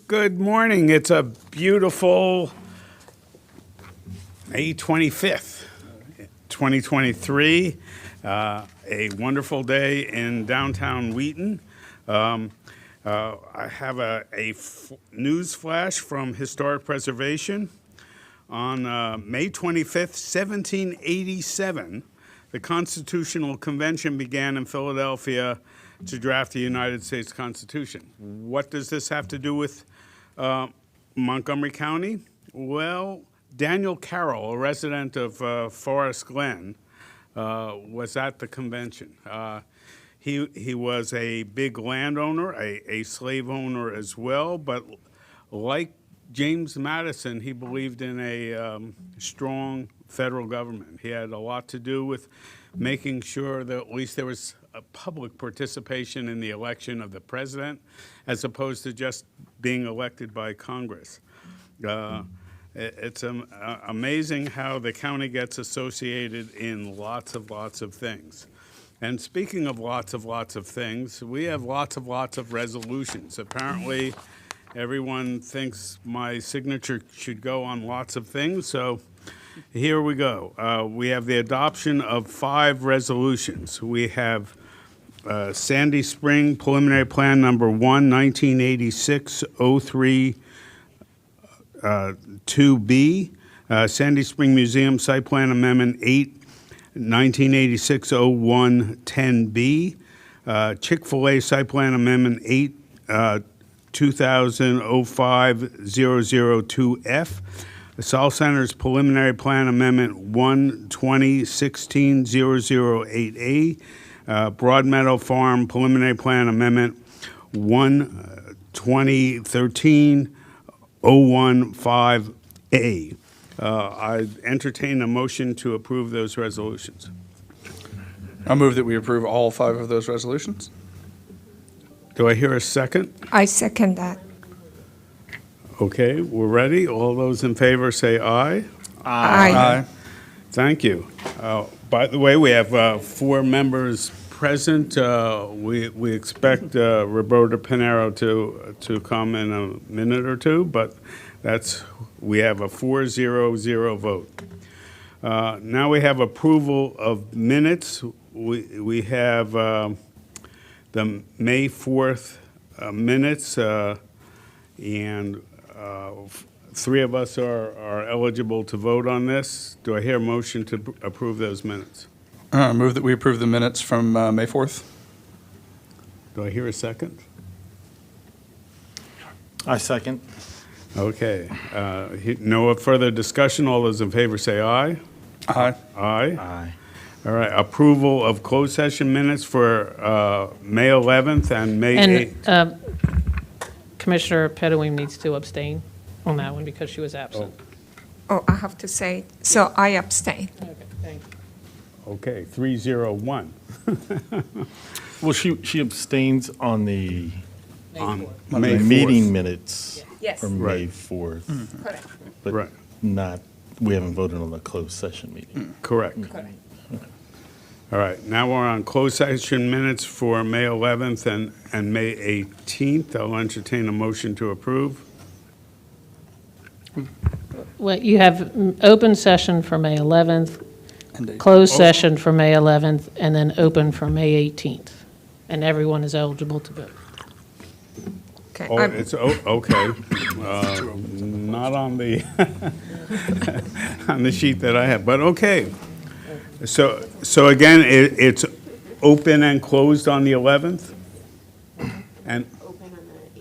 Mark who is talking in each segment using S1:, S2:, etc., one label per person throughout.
S1: Good morning. It's a beautiful May 25th, 2023. A wonderful day in downtown Wheaton. I have a news flash from Historic Preservation. On May 25th, 1787, the Constitutional Convention began in Philadelphia to draft the United States Constitution. What does this have to do with Montgomery County? Well, Daniel Carroll, a resident of Forest Glen, was at the convention. He was a big landowner, a slave owner as well, but like James Madison, he believed in a strong federal government. He had a lot to do with making sure that at least there was a public participation in the election of the president, as opposed to just being elected by Congress. It's amazing how the county gets associated in lots of things. And speaking of lots of things, we have lots of resolutions. Apparently, everyone thinks my signature should go on lots of things, so here we go. We have the adoption of 5 resolutions. We have Sandy Spring Preliminary Plan Number 1, 1986-03 2B, Sandy Spring Museum Site Plan Amendment 8, 1986-01 10B, Chick-fil-A Site Plan Amendment 8, 2005-002F, the South Center's Preliminary Plan Amendment 1, 2016-008A, Broadmeadow Farm Preliminary Plan Amendment 1, 2013-015A. I entertain a motion to approve those resolutions.
S2: I'll move that we approve all 5 of those resolutions.
S1: Do I hear a second?
S3: I second that.
S1: Okay, we're ready. All those in favor say aye.
S3: Aye.
S1: Thank you. By the way, we have 4 members present. We expect Roberta Pinero to come in a minute or two, but we have a 4-0-0 vote. Now we have approval of minutes. We have the May 4th minutes, and 3 of us are eligible to vote on this. Do I hear a motion to approve those minutes?
S2: Move that we approve the minutes from May 4th.
S1: Do I hear a second?
S4: I second.
S1: Okay. No further discussion. All those in favor say aye.
S2: Aye.
S1: Aye.
S4: Aye.
S1: All right. Approval of closed session minutes for May 11th and May 8th.
S5: Commissioner Pettawim needs to abstain on that one because she was absent.
S3: Oh, I have to say, so I abstain.
S5: Okay, thank you.
S1: Okay, 301.
S4: Well, she abstains on the
S1: On
S4: May
S1: May 4th.
S4: meeting minutes
S3: Yes.
S4: from
S1: Right.
S4: May 4th,
S3: Correct.
S4: but
S1: Right.
S4: not, we haven't voted on the closed session meeting.
S1: Correct.
S3: Correct.
S1: All right, now we're on closed session minutes for May 11th and May 18th. I'll entertain a motion to approve.
S5: Well, you have open session for May 11th,
S2: And
S5: closed session for May 11th, and then open for May 18th. And everyone is eligible to vote.
S3: Okay.
S1: Oh, it's, okay. Not on the, on the sheet that I have, but okay. So again, it's open and closed on the 11th? And
S6: Open on the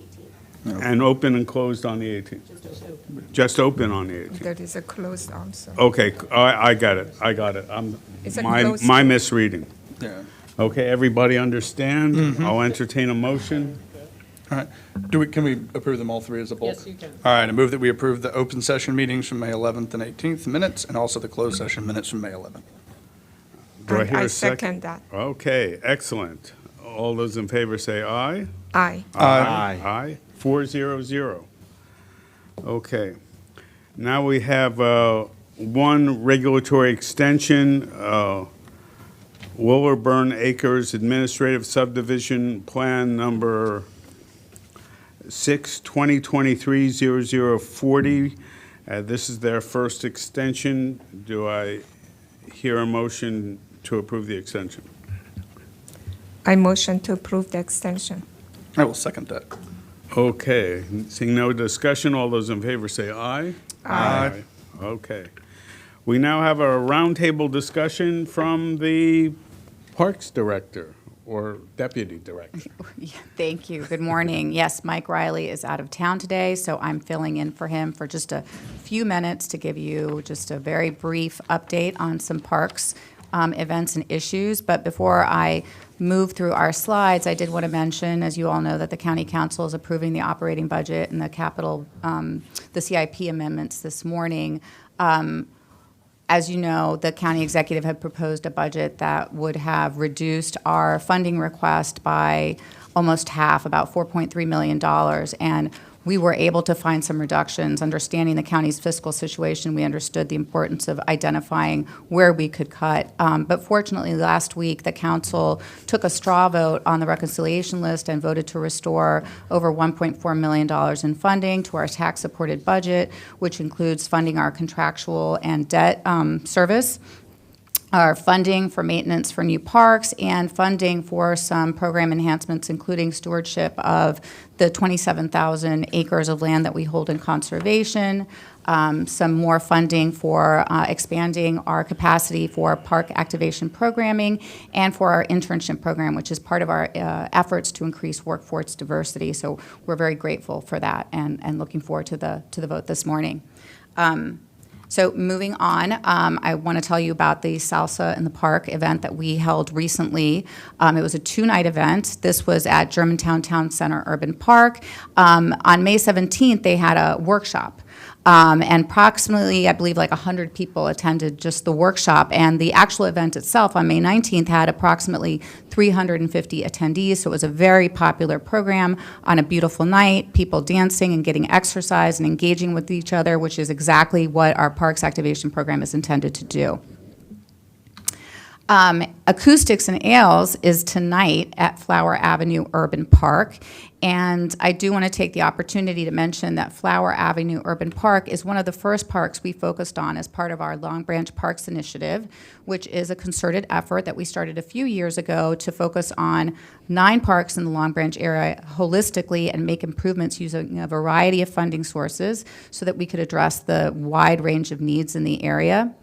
S6: 18th.
S1: and open and closed on the 18th? Just open on the 18th?
S3: There is a closed also.
S1: Okay, I got it.
S3: It's a
S1: My
S3: closed-
S1: my misreading.
S2: Yeah.
S1: Okay, everybody understand? I'll entertain a motion.
S2: All right. Can we approve them all 3 as a bulk?
S5: Yes, you can.
S2: All right, I move that we approve the open session meetings from May 11th and 18th minutes, and also the closed session minutes from May 11th.
S1: Do I
S3: And
S1: hear
S3: I
S1: a second?
S3: second that.
S1: Okay, excellent. All those in favor say aye.
S3: Aye.
S4: Aye.
S1: Aye. 4-0-0. Okay. Now we have one regulatory extension, Lower Burn Acres Administrative Subdivision Plan Number 6/2023-0040. This is their first extension. Do I hear a motion to approve the extension?
S3: I motion to approve the extension.
S2: I will second that.
S1: Okay, seeing no discussion, all those in favor say aye.
S2: Aye.
S1: Okay. We now have a roundtable discussion from the Parks Director or Deputy Director.
S6: Yeah, thank you. Good morning. Yes, Mike Riley is out of town today, so I'm filling in for him for just a few minutes to give you just a very brief update on some parks events and issues. But before I move through our slides, I did want to mention, as you all know, that the County Council is approving the operating budget and the capital, the CIP amendments this morning. As you know, the county executive had proposed a budget that would have reduced our funding request by almost half, about $4.3 million. And we were able to find some reductions. Understanding the county's fiscal situation, we understood the importance of identifying where we could cut. But fortunately, last week, the council took a straw vote on the reconciliation list and voted to restore over $1.4 million in funding to our tax-supported budget, which includes funding our contractual and debt service, our funding for maintenance for new parks, and funding for some program enhancements, including stewardship of the 27,000 acres of land that we hold in conservation, some more funding for expanding our capacity for park activation programming, and for our internship program, which is part of our efforts to increase workforce diversity. So we're very grateful for that and looking forward to the vote this morning. So moving on, I want to tell you about the Salsa in the Park event that we held recently. It was a two-night event. This was at Germantown Town Center Urban Park. On May 17th, they had a workshop. And approximately, I believe, like 100 people attended just the workshop. And the actual event itself on May 19th had approximately 350 attendees. So it was a very popular program on a beautiful night, people dancing and getting exercise and engaging with each other, which is exactly what our Parks Activation Program is intended to do. Acoustics and Ales is tonight at Flower Avenue Urban Park. And I do want to take the opportunity to mention that Flower Avenue Urban Park is one of the first parks we focused on as part of our Long Branch Parks Initiative, which is a concerted effort that we started a few years ago to focus on 9 parks in the Long Branch area holistically and make improvements using a variety of funding sources so that we could address the wide range of needs in the area.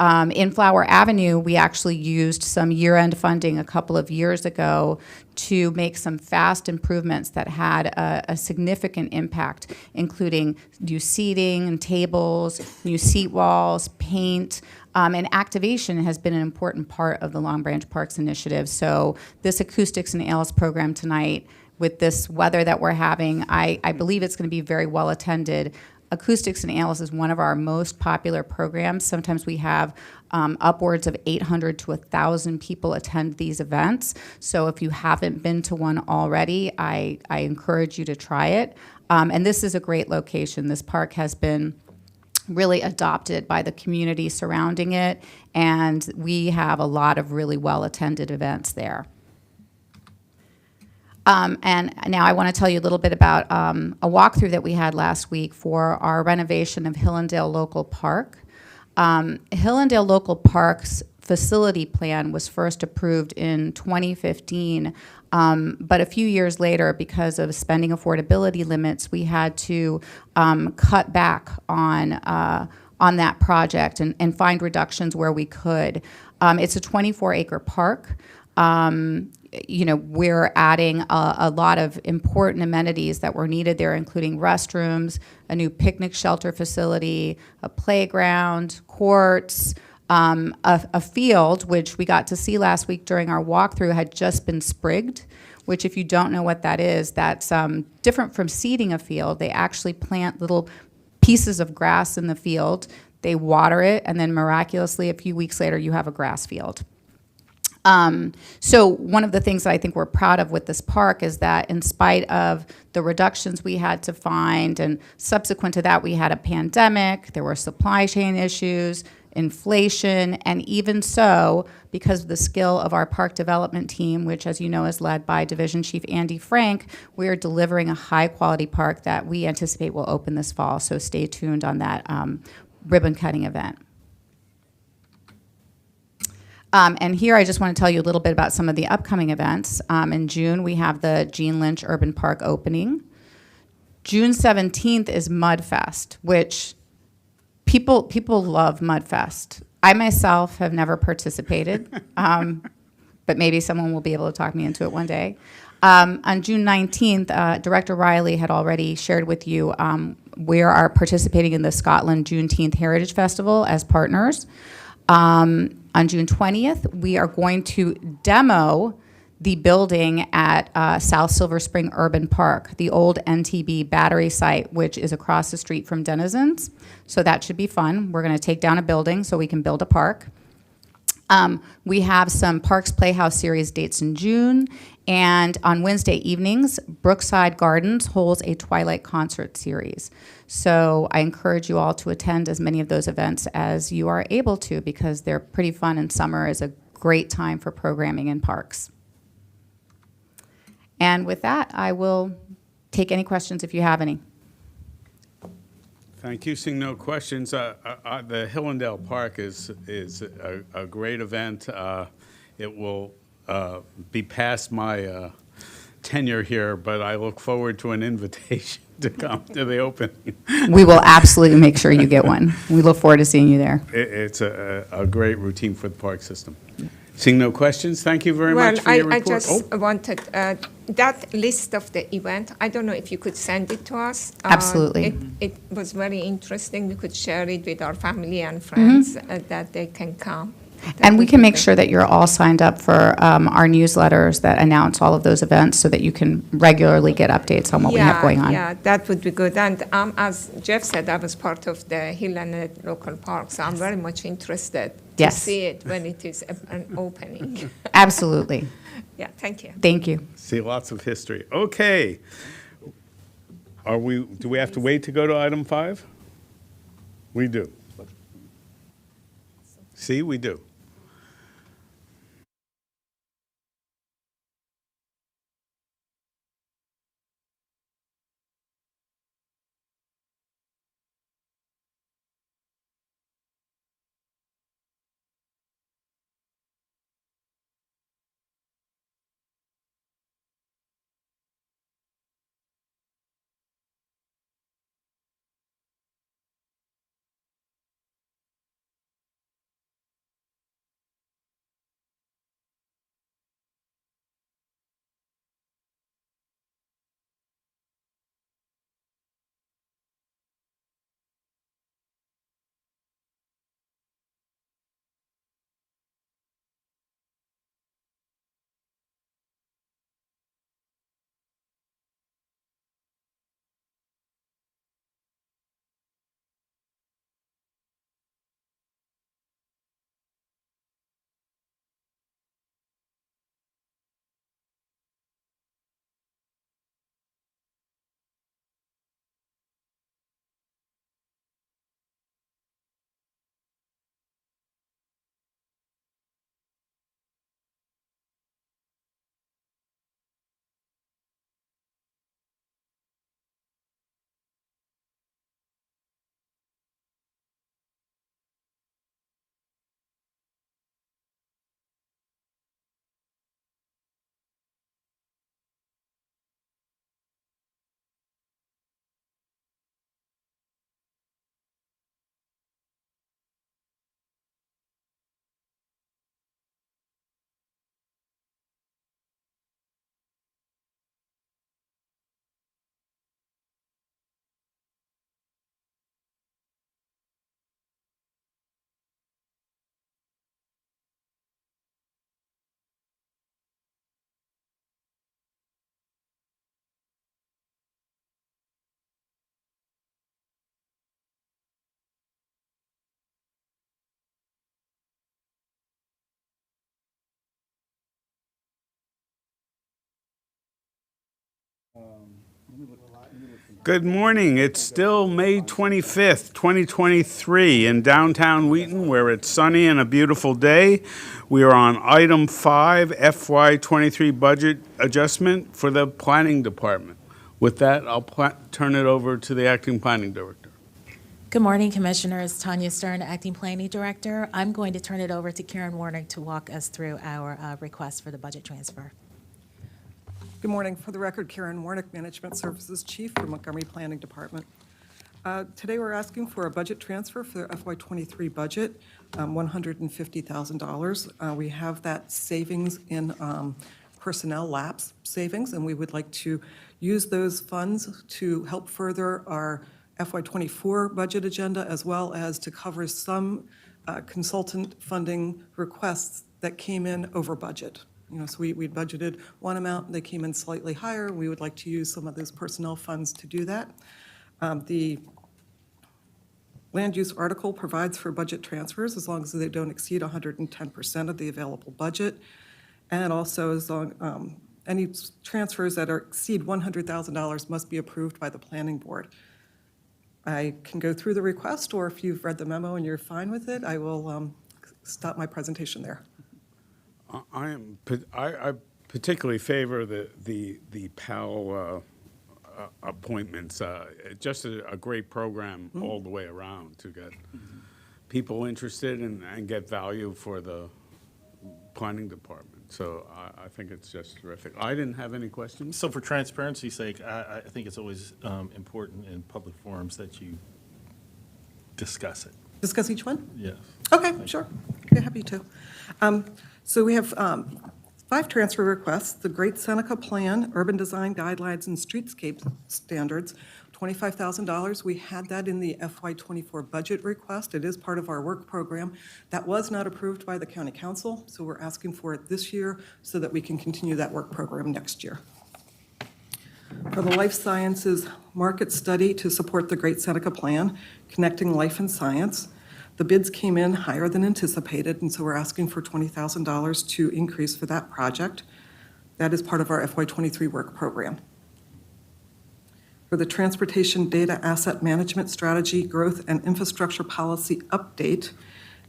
S6: In Flower Avenue, we actually used some year-end funding a couple of years ago to make some fast improvements that had a significant impact, including new seating and tables, new seat walls, paint, and activation has been an important part of the Long Branch Parks Initiative. So this Acoustics and Ales program tonight, with this weather that we're having, I believe it's going to be very well attended. Acoustics and Ales is one of our most popular programs. Sometimes we have upwards of 800 to 1,000 people attend these events. So if you haven't been to one already, I encourage you to try it. And this is a great location. This park has been really adopted by the community surrounding it, and we have a lot of really well-attended events there. And now I want to tell you a little bit about a walkthrough that we had last week for our renovation of Hillendale Local Park. Hillendale Local Park's facility plan was first approved in 2015, but a few years later, because of spending affordability limits, we had to cut back on that project and find reductions where we could. It's a 24-acre park. We're adding a lot of important amenities that were needed there, including restrooms, a new picnic shelter facility, a playground, courts, a field, which we got to see last week during our walkthrough, had just been sprigged, which, if you don't know what that is, that's different from seeding a field. They actually plant little pieces of grass in the field, they water it, and then miraculously, a few weeks later, you have a grass field. So one of the things that I think we're proud of with this park is that in spite of the reductions we had to find, and subsequent to that, we had a pandemic, there were supply chain issues, inflation, and even so, because of the skill of our park development team, which, as you know, is led by Division Chief Andy Frank, we are delivering a high-quality park that we anticipate will open this fall. So stay tuned on that ribbon-cutting event. And here I just want to tell you a little bit about some of the upcoming events. In June, we have the Gene Lynch Urban Park opening. June 17th is Mudfest, which people love Mudfest. I myself have never participated, but maybe someone will be able to talk me into it one day. On June 19th, Director Riley had already shared with you we are participating in the Scotland Juneteenth Heritage Festival as partners. On June 20th, we are going to demo the building at South Silver Spring Urban Park, the old NTB battery site, which is across the street from Denizens. So that should be fun. We're going to take down a building so we can build a park. We have some Parks Playhouse series dates in June. And on Wednesday evenings, Brookside Gardens holds a Twilight concert series. So I encourage you all to attend as many of those events as you are able to, because they're pretty fun, and summer is a great time for programming in parks. And with that, I will take any questions if you have any.
S1: Thank you. Seeing no questions, the Hillendale Park is a great event. It will be past my tenure here, but I look forward to an invitation to come to the opening.
S6: We will absolutely make sure you get one. We look forward to seeing you there.
S1: It's a great routine for the park system. Seeing no questions, thank you very
S3: Well,
S1: much for your
S3: I
S1: report.
S3: just wanted that list of the event. I don't know if you could send it to us.
S6: Absolutely.
S3: It was very interesting. We could share it with our family and friends that they can come.
S6: And we can make sure that you're all signed up for our newsletters that announce all of those events so that you can regularly get updates on what we have going on.
S3: Yeah, that would be good. And as Jeff said, I was part of the Hill and Local Park, so I'm very much interested to
S6: Yes.
S3: see it when it is an opening.
S6: Absolutely.
S3: Yeah, thank you.
S6: Thank you.
S1: See lots of history. Okay. Do we have to wait to go to item 5? We do. See, we do. Good morning. It's still May 25th, 2023 in downtown Wheaton, where it's sunny and a beautiful day. We are on item 5, FY23 budget adjustment for the planning department. With that, I'll turn it over to the acting planning director.
S7: Good morning, Commissioners. Tanya Stern, Acting Planning Director. I'm going to turn it over to Karen Warner to walk us through our request for the budget transfer.
S8: Good morning. For the record, Karen Warnick, Management Services Chief for Montgomery Planning Department. Today, we're asking for a budget transfer for the FY23 budget, $150,000. We have that savings in personnel lapse savings, and we would like to use those funds to help further our FY24 budget agenda, as well as to cover some consultant funding requests that came in over budget. So we budgeted one amount, they came in slightly higher. We would like to use some of those personnel funds to do that. The land use article provides for budget transfers as long as they don't exceed 110% of the available budget. And also, as long, any transfers that exceed $100,000 must be approved by the planning board. I can go through the request, or if you've read the memo and you're fine with it, I will stop my presentation there.
S1: I particularly favor the PAL appointments. Just a great program all the way around to get people interested and get value for the planning department. So I think it's just terrific. I didn't have any questions.
S4: So for transparency's sake, I think it's always important in public forums that you discuss it.
S8: Discuss each one?
S4: Yes.
S8: Okay, sure. Okay, happy to. So we have 5 transfer requests: the Great Seneca Plan, Urban Design Guidelines and Streetscape Standards, $25,000. We had that in the FY24 budget request. It is part of our work program. That was not approved by the county council, so we're asking for it this year so that we can continue that work program next year. For the Life Sciences Market Study to support the Great Seneca Plan, Connecting Life and Science, the bids came in higher than anticipated, and so we're asking for $20,000 to increase for that project. That is part of our FY23 work program. For the Transportation Data Asset Management Strategy Growth and Infrastructure Policy Update,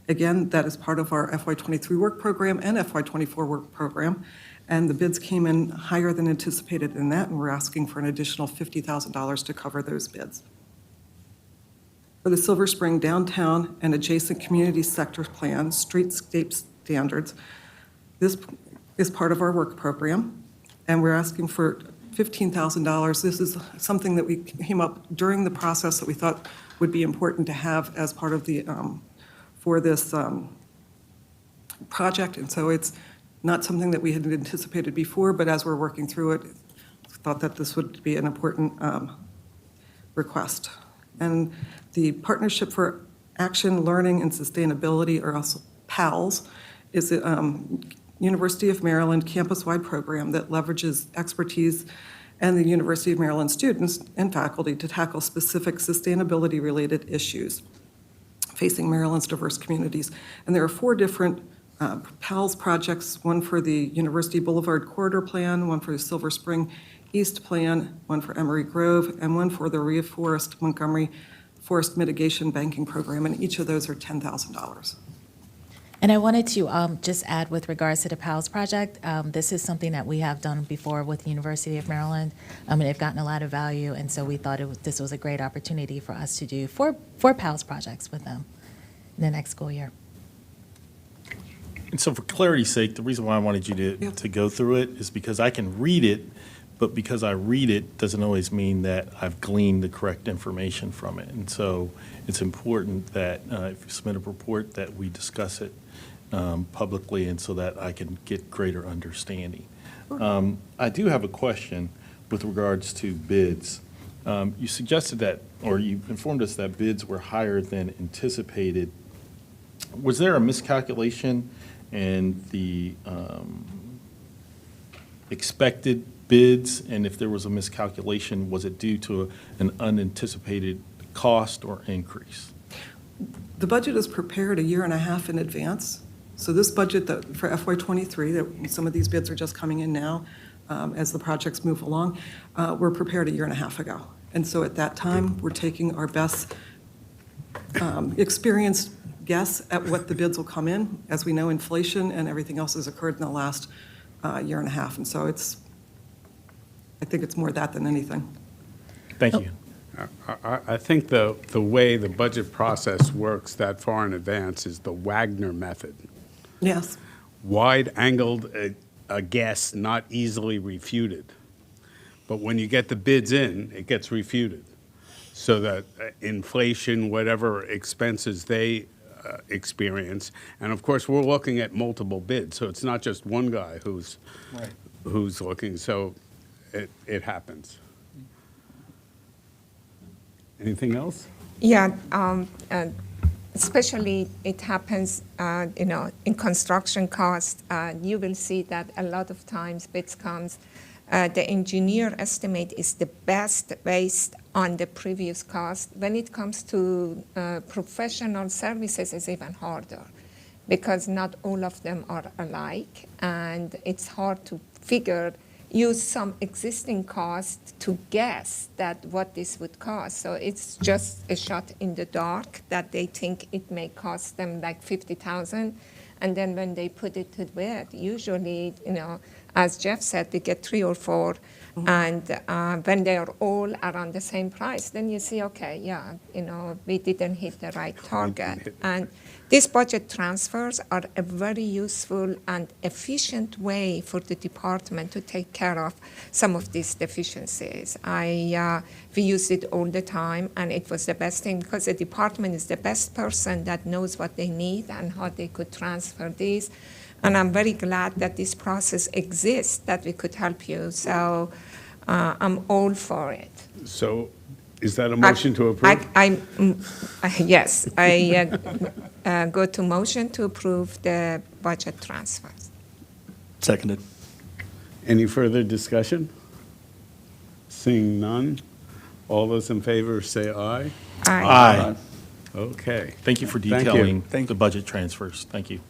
S8: again, that is part of our FY23 work program and FY24 work program, and the bids came in higher than anticipated in that, and we're asking for an additional $50,000 to cover those bids. For the Silver Spring Downtown and Adjacent Community Sector Plan, Streetscape Standards, this is part of our work program, and we're asking for $15,000. This is something that we came up during the process that we thought would be important to have as part of the, for this project, and so it's not something that we had anticipated before, but as we're working through it, thought that this would be an important request. And the Partnership for Action, Learning, and Sustainability, or also PALS, is a University of Maryland campus-wide program that leverages expertise and the University of Maryland students and faculty to tackle specific sustainability-related issues facing Maryland's diverse communities. And there are 4 different PALS projects, one for the University Boulevard Corridor Plan, one for the Silver Spring East Plan, one for Emery Grove, and one for the Reforest Montgomery Forest Mitigation Banking Program, and each of those are $10,000.
S7: And I wanted to just add with regards to the PALS project, this is something that we have done before with the University of Maryland, and they've gotten a lot of value, and so we thought this was a great opportunity for us to do 4 PALS projects with them in the next school year.
S4: And so for clarity's sake, the reason why I wanted you to go through it is because I can read it, but because I read it doesn't always mean that I've gleaned the correct information from it. And so it's important that if you submit a report that we discuss it publicly and so that I can get greater understanding. I do have a question with regards to bids. You suggested that, or you informed us that bids were higher than anticipated. Was there a miscalculation in the expected bids? And if there was a miscalculation, was it due to an unanticipated cost or increase?
S8: The budget is prepared a year and a half in advance. So this budget that for FY23, that some of these bids are just coming in now, as the projects move along, were prepared a year and a half ago. And so at that time, we're taking our best experienced guess at what the bids will come in. As we know, inflation and everything else has occurred in the last year and a half. And so I think it's more that than anything.
S4: Thank you.
S1: I think the way the budget process works that far in advance is the Wagner method.
S8: Yes.
S1: Wide-angled, a guess not easily refuted. But when you get the bids in, it gets refuted. So that inflation, whatever expenses they experience, and of course, we're looking at multiple bids, so it's not just one guy who's looking, so it happens. Anything else?
S3: Yeah, especially it happens, in construction costs. You will see that a lot of times bids comes, the engineer estimate is the best based on the previous cost. When it comes to professional services, it's even harder because not all of them are alike, and it's hard to use some existing cost to guess that what this would cost. So it's just a shot in the dark that they think it may cost them like 50,000. And then when they put it to bid, usually, as Jeff said, we get 3 or 4. And when they are all around the same price, then you see, okay, yeah, we didn't hit the right target. And these budget transfers are a very useful and efficient way for the department to take care of some of these deficiencies. We use it all the time, and it was the best thing because the department is the best person that knows what they need and how they could transfer these. And I'm very glad that this process exists, that we could help you. So I'm all for it.
S1: So is that a motion to approve?
S3: Yes, I go to motion to approve the budget transfers.
S2: Seconded.
S1: Any further discussion? Seeing none, all those in favor say aye.
S4: Aye.
S1: Okay.
S4: Thank you for
S1: Thank you.
S4: detailing
S2: Thank
S4: the
S2: you.
S4: budget transfers. Thank you.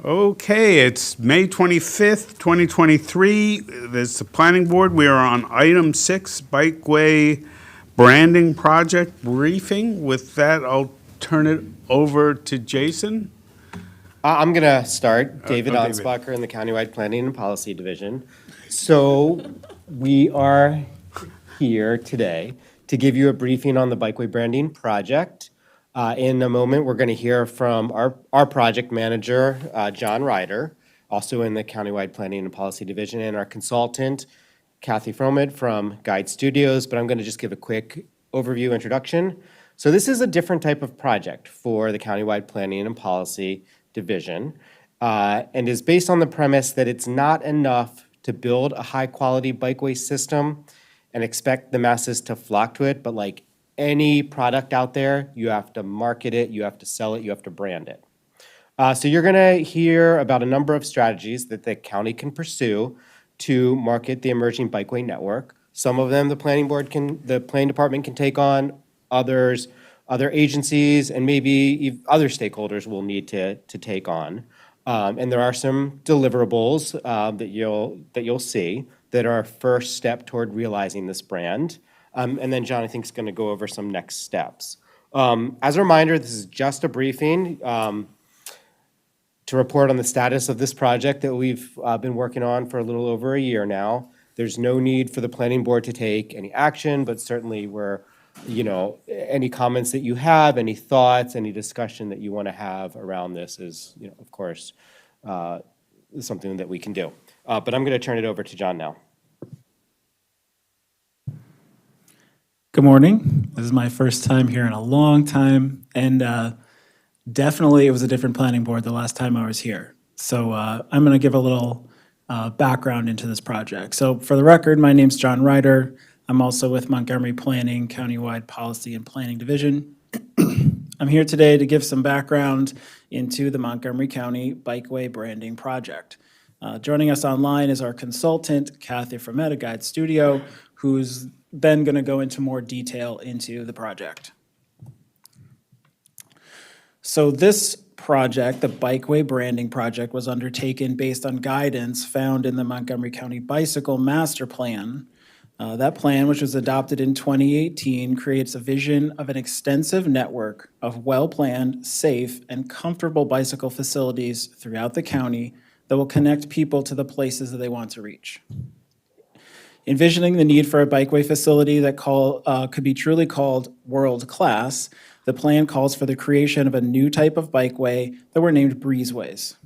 S1: Okay, it's May 25th, 2023. This is the Planning Board. We are on item 6, Bikeway Branding Project Briefing. With that, I'll turn it over to Jason.
S9: I'm going to start. David
S1: David.
S9: Ansbacher in the Countywide Planning and Policy Division. So we are here today to give you a briefing on the Bikeway Branding Project. In a moment, we're going to hear from our project manager, John Ryder, also in the Countywide Planning and Policy Division, and our consultant, Kathy Fromid from Guide Studios. But I'm going to just give a quick overview introduction. So this is a different type of project for the Countywide Planning and Policy Division, and is based on the premise that it's not enough to build a high-quality bikeway system and expect the masses to flock to it, but like any product out there, you have to market it, you have to sell it, you have to brand it. So you're going to hear about a number of strategies that the county can pursue to market the emerging bikeway network. Some of them the planning department can take on, others, other agencies, and maybe other stakeholders will need to take on. And there are some deliverables that you'll see that are a first step toward realizing this brand. And then John, I think, is going to go over some next steps. As a reminder, this is just a briefing to report on the status of this project that we've been working on for a little over a year now. There's no need for the planning board to take any action, but certainly any comments that you have, any thoughts, any discussion that you want to have around this is, of course, something that we can do. But I'm going to turn it over to John now.
S10: Good morning. This is my first time here in a long time, and definitely it was a different planning board the last time I was here. So I'm going to give a little background into this project. So for the record, my name's John Ryder. I'm also with Montgomery Planning, Countywide Policy and Planning Division. I'm here today to give some background into the Montgomery County Bikeway Branding Project. Joining us online is our consultant, Kathy Fromid, Guide Studio, who's then going to go into more detail into the project. So this project, the Bikeway Branding Project, was undertaken based on guidance found in the Montgomery County Bicycle Master Plan. That plan, which was adopted in 2018, creates a vision of an extensive network of well-planned, safe, and comfortable bicycle facilities throughout the county that will connect people to the places that they want to reach. Envisioning the need for a bikeway facility that could be truly called world-class, the plan calls for the creation of a new type of bikeway that were named breezeways.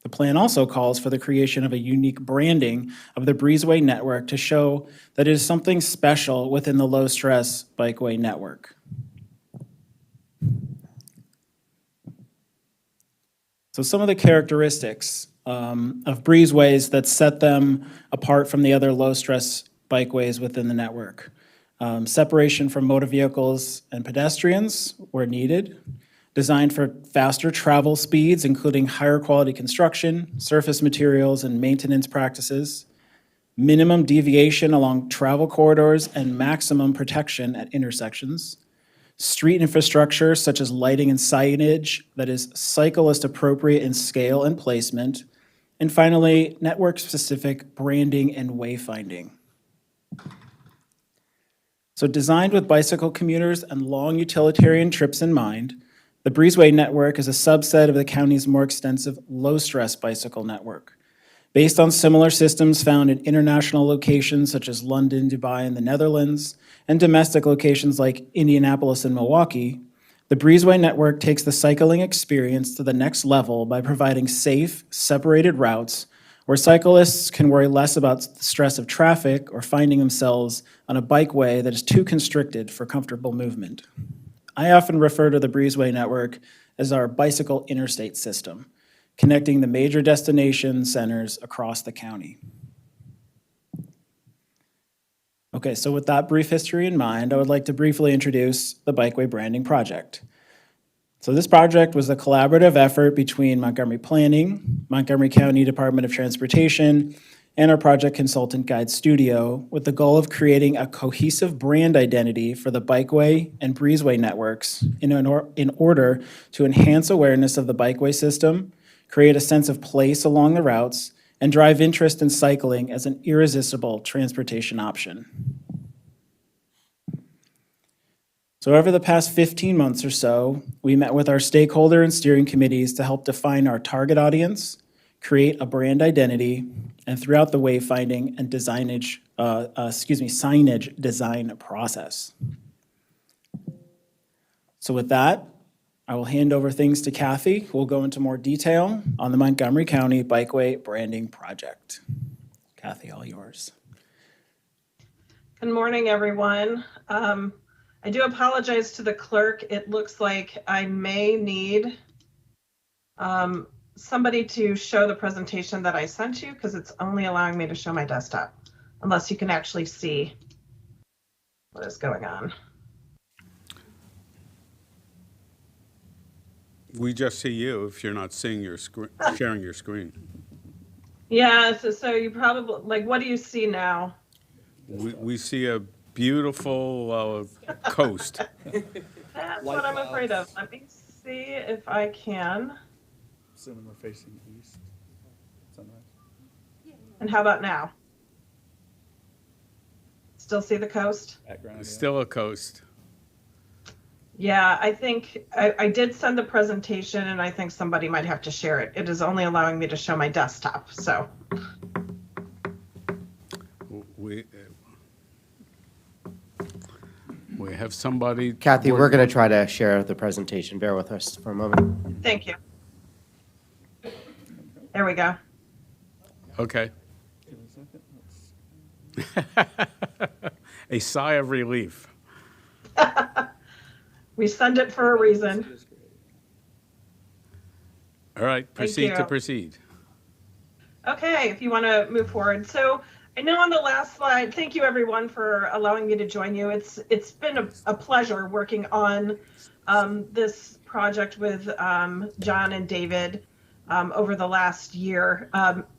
S10: The plan also calls for the creation of a unique branding of the breezeway network to show that it is something special within the low-stress bikeway network. So some of the characteristics of breezeways that set them apart from the other low-stress bikeways within the network. Separation from motor vehicles and pedestrians where needed. Designed for faster travel speeds, including higher quality construction, surface materials, and maintenance practices. Minimum deviation along travel corridors and maximum protection at intersections. Street infrastructure such as lighting and signage that is cyclist appropriate in scale and placement. And finally, network-specific branding and wayfinding. So designed with bicycle commuters and long utilitarian trips in mind, the breezeway network is a subset of the county's more extensive low-stress bicycle network. Based on similar systems found in international locations such as London, Dubai, and the Netherlands, and domestic locations like Indianapolis and Milwaukee, the breezeway network takes the cycling experience to the next level by providing safe, separated routes where cyclists can worry less about the stress of traffic or finding themselves on a bikeway that is too constricted for comfortable movement. I often refer to the breezeway network as our bicycle interstate system, connecting the major destination centers across the county. Okay, so with that brief history in mind, I would like to briefly introduce the Bikeway Branding Project. So this project was a collaborative effort between Montgomery Planning, Montgomery County Department of Transportation, and our project consultant Guide Studio, with the goal of creating a cohesive brand identity for the bikeway and breezeway networks in order to enhance awareness of the bikeway system, create a sense of place along the routes, and drive interest in cycling as an irresistible transportation option. So over the past 15 months or so, we met with our stakeholder and steering committees to help define our target audience, create a brand identity, and throughout the wayfinding and signage design process. So with that, I will hand over things to Kathy, who will go into more detail on the Montgomery County Bikeway Branding Project. Kathy, all yours.
S11: Good morning, everyone. I do apologize to the clerk. It looks like I may need somebody to show the presentation that I sent you because it's only allowing me to show my desktop, unless you can actually see what is going on.
S1: We just see you if you're not seeing your screen, sharing your screen.
S11: Yeah, so you probably, like, what do you see now?
S1: We see a beautiful coast.
S11: That's what I'm afraid of. Let me see if I can.
S2: Assuming we're facing east, sunrise.
S11: And how about now? Still see the coast?
S2: Background,
S1: Still a coast.
S11: Yeah, I think I did send the presentation and I think somebody might have to share it. It is only allowing me to show my desktop, so.
S1: We have somebody.
S9: Kathy, we're going to try to share the presentation. Bear with us for a moment.
S11: Thank you. There we go.
S1: Okay. A sigh of relief.
S11: We send it for a reason.
S1: All right, proceed to
S11: you.
S1: proceed.
S11: Okay, if you want to move forward. So I know on the last slide, thank you everyone for allowing me to join you. It's been a pleasure working on this project with John and David over the last year.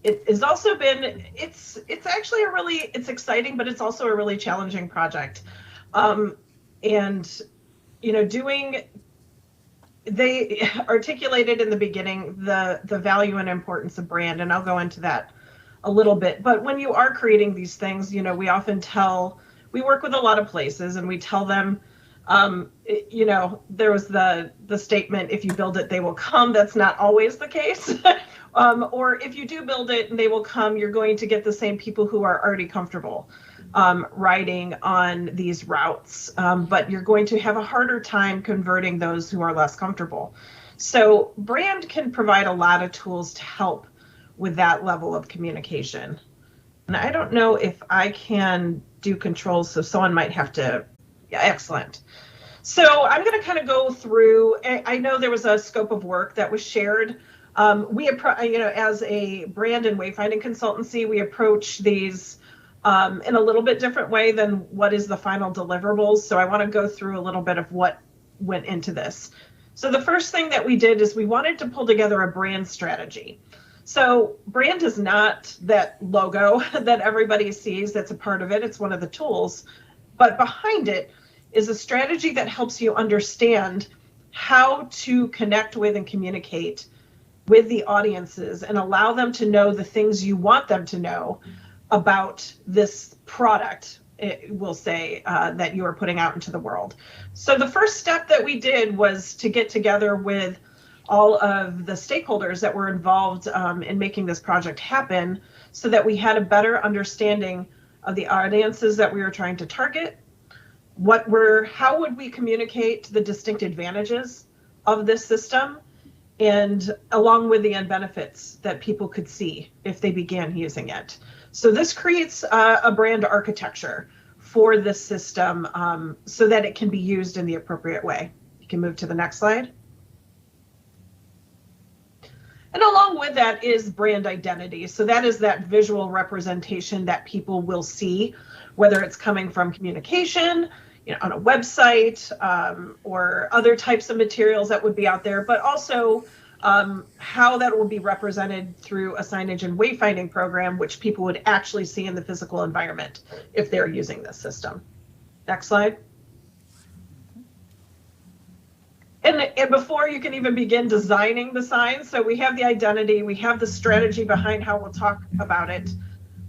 S11: It has also been, it's actually it's exciting, but it's also a really challenging project. And, you know, they articulated in the beginning the value and importance of brand, and I'll go into that a little bit. But when you are creating these things, you know, we work with a lot of places and we tell them, you know, there was the statement, if you build it, they will come. That's not always the case. Or if you do build it and they will come, you're going to get the same people who are already comfortable riding on these routes. But you're going to have a harder time converting those who are less comfortable. So brand can provide a lot of tools to help with that level of communication. And I don't know if I can do controls, so someone might have to, yeah, excellent. So I'm going to kind of go through, I know there was a scope of work that was shared. You know, as a brand and wayfinding consultancy, we approach these in a little bit different way than what is the final deliverables. So I want to go through a little bit of what went into this. So the first thing that we did is we wanted to pull together a brand strategy. So brand is not that logo that everybody sees that's a part of it. It's one of the tools. But behind it is a strategy that helps you understand how to connect with and communicate with the audiences and allow them to know the things you want them to know about this product, we'll say, that you are putting out into the world. So the first step that we did was to get together with all of the stakeholders that were involved in making this project happen so that we had a better understanding of the audiences that we were trying to target, how would we communicate the distinct advantages of this system, and along with the end benefits that people could see if they began using it. So this creates a brand architecture for this system so that it can be used in the appropriate way. You can move to the next slide. And along with that is brand identity. So that is that visual representation that people will see, whether it's coming from communication, you know, on a website or other types of materials that would be out there, but also how that will be represented through a signage and wayfinding program, which people would actually see in the physical environment if they're using this system. Next slide. And before you can even begin designing the signs, so we have the identity, we have the strategy behind how we'll talk about it.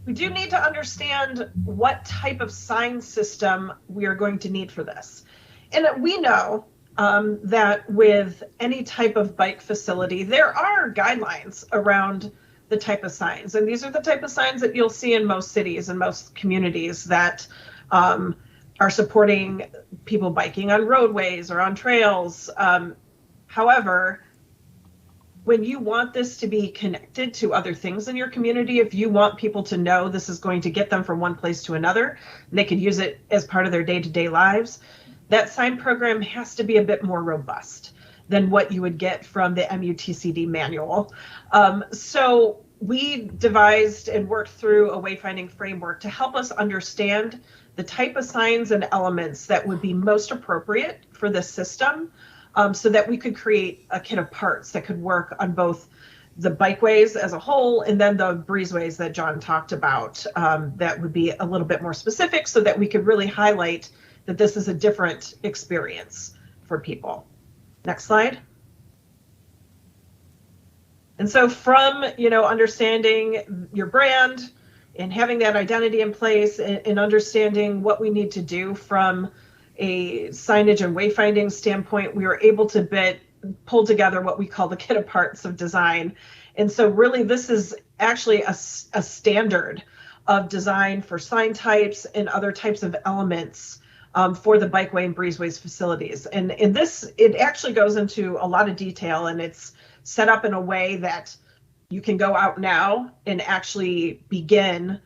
S11: We do need to understand what type of sign system we are going to need for this. And we know that with any type of bike facility, there are guidelines around the type of signs. And these are the type of signs that you'll see in most cities and most communities that are supporting people biking on roadways or on trails. However, when you want this to be connected to other things in your community, if you want people to know this is going to get them from one place to another, and they could use it as part of their day-to-day lives, that sign program has to be a bit more robust than what you would get from the MUTCD manual. So we devised and worked through a wayfinding framework to help us understand the type of signs and elements that would be most appropriate for this system, so that we could create a kit of parts that could work on both the bikeways as a whole and then the breezeways that John talked about, that would be a little bit more specific so that we could really highlight that this is a different experience for people. Next slide. And so from, understanding your brand and having that identity in place and understanding what we need to do from a signage and wayfinding standpoint, we were able to pull together what we call the kit of parts of design. And so really this is actually a standard of design for sign types and other types of elements for the bikeway and breezeways facilities. And in this, it actually goes into a lot of detail, and it's set up in a way that you can go out now and actually begin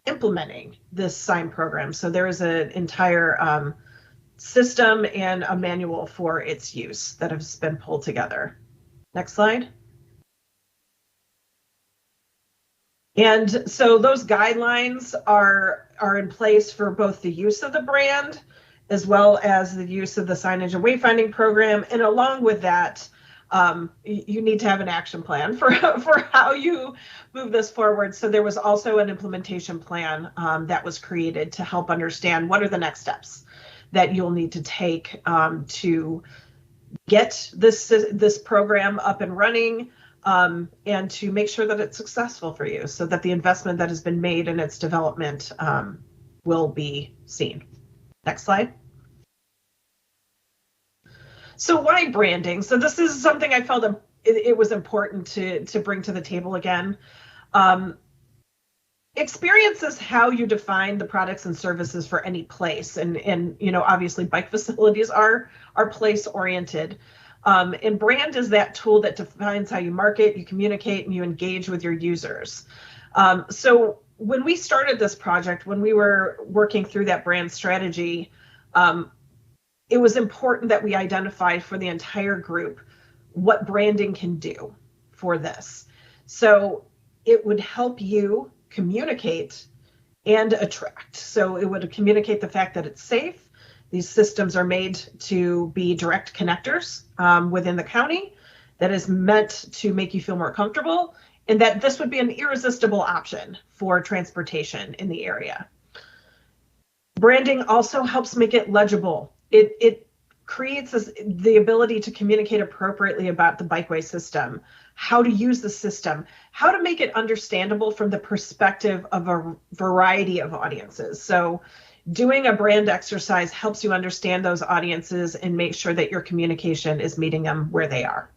S11: implementing this sign program. So there is an entire system and a manual for its use that has been pulled together. Next slide. And so those guidelines are in place for both the use of the brand as well as the use of the signage and wayfinding program. And along with that, you need to have an action plan for how you move this forward. So there was also an implementation plan that was created to help understand what are the next steps that you'll need to take to get this program up and running, and to make sure that it's successful for you so that the investment that has been made in its development will be seen. Next slide. So why branding? So this is something I felt it was important to bring to the table again. Experience is how you define the products and services for any place. And obviously bike facilities are place oriented. And brand is that tool that defines how you market, you communicate, and you engage with your users. So when we started this project, when we were working through that brand strategy, it was important that we identify for the entire group what branding can do for this. So it would help you communicate and attract. So it would communicate the fact that it's safe. These systems are made to be direct connectors within the county that is meant to make you feel more comfortable, and that this would be an irresistible option for transportation in the area. Branding also helps make it legible. It creates the ability to communicate appropriately about the bikeway system, how to use the system, how to make it understandable from the perspective of a variety of audiences. So doing a brand exercise helps you understand those audiences and make sure that your communication is meeting them where they are.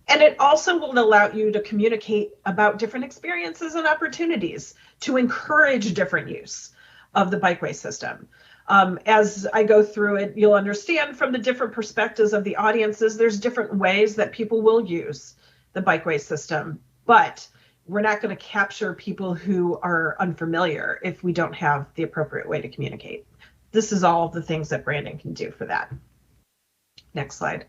S11: And it also will allow you to communicate about different experiences and opportunities to encourage different use of the bikeway system. As I go through it, you'll understand from the different perspectives of the audiences, there's different ways that people will use the bikeway system, but we're not going to capture people who are unfamiliar if we don't have the appropriate way to communicate. This is all the things that branding can do for that. Next slide.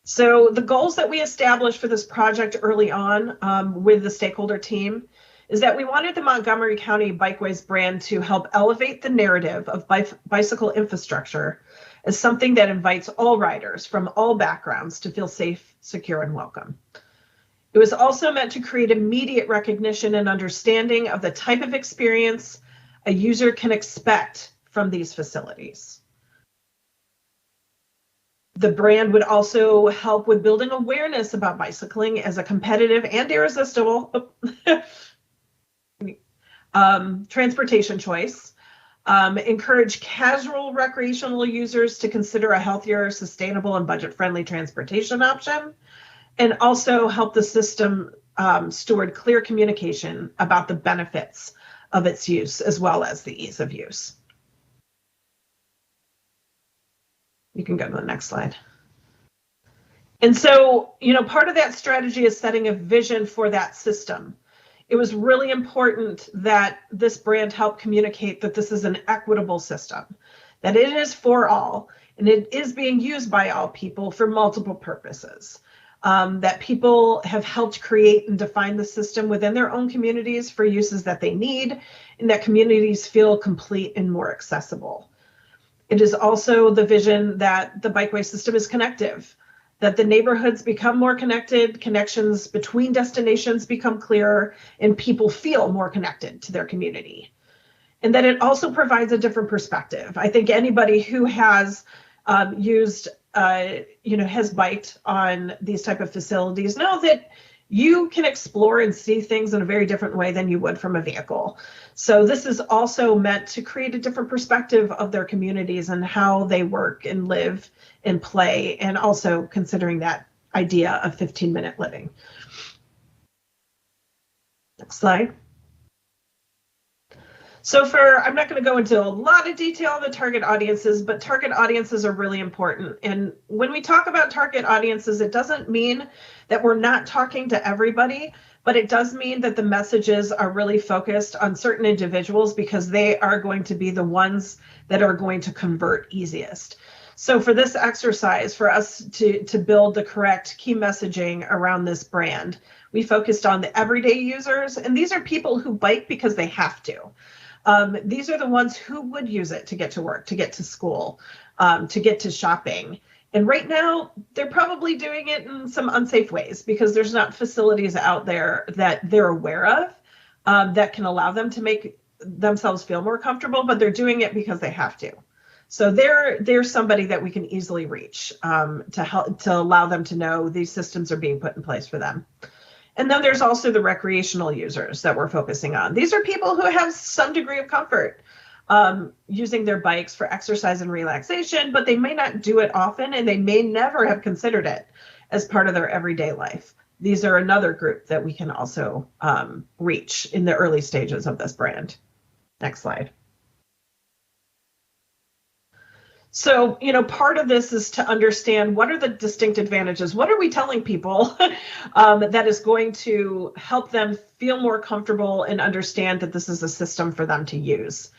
S11: So the goals that we established for this project early on with the stakeholder team is that we wanted the Montgomery County Bikeways brand to help elevate the narrative of bicycle infrastructure as something that invites all riders from all backgrounds to feel safe, secure, and welcome. It was also meant to create immediate recognition and understanding of the type of experience a user can expect from these facilities. The brand would also help with building awareness about bicycling as a competitive and irresistible transportation choice. Encourage casual recreational users to consider a healthier, sustainable, and budget-friendly transportation option, and also help the system steward clear communication about the benefits of its use as well as the ease of use. You can go to the next slide. And so, part of that strategy is setting a vision for that system. It was really important that this brand help communicate that this is an equitable system, that it is for all, and it is being used by all people for multiple purposes. That people have helped create and define the system within their own communities for uses that they need, and that communities feel complete and more accessible. It is also the vision that the bikeway system is connective, that the neighborhoods become more connected, connections between destinations become clearer, and people feel more connected to their community. And that it also provides a different perspective. I think anybody who has has biked on these type of facilities know that you can explore and see things in a very different way than you would from a vehicle. So this is also meant to create a different perspective of their communities and how they work and live and play, and also considering that idea of 15-minute living. Next slide. So I'm not going to go into a lot of detail on the target audiences, but target audiences are really important. And when we talk about target audiences, it doesn't mean that we're not talking to everybody, but it does mean that the messages are really focused on certain individuals because they are going to be the ones that are going to convert easiest. So for this exercise, for us to build the correct key messaging around this brand, we focused on the everyday users, and these are people who bike because they have to. These are the ones who would use it to get to work, to get to school, to get to shopping. And right now, they're probably doing it in some unsafe ways because there's not facilities out there that they're aware of that can allow them to make themselves feel more comfortable, but they're doing it because they have to. So they're somebody that we can easily reach to allow them to know these systems are being put in place for them. And then there's also the recreational users that we're focusing on. These are people who have some degree of comfort using their bikes for exercise and relaxation, but they may not do it often and they may never have considered it as part of their everyday life. These are another group that we can also reach in the early stages of this brand. Next slide. So, part of this is to understand what are the distinct advantages? What are we telling people that is going to help them feel more comfortable and understand that this is a system for them to use?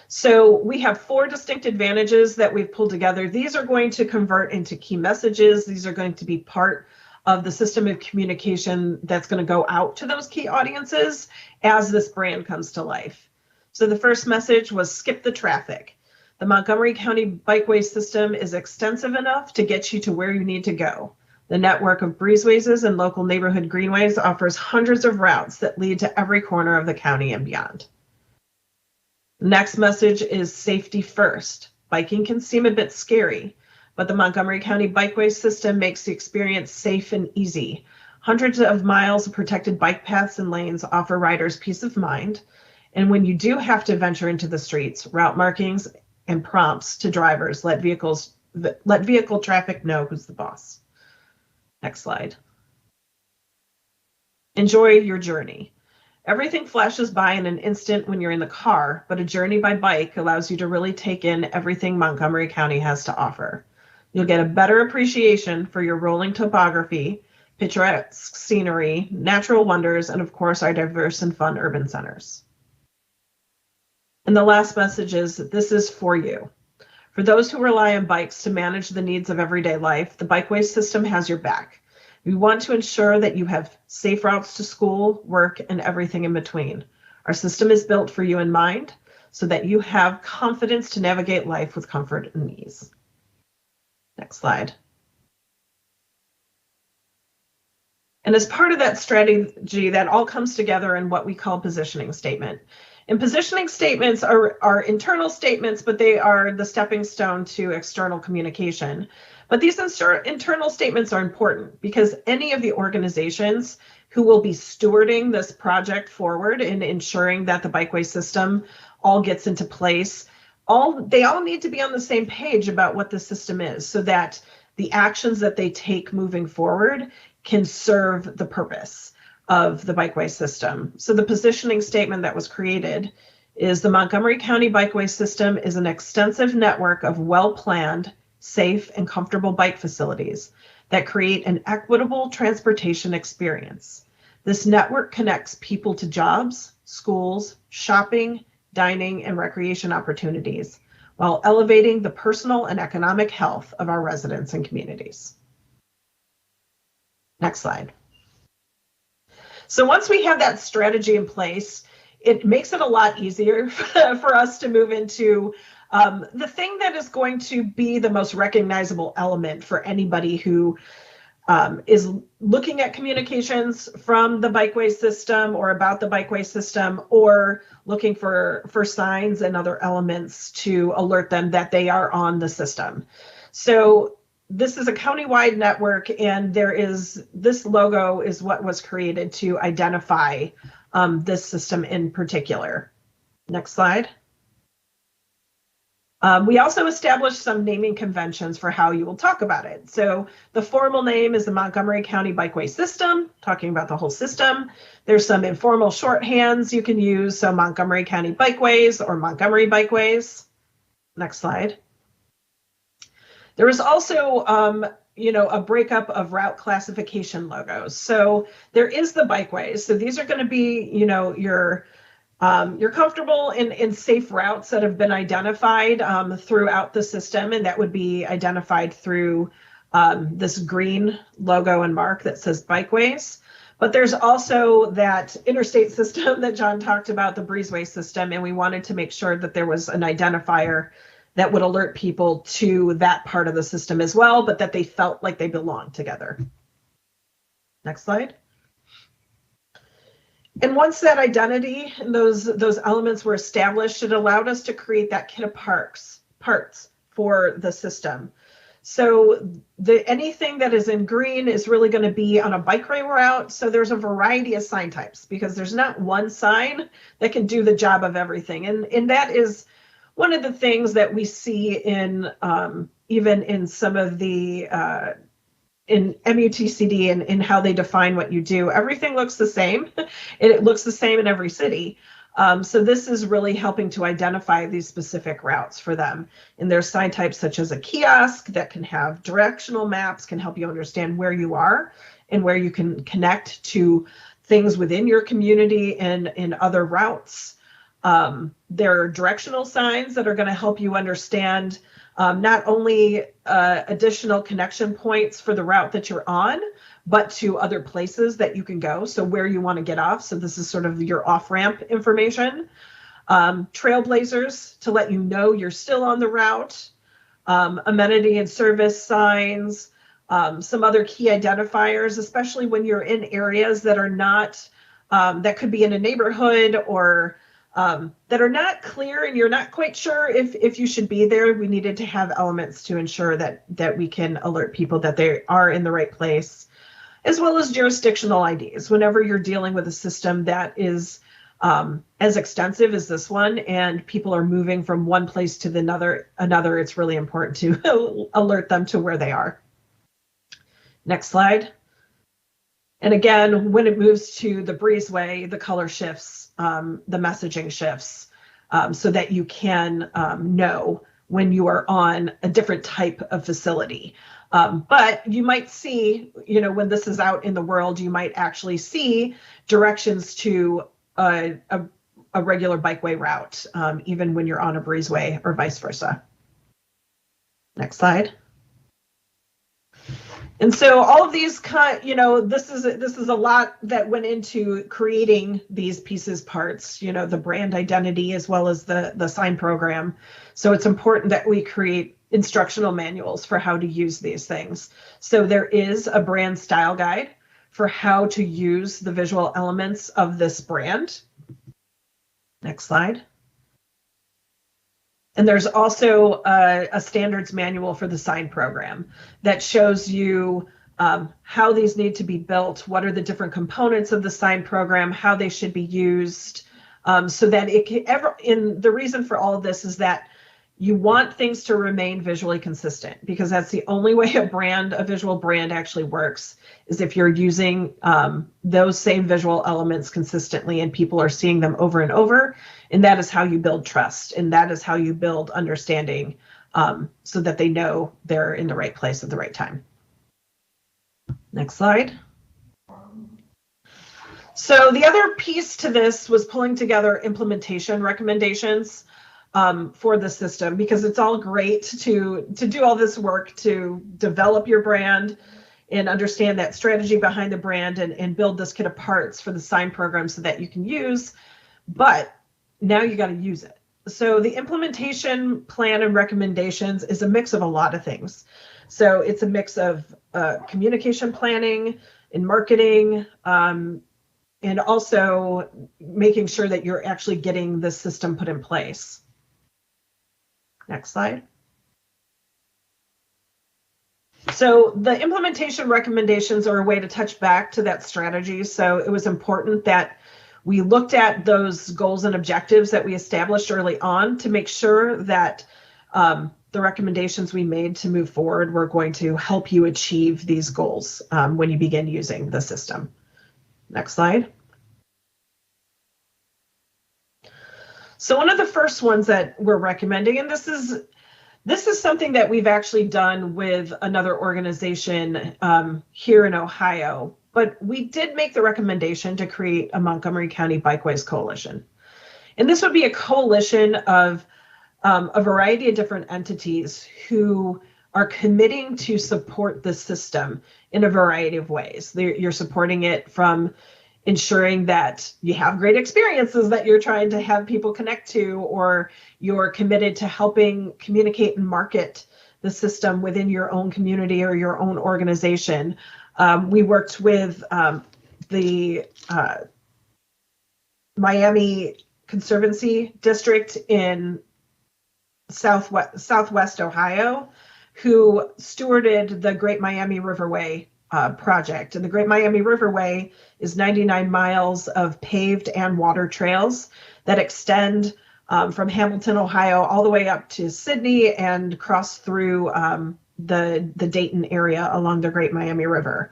S11: So we have 4 distinct advantages that we've pulled together. These are going to convert into key messages. These are going to be part of the system of communication that's going to go out to those key audiences as this brand comes to life. So the first message was skip the traffic. The Montgomery County Bikeway system is extensive enough to get you to where you need to go. The network of breezeways and local neighborhood greenways offers hundreds of routes that lead to every corner of the county and beyond. The next message is safety first. Biking can seem a bit scary, but the Montgomery County Bikeway system makes the experience safe and easy. Hundreds of miles of protected bike paths and lanes offer riders peace of mind. And when you do have to venture into the streets, route markings and prompts to drivers let vehicle traffic know who's the boss. Next slide. Enjoy your journey. Everything flashes by in an instant when you're in the car, but a journey by bike allows you to really take in everything Montgomery County has to offer. You'll get a better appreciation for your rolling topography, picturesque scenery, natural wonders, and of course our diverse and fun urban centers. And the last message is that this is for you. For those who rely on bikes to manage the needs of everyday life, the Bikeway system has your back. We want to ensure that you have safe routes to school, work, and everything in between. Our system is built for you in mind so that you have confidence to navigate life with comfort and ease. Next slide. And as part of that strategy, that all comes together in what we call positioning statement. And positioning statements are internal statements, but they are the stepping stone to external communication. But these internal statements are important because any of the organizations who will be stewarding this project forward and ensuring that the bikeway system all gets into place, they all need to be on the same page about what the system is so that the actions that they take moving forward can serve the purpose of the bikeway system. So the positioning statement that was created is the Montgomery County Bikeway System is an extensive network of well-planned, safe, and comfortable bike facilities that create an equitable transportation experience. This network connects people to jobs, schools, shopping, dining, and recreation opportunities while elevating the personal and economic health of our residents and communities. Next slide. So once we have that strategy in place, it makes it a lot easier for us to move into the thing that is going to be the most recognizable element for anybody who is looking at communications from the bikeway system or about the bikeway system, or looking for signs and other elements to alert them that they are on the system. So this is a countywide network, and this logo is what was created to identify this system in particular. Next slide. We also established some naming conventions for how you will talk about it. So the formal name is the Montgomery County Bikeway System, talking about the whole system. There's some informal shorthands you can use, so Montgomery County Bikeways or Montgomery Bikeways. Next slide. There is also, a breakup of route classification logos. So there is the bikeways. So these are going to be, your comfortable and safe routes that have been identified throughout the system, and that would be identified through this green logo and mark that says bikeways. But there's also that interstate system that John talked about, the breezeway system, and we wanted to make sure that there was an identifier that would alert people to that part of the system as well, but that they felt like they belonged together. Next slide. And once that identity and those elements were established, it allowed us to create that kit of parts for the system. So anything that is in green is really going to be on a bikeway route. So there's a variety of sign types because there's not one sign that can do the job of everything. And that is one of the things that we see in even in some of the in MUTCD and in how they define what you do. Everything looks the same, and it looks the same in every city. So this is really helping to identify these specific routes for them. And there's sign types such as a kiosk that can have directional maps, can help you understand where you are and where you can connect to things within your community and in other routes. There are directional signs that are going to help you understand not only additional connection points for the route that you're on, but to other places that you can go. So where you want to get off. So this is sort of your off-ramp information. Trailblazers to let you know you're still on the route. Amenity and service signs. Some other key identifiers, especially when you're in areas that are not, that could be in a neighborhood or that are not clear and you're not quite sure if you should be there. We needed to have elements to ensure that we can alert people that they are in the right place, as well as jurisdictional IDs. Whenever you're dealing with a system that is as extensive as this one and people are moving from one place to another, it's really important to alert them to where they are. Next slide. And again, when it moves to the breezeway, the color shifts, the messaging shifts, so that you can know when you are on a different type of facility. But you might see, when this is out in the world, you might actually see directions to a regular bikeway route, even when you're on a breezeway or vice versa. Next slide. And so all of these, this is a lot that went into creating these pieces, parts, the brand identity as well as the sign program. So it's important that we create instructional manuals for how to use these things. So there is a brand style guide for how to use the visual elements of this brand. Next slide. And there's also a standards manual for the sign program that shows you how these need to be built, what are the different components of the sign program, how they should be used, so that it can and the reason for all of this is that you want things to remain visually consistent, because that's the only way a visual brand actually works, is if you're using those same visual elements consistently and people are seeing them over and over. And that is how you build trust, and that is how you build understanding, so that they know they're in the right place at the right time. Next slide. So the other piece to this was pulling together implementation recommendations for the system, because it's all great to do all this work to develop your brand and understand that strategy behind the brand and build this kit of parts for the sign program so that you can use, but now you got to use it. So the implementation plan and recommendations is a mix of a lot of things. So it's a mix of communication planning and marketing, and also making sure that you're actually getting the system put in place. Next slide. So the implementation recommendations are a way to touch back to that strategy. So it was important that we looked at those goals and objectives that we established early on to make sure that the recommendations we made to move forward were going to help you achieve these goals when you begin using the system. Next slide. So one of the first ones that we're recommending, and this is something that we've actually done with another organization here in Ohio, but we did make the recommendation to create a Montgomery County Bikeways Coalition. And this would be a coalition of a variety of different entities who are committing to support the system in a variety of ways. You're supporting it from ensuring that you have great experiences that you're trying to have people connect to, or you're committed to helping communicate and market the system within your own community or your own organization. We worked with the Miami Conservancy District in Southwest Ohio, who stewarded the Great Miami Riverway project. And the Great Miami Riverway is 99 miles of paved and water trails that extend from Hamilton, Ohio, all the way up to Sydney and cross through the Dayton area along the Great Miami River.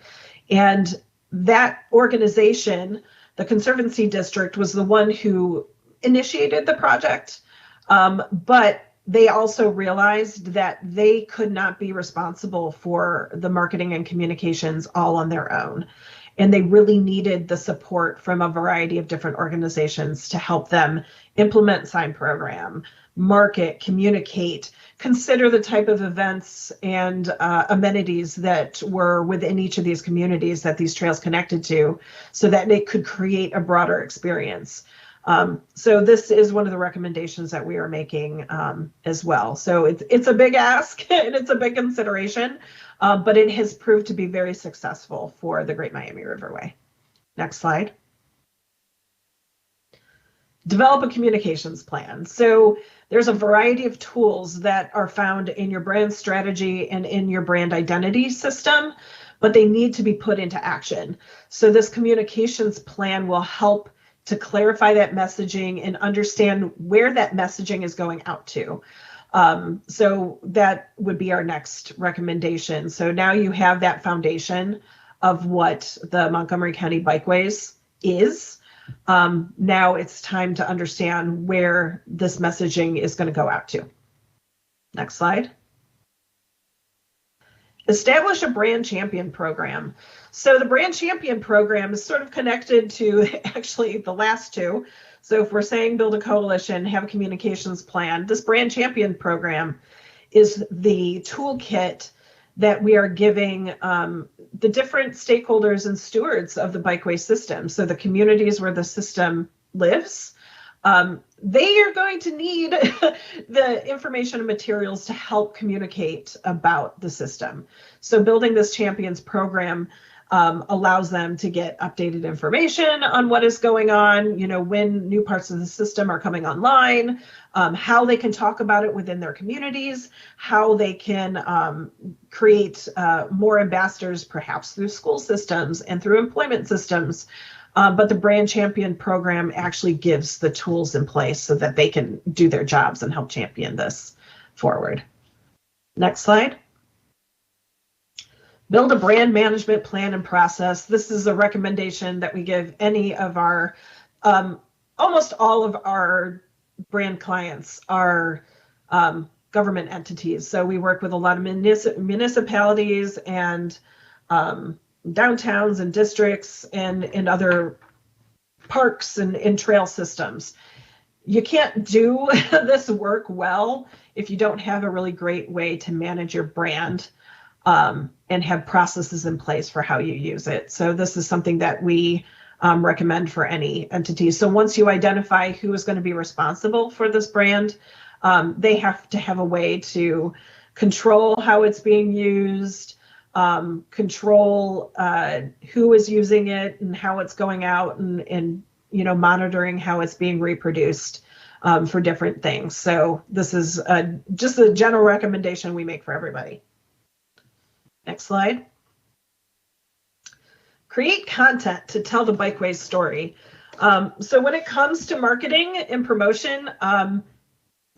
S11: And that organization, the Conservancy District, was the one who initiated the project, but they also realized that they could not be responsible for the marketing and communications all on their own. And they really needed the support from a variety of different organizations to help them implement sign program, market, communicate, consider the type of events and amenities that were within each of these communities that these trails connected to, so that they could create a broader experience. So this is one of the recommendations that we are making as well. So it's a big ask and it's a big consideration, but it has proved to be very successful for the Great Miami Riverway. Next slide. Develop a communications plan. So there's a variety of tools that are found in your brand strategy and in your brand identity system, but they need to be put into action. So this communications plan will help to clarify that messaging and understand where that messaging is going out to. So that would be our next recommendation. So now you have that foundation of what the Montgomery County Bikeways is. Now it's time to understand where this messaging is going to go out to. Next slide. Establish a brand champion program. So the brand champion program is sort of connected to actually the last two. So if we're saying build a coalition, have a communications plan, this brand champion program is the toolkit that we are giving the different stakeholders and stewards of the bikeway system. So the communities where the system lives, they are going to need the information and materials to help communicate about the system. So building this champions program allows them to get updated information on what is going on, when new parts of the system are coming online, how they can talk about it within their communities, how they can create more ambassadors, perhaps through school systems and through employment systems. But the Brand Champion program actually gives the tools in place so that they can do their jobs and help champion this forward. Next slide. Build a brand management plan and process. This is a recommendation that we give any of our, almost all of our brand clients are government entities. So we work with a lot of municipalities and downtowns and districts and other parks and trail systems. You can't do this work well if you don't have a really great way to manage your brand and have processes in place for how you use it. So this is something that we recommend for any entity. So once you identify who is going to be responsible for this brand, they have to have a way to control how it's being used, control who is using it and how it's going out, and monitoring how it's being reproduced for different things. So this is just a general recommendation we make for everybody. Next slide. Create content to tell the Bikeways story. So when it comes to marketing and promotion,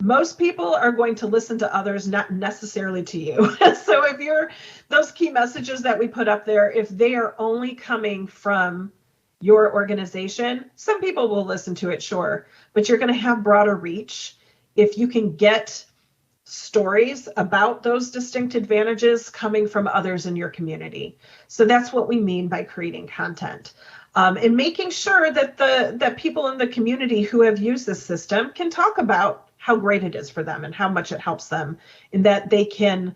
S11: most people are going to listen to others, not necessarily to you. So if those key messages that we put up there, if they are only coming from your organization, some people will listen to it, sure, but you're going to have broader reach if you can get stories about those distinct advantages coming from others in your community. So that's what we mean by creating content. And making sure that that people in the community who have used this system can talk about how great it is for them and how much it helps them, and that they can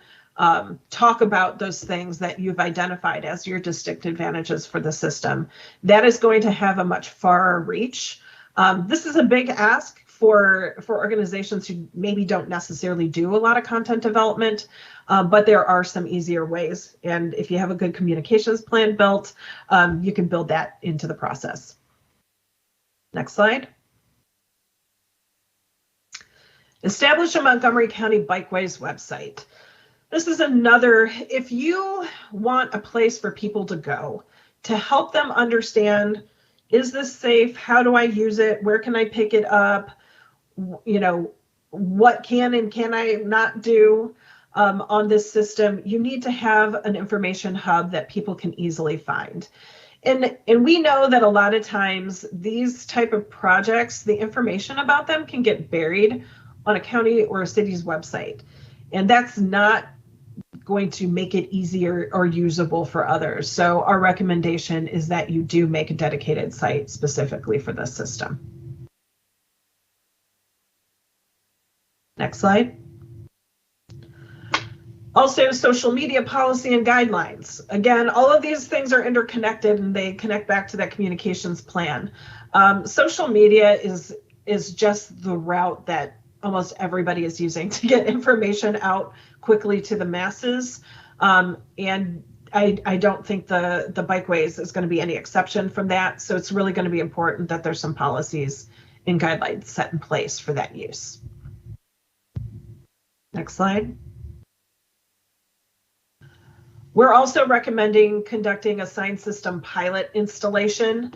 S11: talk about those things that you've identified as your distinct advantages for the system. That is going to have a much far reach. This is a big ask for organizations who maybe don't necessarily do a lot of content development, but there are some easier ways. And if you have a good communications plan built, you can build that into the process. Next slide. Establish a Montgomery County Bikeways website. This is another, if you want a place for people to go to help them understand, is this safe? How do I use it? Where can I pick it up? What can and can I not do on this system? You need to have an information hub that people can easily find. And we know that a lot of times these type of projects, the information about them can get buried on a county or a city's website. And that's not going to make it easier or usable for others. So our recommendation is that you do make a dedicated site specifically for this system. Next slide. Also, social media policy and guidelines. Again, all of these things are interconnected and they connect back to that communications plan. Social media is just the route that almost everybody is using to get information out quickly to the masses. And I don't think the Bikeways is going to be any exception from that. So it's really going to be important that there's some policies and guidelines set in place for that use. Next slide. We're also recommending conducting a sign system pilot installation.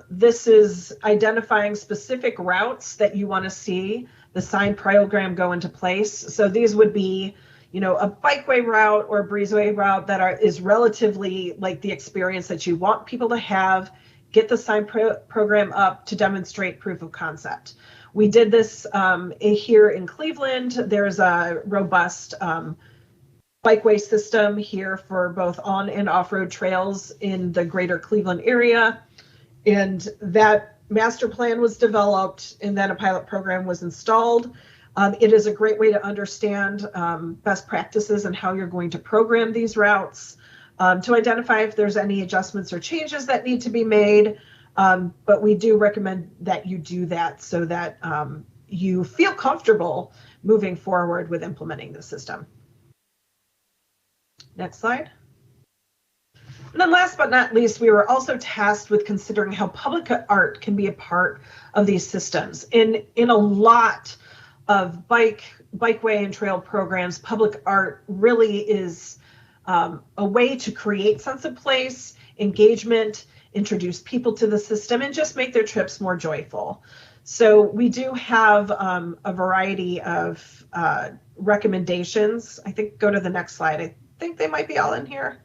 S11: This is identifying specific routes that you want to see the sign program go into place. So these would be, a bikeway route or a breezeway route that is relatively like the experience that you want people to have. Get the sign program up to demonstrate proof of concept. We did this here in Cleveland. There's a robust bikeway system here for both on and off-road trails in the greater Cleveland area. And that master plan was developed and then a pilot program was installed. It is a great way to understand best practices and how you're going to program these routes, to identify if there's any adjustments or changes that need to be made. But we do recommend that you do that so that you feel comfortable moving forward with implementing the system. Next slide. And then last but not least, we were also tasked with considering how public art can be a part of these systems. In a lot of bikeway and trail programs, public art really is a way to create sense of place, engagement, introduce people to the system, and just make their trips more joyful. So we do have a variety of recommendations. I think go to the next slide. I think they might be all in here.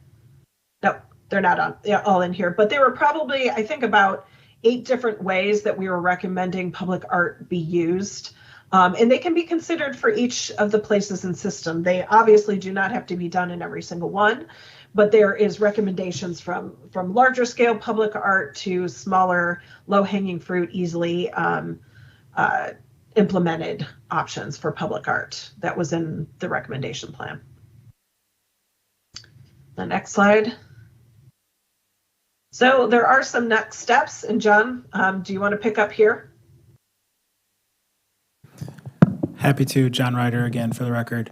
S11: No, they're not all in here, but there were probably, I think, about 8 different ways that we were recommending public art be used. And they can be considered for each of the places and system. They obviously do not have to be done in every single one, but there is recommendations from larger scale public art to smaller, low-hanging fruit, easily implemented options for public art that was in the recommendation plan. The next slide. So there are some next steps, and John, do you want to pick up here?
S10: Happy to. John Ryder again for the record.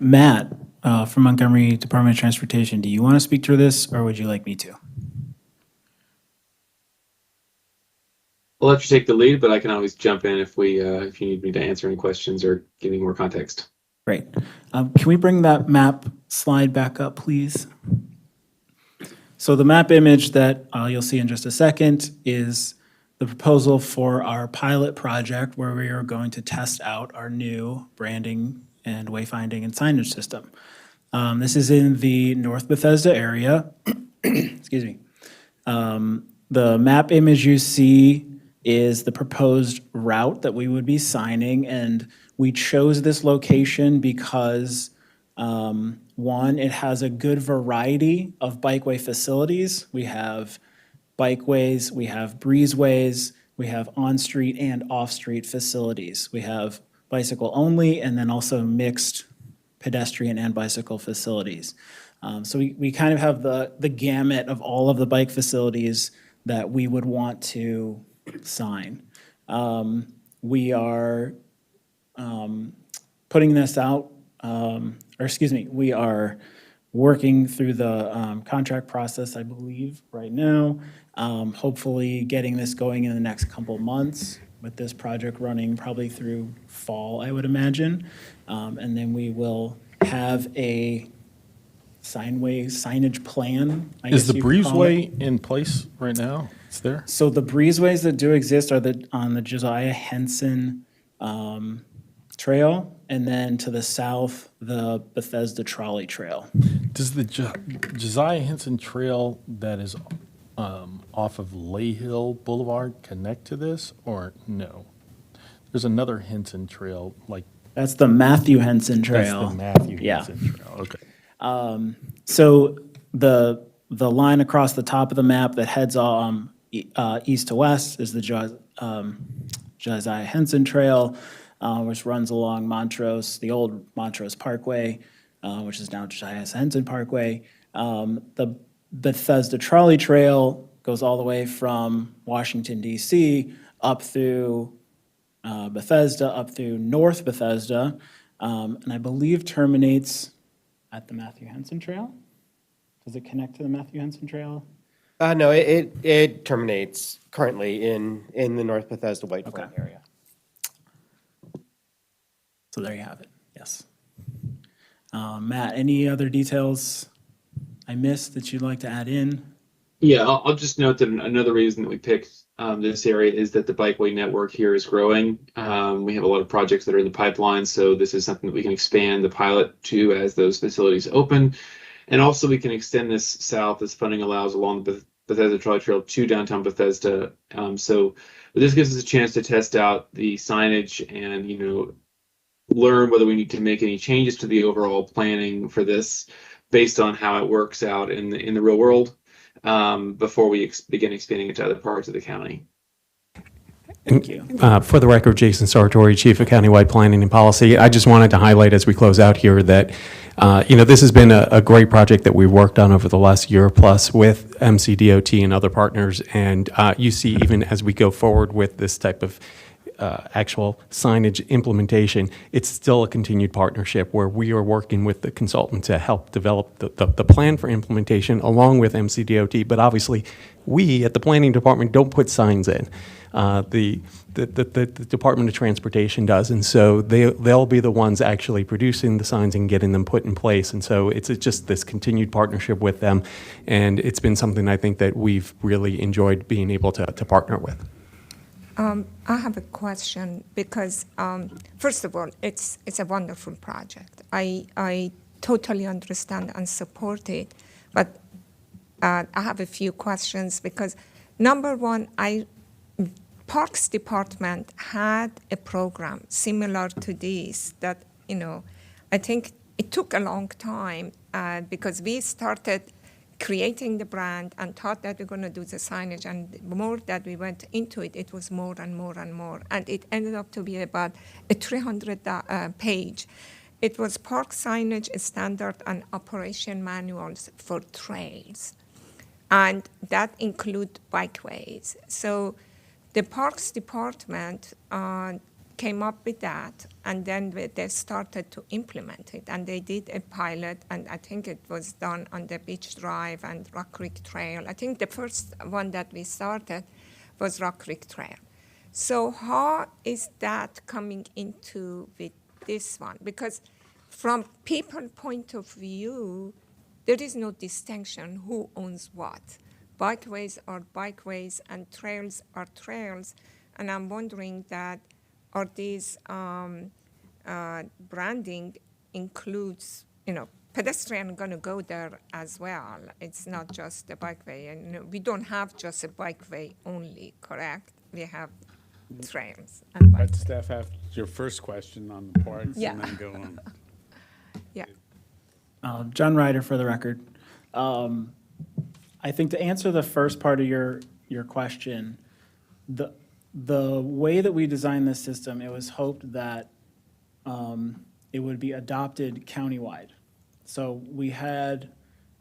S10: Matt from Montgomery Department of Transportation, do you want to speak to this or would you like me to?
S12: I'll let you take the lead, but I can always jump in if you need me to answer any questions or give you more context.
S10: Great. Can we bring that map slide back up, please? So the map image that you'll see in just a second is the proposal for our pilot project where we are going to test out our new branding and wayfinding and signage system. This is in the North Bethesda area. Excuse me. The map image you see is the proposed route that we would be signing, and we chose this location because one, it has a good variety of bikeway facilities. We have bikeways, we have breezeways, we have on-street and off-street facilities. We have bicycle only and then also mixed pedestrian and bicycle facilities. So we kind of have the gamut of all of the bike facilities that we would want to sign. We are putting this out, we are working through the contract process, I believe, right now. Hopefully getting this going in the next couple months, with this project running probably through fall, I would imagine. And then we will have a signage plan, I
S4: Is
S10: guess
S4: the
S10: you could call it.
S4: breezeway in place right now? It's there?
S10: So the breezeways that do exist are on the Josiah Henson Trail, and then to the south, the Bethesda Trolley Trail.
S4: Does the Josiah Henson Trail that is off of Lay Hill Boulevard connect to this, or no? There's another Henson Trail, like.
S10: That's the Matthew Henson Trail.
S4: That's the Matthew
S10: Yeah.
S4: Henson Trail, okay.
S10: So the line across the top of the map that heads east to west is the Josiah Henson Trail, which runs along Montrose, the old Montrose Parkway, which is now Josiah Henson Parkway. The Bethesda Trolley Trail goes all the way from Washington, D.C., up through Bethesda, up through North Bethesda, and I believe terminates at the Matthew Henson Trail. Does it connect to the Matthew Henson Trail?
S9: No, it terminates currently in the North Bethesda White Flint
S10: Okay.
S9: area.
S10: So there you have it, yes. Matt, any other details I missed that you'd like to add in?
S12: Yeah, I'll just note that another reason that we picked this area is that the bikeway network here is growing. We have a lot of projects that are in the pipeline, so this is something that we can expand the pilot to as those facilities open. And also we can extend this south as funding allows along the Bethesda Trolley Trail to downtown Bethesda. So this gives us a chance to test out the signage and, learn whether we need to make any changes to the overall planning for this based on how it works out in the real world before we begin expanding it to other parts of the county.
S10: Thank you.
S13: For the record, Jason Sartori, Chief of Countywide Planning and Policy. I just wanted to highlight as we close out here that, this has been a great project that we've worked on over the last year plus with MCDOT and other partners. And you see, even as we go forward with this type of actual signage implementation, it's still a continued partnership where we are working with the consultant to help develop the plan for implementation along with MCDOT. But obviously, we at the planning department don't put signs in. The Department of Transportation does, and so they'll be the ones actually producing the signs and getting them put in place. And so it's just this continued partnership with them, and it's been something I think that we've really enjoyed being able to partner with.
S3: I have a question because, first of all, it's a wonderful project. I totally understand and support it, but I have a few questions because, number one, Parks Department had a program similar to this that, I think it took a long time because we started creating the brand and thought that we're going to do the signage, and the more that we went into it, it was more and more and more, and it ended up to be about a 300 page. It was park signage standard and operation manuals for trails, and that include bikeways. So the Parks Department came up with that, and then they started to implement it. And they did a pilot, and I think it was done on the Beach Drive and Rock Creek Trail. I think the first one that we started was Rock Creek Trail. So how is that coming into with this one? Because from people point of view, there is no distinction who owns what. Bikeways are bikeways and trails are trails. And I'm wondering that, are these branding includes, pedestrian going to go there as well. It's not just a bikeway. And we don't have just a bikeway only, correct? We have trails and
S1: Let
S3: bikeways.
S1: Steph have your first question on the parks
S3: Yeah.
S1: and then go on.
S3: Yeah.
S10: John Ryder for the record. I think to answer the first part of your question, the way that we designed this system, it was hoped that it would be adopted countywide. So we had,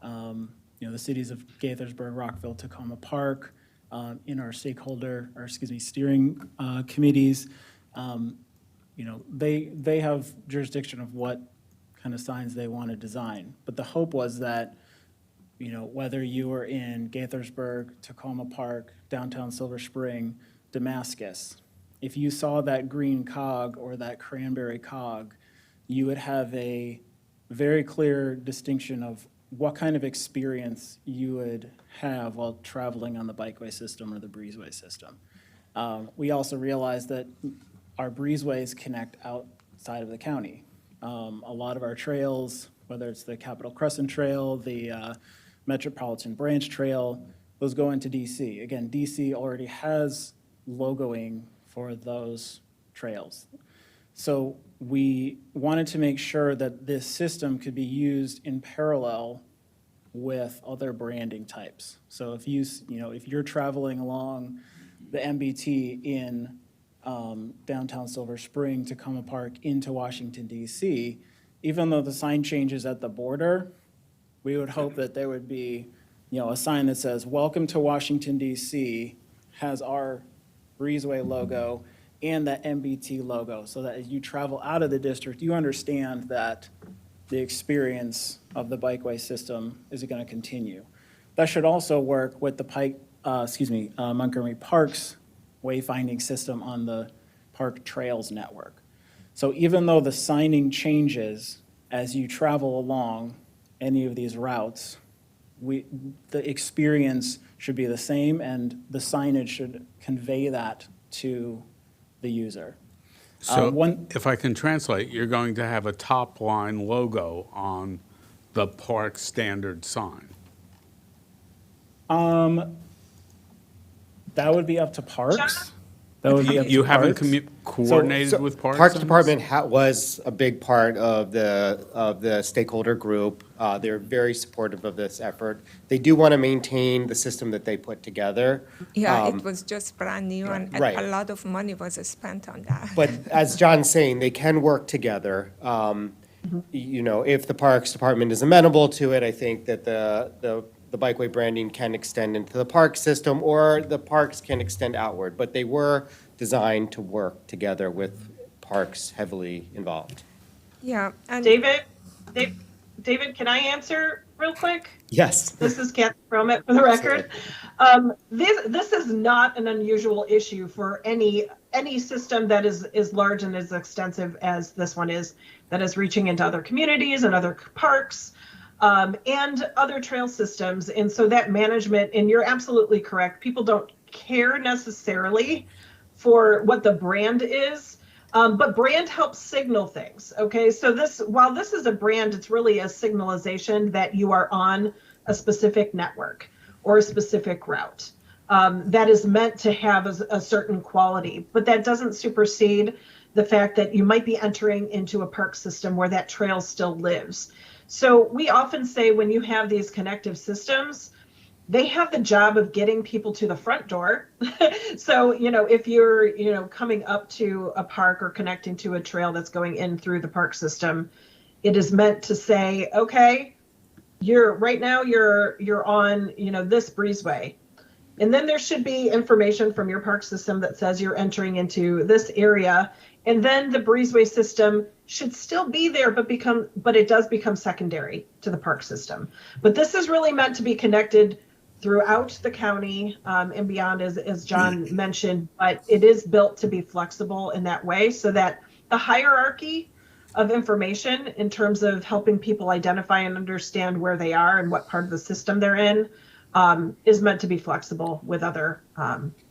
S10: the cities of Gaithersburg, Rockville, Tacoma Park in our steering committees. They have jurisdiction of what kind of signs they want to design. But the hope was that, whether you were in Gaithersburg, Tacoma Park, downtown Silver Spring, Damascus, if you saw that green cog or that cranberry cog, you would have a very clear distinction of what kind of experience you would have while traveling on the bikeway system or the breezeway system. We also realized that our breezeways connect outside of the county. A lot of our trails, whether it's the Capitol Crescent Trail, the Metropolitan Branch Trail, those go into DC. Again, DC already has logoing for those trails. So we wanted to make sure that this system could be used in parallel with other branding types. So if you're traveling along the MBT in downtown Silver Spring, Tacoma Park into Washington, DC, even though the sign changes at the border, we would hope that there would be, a sign that says, "Welcome to Washington, DC," has our breezeway logo and that MBT logo, so that as you travel out of the district, you understand that the experience of the bikeway system is going to continue. That should also work with the Montgomery Parks wayfinding system on the Park Trails network. So even though the signing changes as you travel along any of these routes, the experience should be the same, and the signage should convey that to the user.
S1: So if I can translate, you're going to have a top line logo on the park standard sign.
S10: That would be up to Parks. That would be up to
S1: You haven't
S10: Parks.
S1: coordinated with Parks?
S9: Parks
S1: on this?
S9: Department was a big part of the stakeholder group. They're very supportive of this effort. They do want to maintain the system that they put together.
S3: Yeah, it was just brand new, and
S9: Right.
S3: a lot of money was spent on that.
S9: But as John's saying, they can work together. If the Parks Department is amenable to it, I think that the bikeway branding can extend into the park system, or the parks can extend outward. But they were designed to work together with parks heavily involved.
S3: Yeah, and
S11: David, can I answer real quick?
S9: Yes.
S11: This is Kathy Fromet for the record. This is not an unusual issue for any system that is large and as extensive as this one is, that is reaching into other communities and other parks and other trail systems. And so that management, and you're absolutely correct, people don't care necessarily for what the brand is. But brand helps signal things. Okay, so while this is a brand, it's really a signalization that you are on a specific network or a specific route that is meant to have a certain quality. But that doesn't supersede the fact that you might be entering into a park system where that trail still lives. So we often say when you have these connective systems, they have the job of getting people to the front door. So, if you're, coming up to a park or connecting to a trail that's going in through the park system, it is meant to say, okay, you're on, this breezeway. And then there should be information from your park system that says you're entering into this area. And then the breezeway system should still be there, but it does become secondary to the park system. But this is really meant to be connected throughout the county and beyond, as John mentioned, but it is built to be flexible in that way so that the hierarchy of information in terms of helping people identify and understand where they are and what part of the system they're in is meant to be flexible with other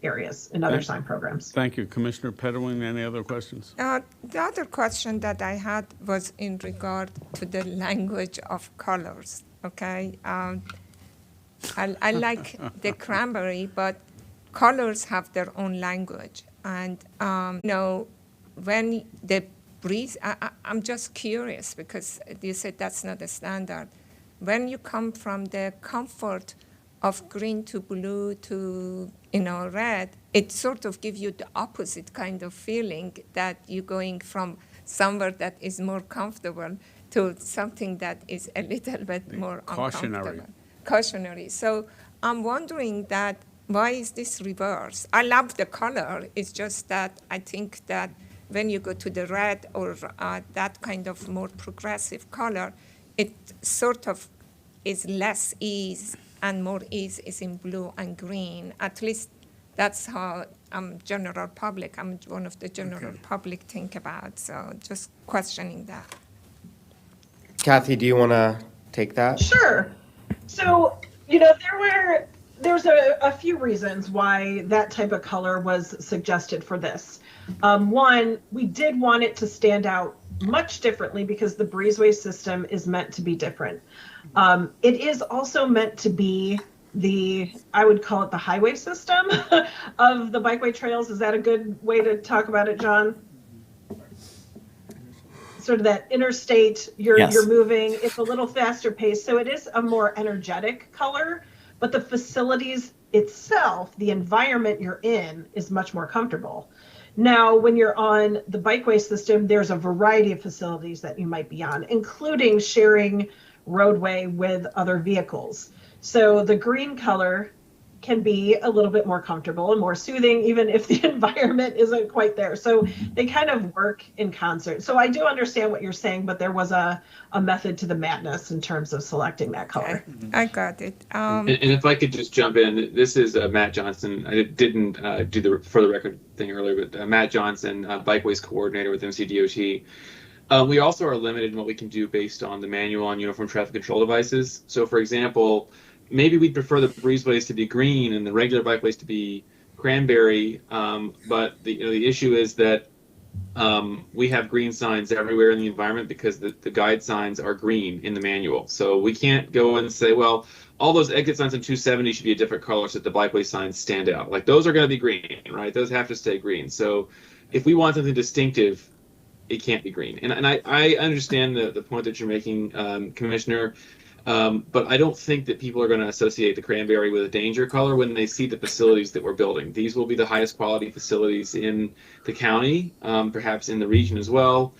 S11: areas and other sign programs.
S1: Thank you. Commissioner Pedowing, any other questions?
S3: the other question that I had was in regard to the language of colors, okay? I like the cranberry, but colors have their own language. And, when the breeze, I'm just curious because you said that's not a standard. When you come from the comfort of green to blue to, red, it sort of gives you the opposite kind of feeling that you're going from somewhere that is more comfortable to something that is a little bit more uncomfortable. Cautionary. So I'm wondering that why is this reverse? I love the color. It's just that I think that when you go to the red or that kind of more progressive color, it sort of is less ease and more ease is in blue and green. At least that's how general public. I'm one of the general public think about. So just questioning that.
S9: Kathy, do you want to take that?
S11: Sure. So, there's a few reasons why that type of color was suggested for this. One, we did want it to stand out much differently because the breezeway system is meant to be different. It is also meant to be I would call it the highway system of the bikeway trails. Is that a good way to talk about it, John? Sort of that interstate, you're moving, it's a little faster pace. So it is a more energetic color, but the facilities itself, the environment you're in is much more comfortable. Now, when you're on the bikeway system, there's a variety of facilities that you might be on, including sharing roadway with other vehicles. So the green color can be a little bit more comfortable and more soothing, even if the environment isn't quite there. So they kind of work in concert. So I do understand what you're saying, but there was a method to the madness in terms of selecting that color.
S3: Okay. I got it.
S12: And if I could just jump in, this is Matt Johnson. I didn't do the for the record thing earlier, but Matt Johnson, Bikeways coordinator with MCDOT. We also are limited in what we can do based on the manual on uniform traffic control devices. So, for example, maybe we'd prefer the breezeways to be green and the regular bikeways to be cranberry. But the issue is that we have green signs everywhere in the environment because the guide signs are green in the manual. So we can't go and say, well, all those exit signs on 270 should be a different color so that the bikeway signs stand out. Like those are going to be green, right? Those have to stay green. So if we want something distinctive, it can't be green. And I understand the point that you're making, Commissioner. But I don't think that people are going to associate the cranberry with a danger color when they see the facilities that we're building. These will be the highest quality facilities in the county, perhaps in the region as well.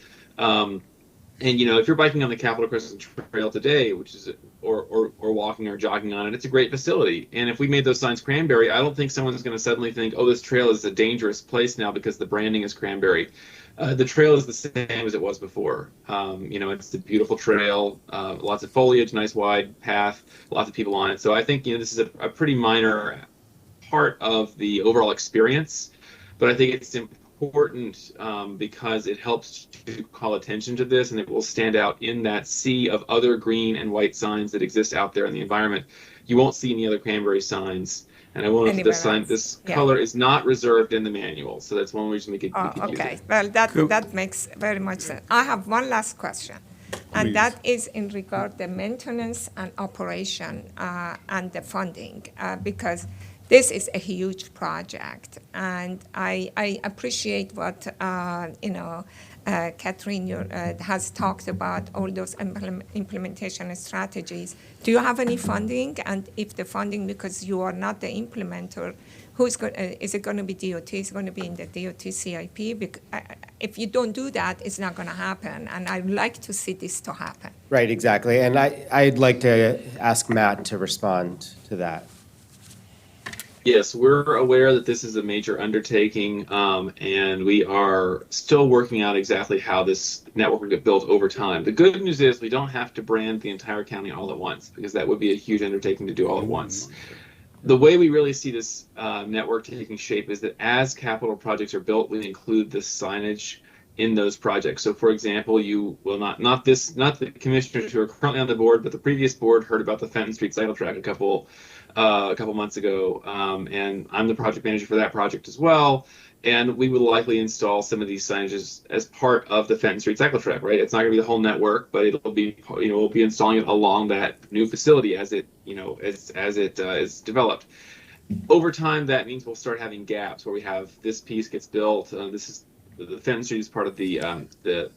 S12: And if you're biking on the Capitol Crescent Trail today, which is or walking or jogging on it, it's a great facility. And if we made those signs cranberry, I don't think someone's going to suddenly think, oh, this trail is a dangerous place now because the branding is cranberry. The trail is the same as it was before. It's a beautiful trail, lots of foliage, nice wide path, lots of people on it. So I think this is a pretty minor part of the overall experience, but I think it's important because it helps to call attention to this, and it will stand out in that sea of other green and white signs that exist out there in the environment. You won't see any other cranberry signs. And I won't
S3: Anywhere
S12: this sign,
S3: else.
S12: this
S3: Yeah.
S12: color is not reserved in the manual, so that's one reason we could
S3: Oh,
S12: use
S3: okay.
S12: it.
S3: Well, that makes very much sense. I have one last question, and
S1: Please.
S3: that is in regard the maintenance and operation and the funding, because this is a huge project, and I appreciate what Catherine has talked about, all those implementation strategies. Do you have any funding? And if the funding, because you are not the implementer, is it going to be DOT? Is it going to be in the DOT CIP? If you don't do that, it's not going to happen. And I'd like to see this to happen.
S9: Right, exactly. And I'd like to ask Matt to respond to that.
S12: Yes, we're aware that this is a major undertaking, and we are still working out exactly how this network will get built over time. The good news is we don't have to brand the entire county all at once, because that would be a huge undertaking to do all at once. The way we really see this network taking shape is that as capital projects are built, we include the signage in those projects. So, for example, you will not the commissioners who are currently on the board, but the previous board heard about the Fenton Street cycle track a couple months ago, and I'm the project manager for that project as well. And we would likely install some of these signages as part of the Fenton Street cycle track, right? It's not going to be the whole network, but it'll be, we'll be installing it along that new facility as it, as it is developed. Over time, that means we'll start having gaps where we have this piece gets built. The Fenton Street is part of the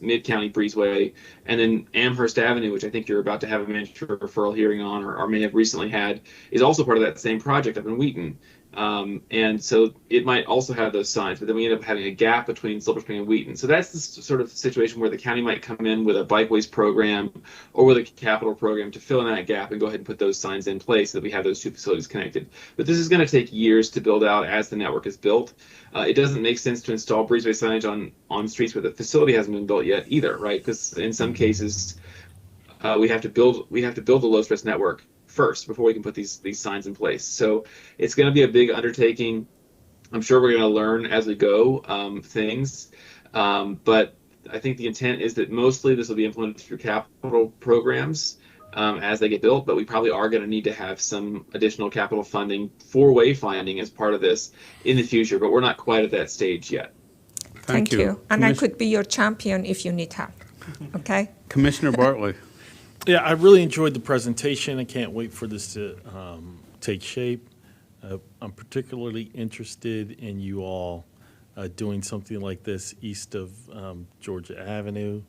S12: Mid-County Breezeway, and then Amherst Avenue, which I think you're about to have a manager referral hearing on, or may have recently had, is also part of that same project up in Wheaton. And so it might also have those signs, but then we end up having a gap between Silver Spring and Wheaton. So that's the sort of situation where the county might come in with a bikeways program or with a capital program to fill in that gap and go ahead and put those signs in place so that we have those two facilities connected. But this is going to take years to build out as the network is built. It doesn't make sense to install breezeway signage on streets where the facility hasn't been built yet either, right? Because in some cases, we have to build the low stress network first before we can put these signs in place. So it's going to be a big undertaking. I'm sure we're going to learn as we go things, but I think the intent is that mostly this will be implemented through capital programs as they get built, but we probably are going to need to have some additional capital funding for wayfinding as part of this in the future, but we're not quite at that stage yet.
S3: Thank you. And I could be your champion if you need help. Okay?
S1: Commissioner Bartley.
S4: Yeah, I really enjoyed the presentation. I can't wait for this to take shape. I'm particularly interested in you all doing something like this east of Georgia Avenue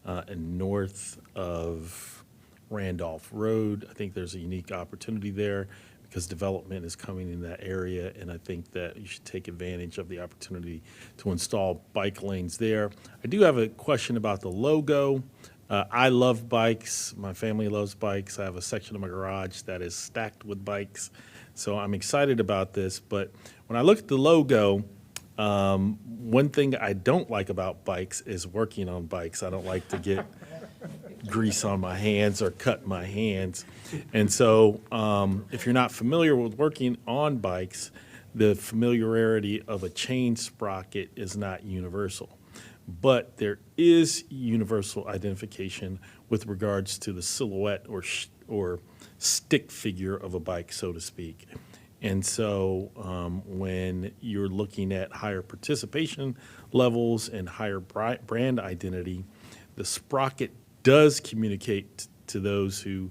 S4: and north of Randolph Road. I think there's a unique opportunity there because development is coming in that area, and I think that you should take advantage of the opportunity to install bike lanes there. I do have a question about the logo. I love bikes. My family loves bikes. I have a section of my garage that is stacked with bikes. So I'm excited about this. But when I look at the logo, one thing I don't like about bikes is working on bikes. I don't like to get grease on my hands or cut my hands. And so if you're not familiar with working on bikes, the familiarity of a chain sprocket is not universal. But there is universal identification with regards to the silhouette or stick figure of a bike, so to speak. And so when you're looking at higher participation levels and higher brand identity, the sprocket does communicate to those who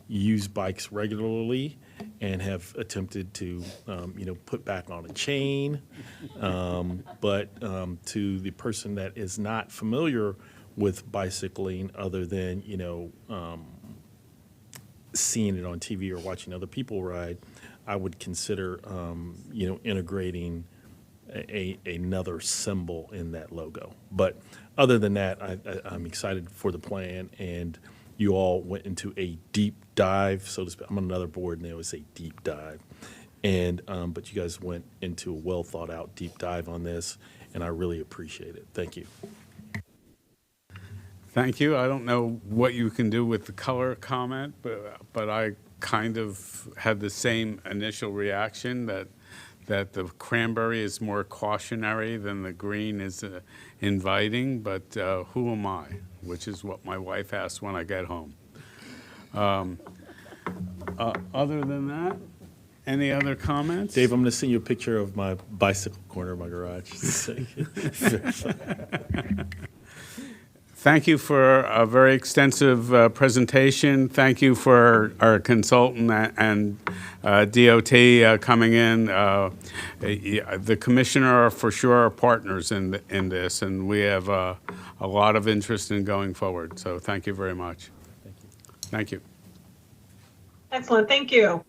S4: use bikes regularly and have attempted to, put back on a chain. But to the person that is not familiar with bicycling, other than, seeing it on TV or watching other people ride, I would consider, integrating another symbol in that logo. But other than that, I'm excited for the plan, and you all went into a deep dive, so to speak. I'm on another board, and they always say deep dive. And, but you guys went into a well-thought-out deep dive on this, and I really appreciate it. Thank you.
S1: Thank you. I don't know what you can do with the color comment, but I kind of had the same initial reaction that the cranberry is more cautionary than the green is inviting, but who am I? Which is what my wife asks when I get home. Other than that, any other comments?
S4: Dave, I'm going to send you a picture of my bicycle corner of my garage.
S1: Thank you for a very extensive presentation. Thank you for our consultant and DOT coming in. The commissioner are for sure our partners in this, and we have a lot of interest in going forward. So thank you very much. Thank you.
S11: Excellent. Thank you.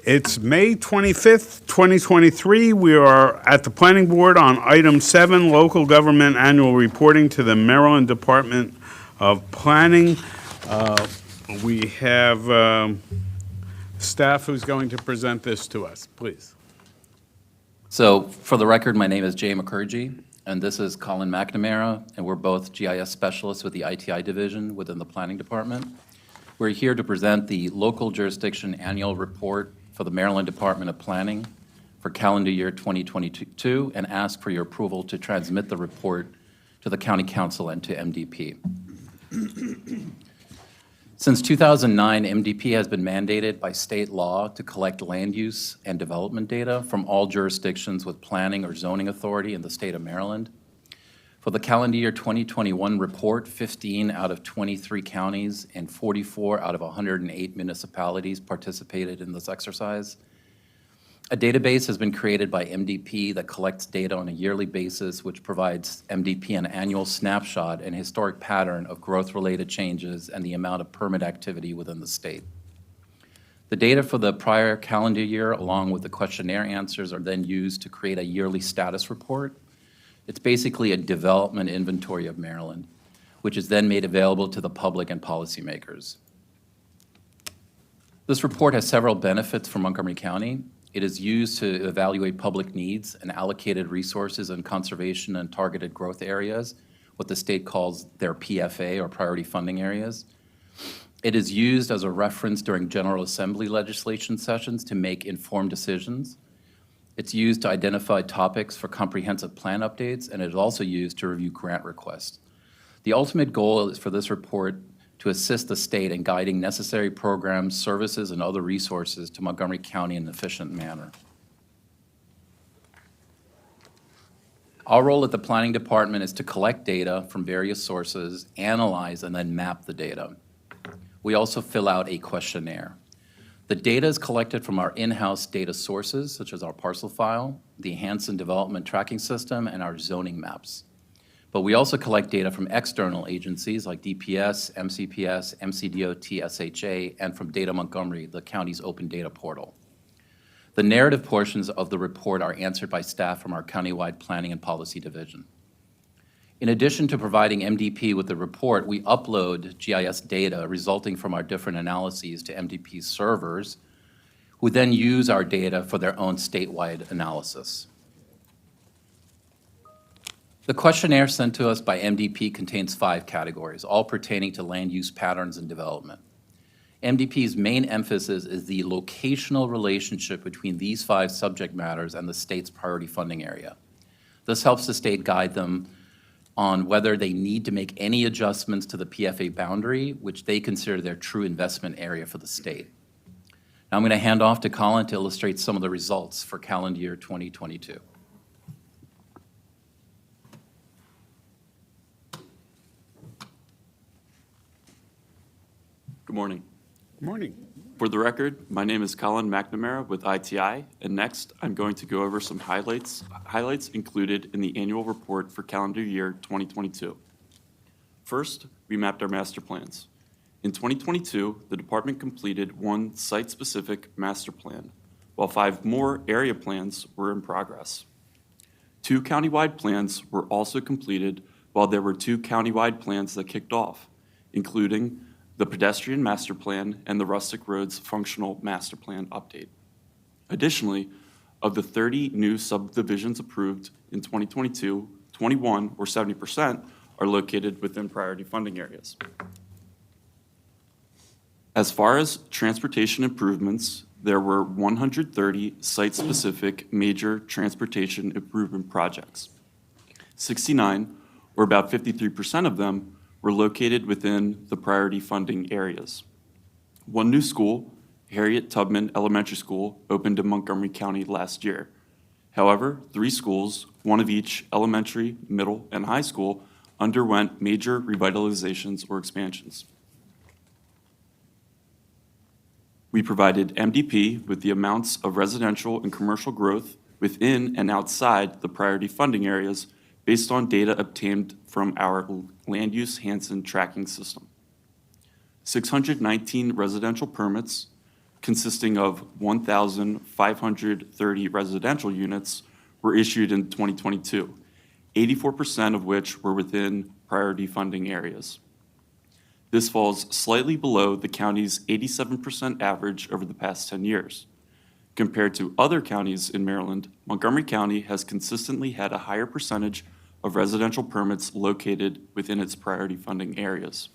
S1: It's May 25th, 2023. We are at the Planning Board on item 7, Local Government Annual Reporting to the Maryland Department of Planning. We have staff who's going to present this to us. Please.
S14: So for the record, my name is Jay McCurgy, and this is Colin McNamara, and we're both GIS specialists with the ITI division within the Planning Department. We're here to present the Local Jurisdiction Annual Report for the Maryland Department of Planning for calendar year 2022 and ask for your approval to transmit the report to the County Council and to MDP. Since 2009, MDP has been mandated by state law to collect land use and development data from all jurisdictions with planning or zoning authority in the state of Maryland. For the calendar year 2021 report, 15 out of 23 counties and 44 out of 108 municipalities participated in this exercise. A database has been created by MDP that collects data on a yearly basis, which provides MDP an annual snapshot and historic pattern of growth-related changes and the amount of permit activity within the state. The data for the prior calendar year, along with the questionnaire answers, are then used to create a yearly status report. It's basically a development inventory of Maryland, which is then made available to the public and policymakers. This report has several benefits for Montgomery County. It is used to evaluate public needs and allocated resources in conservation and targeted growth areas, what the state calls their PFA or priority funding areas. It is used as a reference during General Assembly legislation sessions to make informed decisions. It's used to identify topics for comprehensive plan updates, and it is also used to review grant requests. The ultimate goal is for this report to assist the state in guiding necessary programs, services, and other resources to Montgomery County in an efficient manner. Our role at the Planning Department is to collect data from various sources, analyze, and then map the data. We also fill out a questionnaire. The data is collected from our in-house data sources, such as our parcel file, the Hansen Development Tracking System, and our zoning maps. But we also collect data from external agencies like DPS, MCPS, MCDOT, SHA, and from Data Montgomery, the county's open data portal. The narrative portions of the report are answered by staff from our countywide planning and policy division. In addition to providing MDP with the report, we upload GIS data resulting from our different analyses to MDP's servers, who then use our data for their own statewide analysis. The questionnaire sent to us by MDP contains 5 categories, all pertaining to land use patterns and development. MDP's main emphasis is the locational relationship between these 5 subject matters and the state's priority funding area. This helps the state guide them on whether they need to make any adjustments to the PFA boundary, which they consider their true investment area for the state. Now I'm going to hand off to Colin to illustrate some of the results for calendar year 2022.
S15: Good morning.
S1: Good morning.
S15: For the record, my name is Colin McNamara with ITI, and next I'm going to go over some highlights included in the annual report for calendar year 2022. First, we mapped our master plans. In 2022, the department completed 1 site-specific master plan, while 5 more area plans were in progress. 2 countywide plans were also completed, while there were 2 countywide plans that kicked off, including the pedestrian master plan and the rustic roads functional master plan update. Additionally, of the 30 new subdivisions approved in 2022, 21, or 70%, are located within priority funding areas. As far as transportation improvements, there were 130 site-specific major transportation improvement projects. 69, or about 53% of them, were located within the priority funding areas. 1 new school, Harriet Tubman Elementary School, opened in Montgomery County last year. However, 3 schools, 1 of each elementary, middle, and high school, underwent major revitalizations or expansions. We provided MDP with the amounts of residential and commercial growth within and outside the priority funding areas based on data obtained from our land use Hansen tracking system. 619 residential permits consisting of 1,530 residential units, were issued in 2022, 84% of which were within priority funding areas. This falls slightly below the county's 87% average over the past 10 years. Compared to other counties in Maryland, Montgomery County has consistently had a higher percentage of residential permits located within its priority funding areas.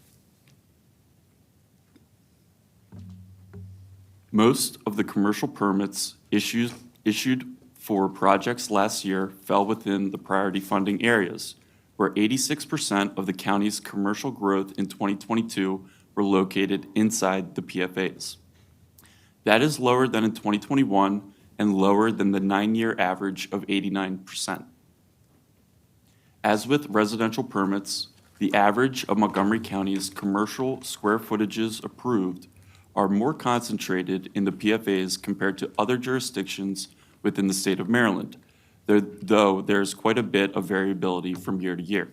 S15: Most of the commercial permits issued for projects last year fell within the priority funding areas, where 86% of the county's commercial growth in 2022 were located inside the PFAs. That is lower than in 2021 and lower than the 9-year average of 89%. As with residential permits, the average of Montgomery County's commercial square footages approved are more concentrated in the PFAs compared to other jurisdictions within the state of Maryland, though there's quite a bit of variability from year to year.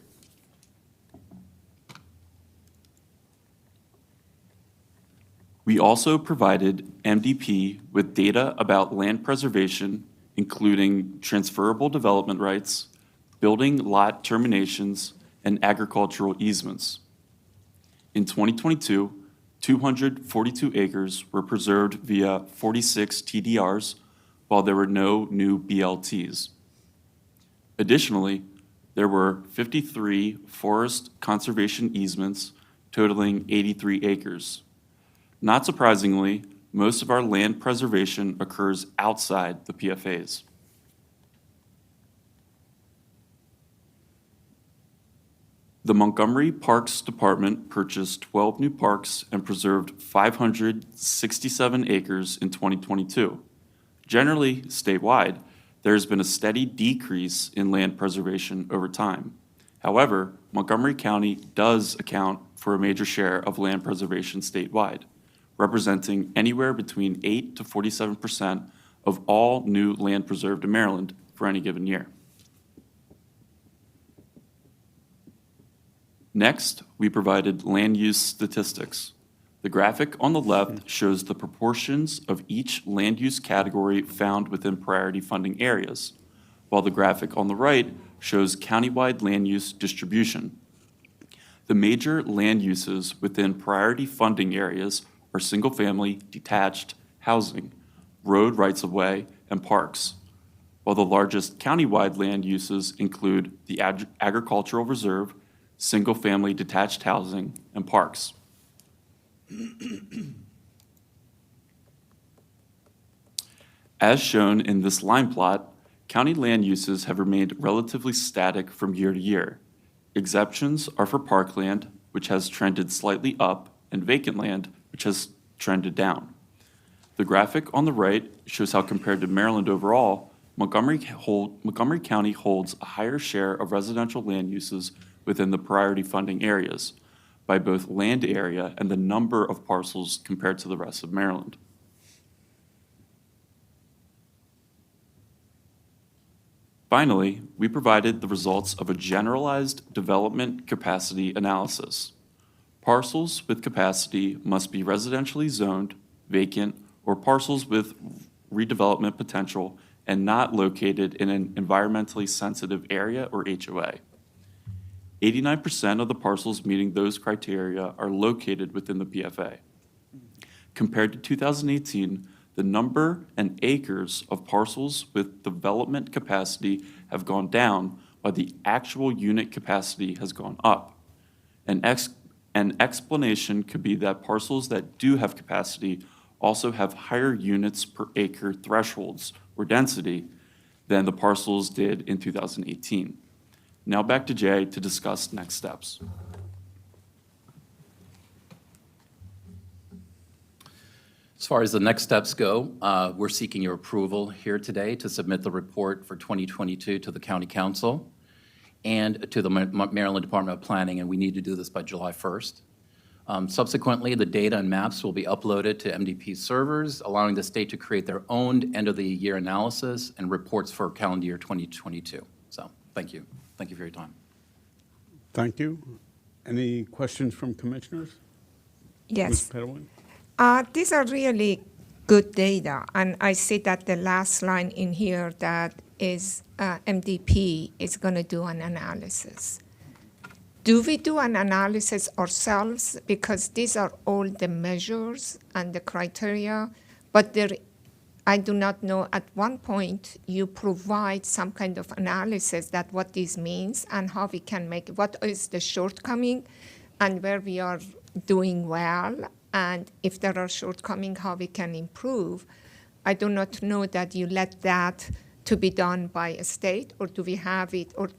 S15: We also provided MDP with data about land preservation, including transferable development rights, building lot terminations, and agricultural easements. In 2022, 242 acres were preserved via 46 TDRs, while there were no new BLTs. Additionally, there were 53 forest conservation easements totaling 83 acres. Not surprisingly, most of our land preservation occurs outside the PFAs. The Montgomery Parks Department purchased 12 new parks and preserved 567 acres in 2022. Generally, statewide, there has been a steady decrease in land preservation over time. However, Montgomery County does account for a major share of land preservation statewide, representing anywhere between 8 to 47% of all new land preserved in Maryland for any given year. Next, we provided land use statistics. The graphic on the left shows the proportions of each land use category found within priority funding areas, while the graphic on the right shows countywide land use distribution. The major land uses within priority funding areas are single-family detached housing, road rights-of-way, and parks, while the largest countywide land uses include the agricultural reserve, single-family detached housing, and parks. As shown in this line plot, county land uses have remained relatively static from year to year. Exceptions are for parkland, which has trended slightly up, and vacant land, which has trended down. The graphic on the right shows how, compared to Maryland overall, Montgomery County holds a higher share of residential land uses within the priority funding areas by both land area and the number of parcels compared to the rest of Maryland. Finally, we provided the results of a generalized development capacity analysis. Parcels with capacity must be residentially zoned, vacant, or parcels with redevelopment potential and not located in an environmentally sensitive area or HOA. 89% of the parcels meeting those criteria are located within the PFA. Compared to 2018, the number and acres of parcels with development capacity have gone down, while the actual unit capacity has gone up. An explanation could be that parcels that do have capacity also have higher units per acre thresholds or density than the parcels did in 2018. Now back to Jay to discuss next steps.
S14: As far as the next steps go, we're seeking your approval here today to submit the report for 2022 to the County Council and to the Maryland Department of Planning, and we need to do this by July 1st. Subsequently, the data and maps will be uploaded to MDP servers, allowing the state to create their own end-of-the-year analysis and reports for calendar year 2022. So, thank you. Thank you for your time.
S1: Thank you. Any questions from commissioners?
S3: Yes.
S1: Ms. Petalwin?
S3: These are really good data. And I see that the last line in here that is MDP is going to do an analysis. Do we do an analysis ourselves? Because these are all the measures and the criteria, but I do not know, at one point you provide some kind of analysis that what this means and how we can make it, what is the shortcoming and where we are doing well, and if there are shortcomings, how we can improve. I do not know that you let that to be done by a state, or do we have it, or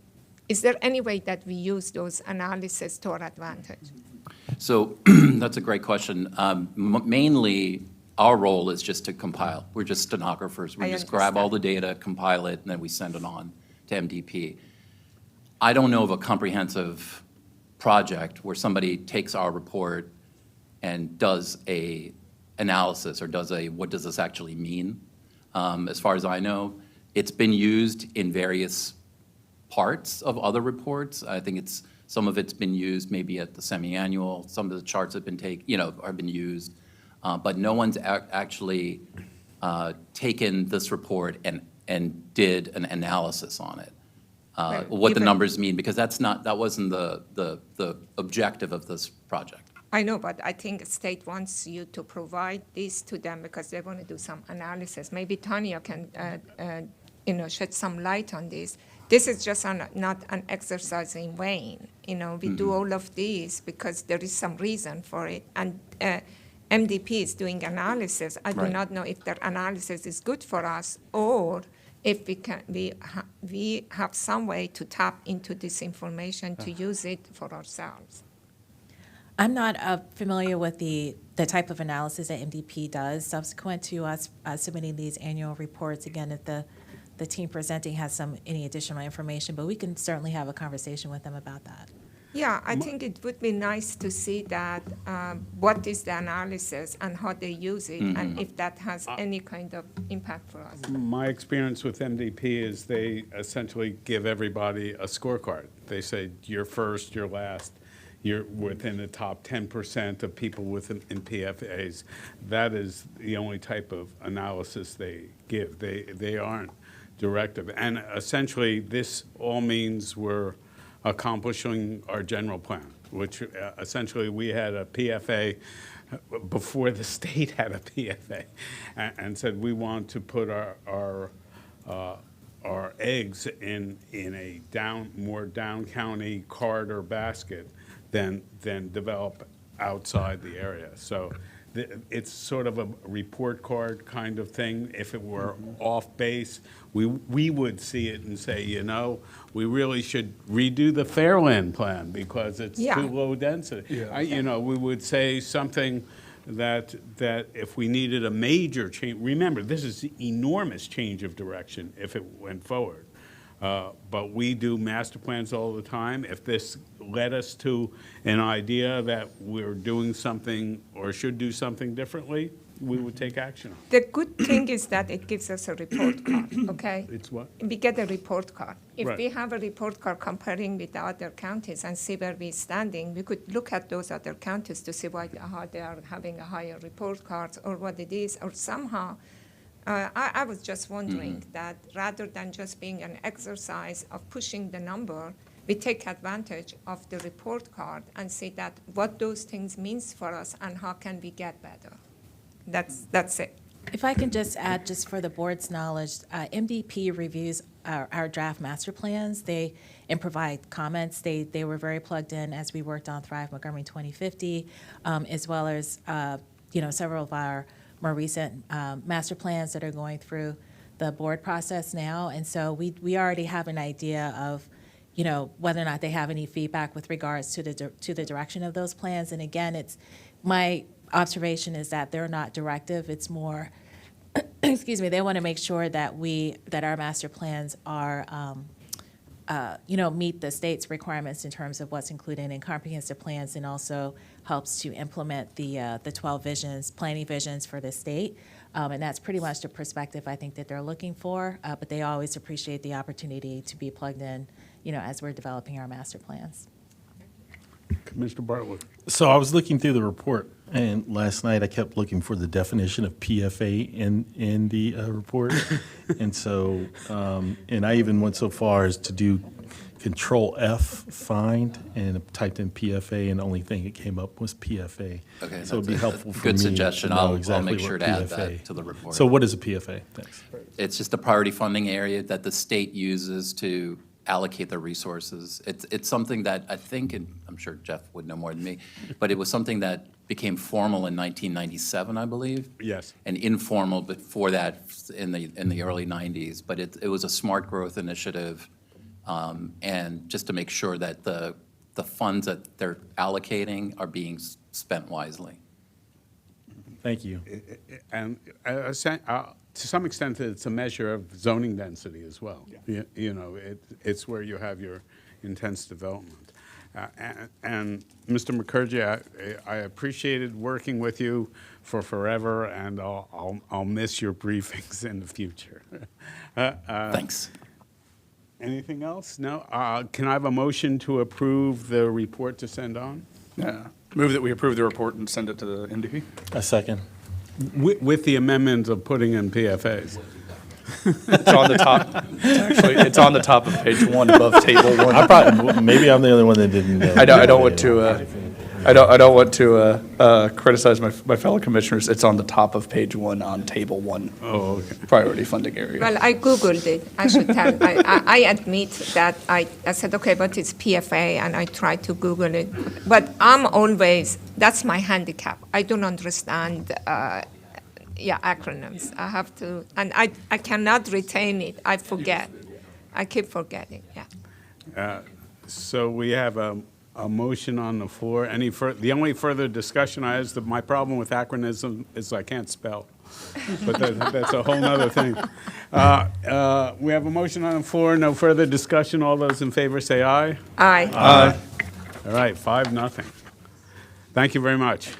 S3: is there any way that we use those analyses to our advantage?
S14: So that's a great question. Mainly, our role is just to compile. We're just stenographers. We
S3: I
S14: just grab all
S3: understand.
S14: the data, compile it, and then we send it on to MDP. I don't know of a comprehensive project where somebody takes our report and does a analysis or does a, what does this actually mean? As far as I know, it's been used in various parts of other reports. I think some of it's been used maybe at the semi-annual, some of the charts have been have been used, but no one's actually taken this report and did an analysis on it.
S3: Right.
S14: What the
S3: Even-
S14: numbers mean, because that wasn't the objective of this project.
S3: I know, but I think the state wants you to provide this to them because they want to do some analysis. Maybe Tanya can, shed some light on this. This is just not an exercise in vain. We do all of these because there is some reason for it. And MDP is doing analysis. I do
S14: Right.
S3: not know if their analysis is good for us or if we have some way to tap into this information to use it for ourselves.
S7: I'm not familiar with the type of analysis that MDP does subsequent to us submitting these annual reports. Again, if the team presenting has any additional information, but we can certainly have a conversation with them about that.
S3: Yeah, I think it would be nice to see that, what is the analysis and how they use it, and if that has any kind of impact for us.
S1: My experience with MDP is they essentially give everybody a scorecard. They say, you're first, you're last, you're within the top 10% of people in PFAs. That is the only type of analysis they give. They aren't directive. And essentially, this all means we're accomplishing our general plan, which essentially we had a PFA before the state had a PFA, and said we want to put our eggs in a more down county corridor basket than develop outside the area. So it's sort of a report card kind of thing. If it were off base, we would see it and say, we really should redo the Fairland plan because it's
S3: Yeah.
S1: too low density. We would say something that if we needed a major change, remember, this is enormous change of direction if it went forward. But we do master plans all the time. If this led us to an idea that we're doing something or should do something differently, we would take action on it.
S3: The good thing is that it gives us a report card, okay?
S1: It's what?
S3: We get a report card. If
S1: Right.
S3: we have a report card comparing with the other counties and see where we're standing, we could look at those other counties to see how they are having a higher report cards or what it is, or somehow. I was just wondering that rather than just being an exercise of pushing the number, we take advantage of the report card and see that what those things means for us and how can we get better. That's it.
S7: If I can just add, just for the board's knowledge, MDP reviews our draft master plans. And provide comments. They were very plugged in as we worked on Thrive Montgomery 2050, as well as several of our more recent master plans that are going through the board process now. And so we already have an idea of whether or not they have any feedback with regards to the direction of those plans. And again, it's my observation is that they're not directive. It's more, excuse me, they want to make sure that our master plans are, meet the state's requirements in terms of what's included in comprehensive plans, and also helps to implement the 12 planning visions for the state. And that's pretty much the perspective I think that they're looking for. But they always appreciate the opportunity to be plugged in, as we're developing our master plans.
S1: Commissioner Bartlett.
S4: So I was looking through the report, and last night I kept looking for the definition of PFA in the report. And so, and I even went so far as to do Control F find and typed in PFA, and the only thing that came up was PFA.
S14: Okay,
S4: So it'd be
S14: that's a
S4: helpful for me
S14: good
S4: to
S14: suggestion.
S4: know
S14: I'll
S4: exactly
S14: make
S4: what
S14: sure to add
S4: PFA.
S14: that to the report.
S4: So what is a PFA? Thanks.
S14: It's just a priority funding area that the state uses to allocate their resources. It's something that I think, and I'm sure Jeff would know more than me, but it was something that became formal in 1997, I believe.
S1: Yes.
S14: And informal before that in the early 90s. But it was a smart growth initiative, and just to make sure that the funds that they're allocating are being spent wisely.
S4: Thank you.
S1: And to some extent, it's a measure of zoning density as well. You know, it's where you have your intense development. And Mr. Mukherjee, I appreciated working with you for forever, and I'll miss your briefings in the future.
S14: Thanks.
S1: Anything else? No? Can I have a motion to approve the report to send on?
S2: Yeah. Move that we approve the report and send it to the NDP.
S4: A second.
S1: With the amendment of putting in PFAs.
S2: It's on the top. It's on the top of page 1 above table 1.
S4: Maybe I'm the only one that didn't know.
S2: I don't want to criticize my fellow commissioners. It's on the top of page 1 on table 1.
S1: Oh, okay.
S2: Priority funding area.
S3: Well, I Googled it. I should tell. I admit that I said, okay, but it's PFA, and I tried to Google it. But that's my handicap. I don't understand, acronyms. I have to, and I cannot retain it. I forget. I keep forgetting,
S1: So we have a motion on the floor. The only further discussion I have is that my problem with acronyms is I can't spell. But that's a whole nother thing. We have a motion on the floor. No further discussion. All those in favor say aye.
S3: Aye.
S1: Aye. All right, 5-0. Thank you very much.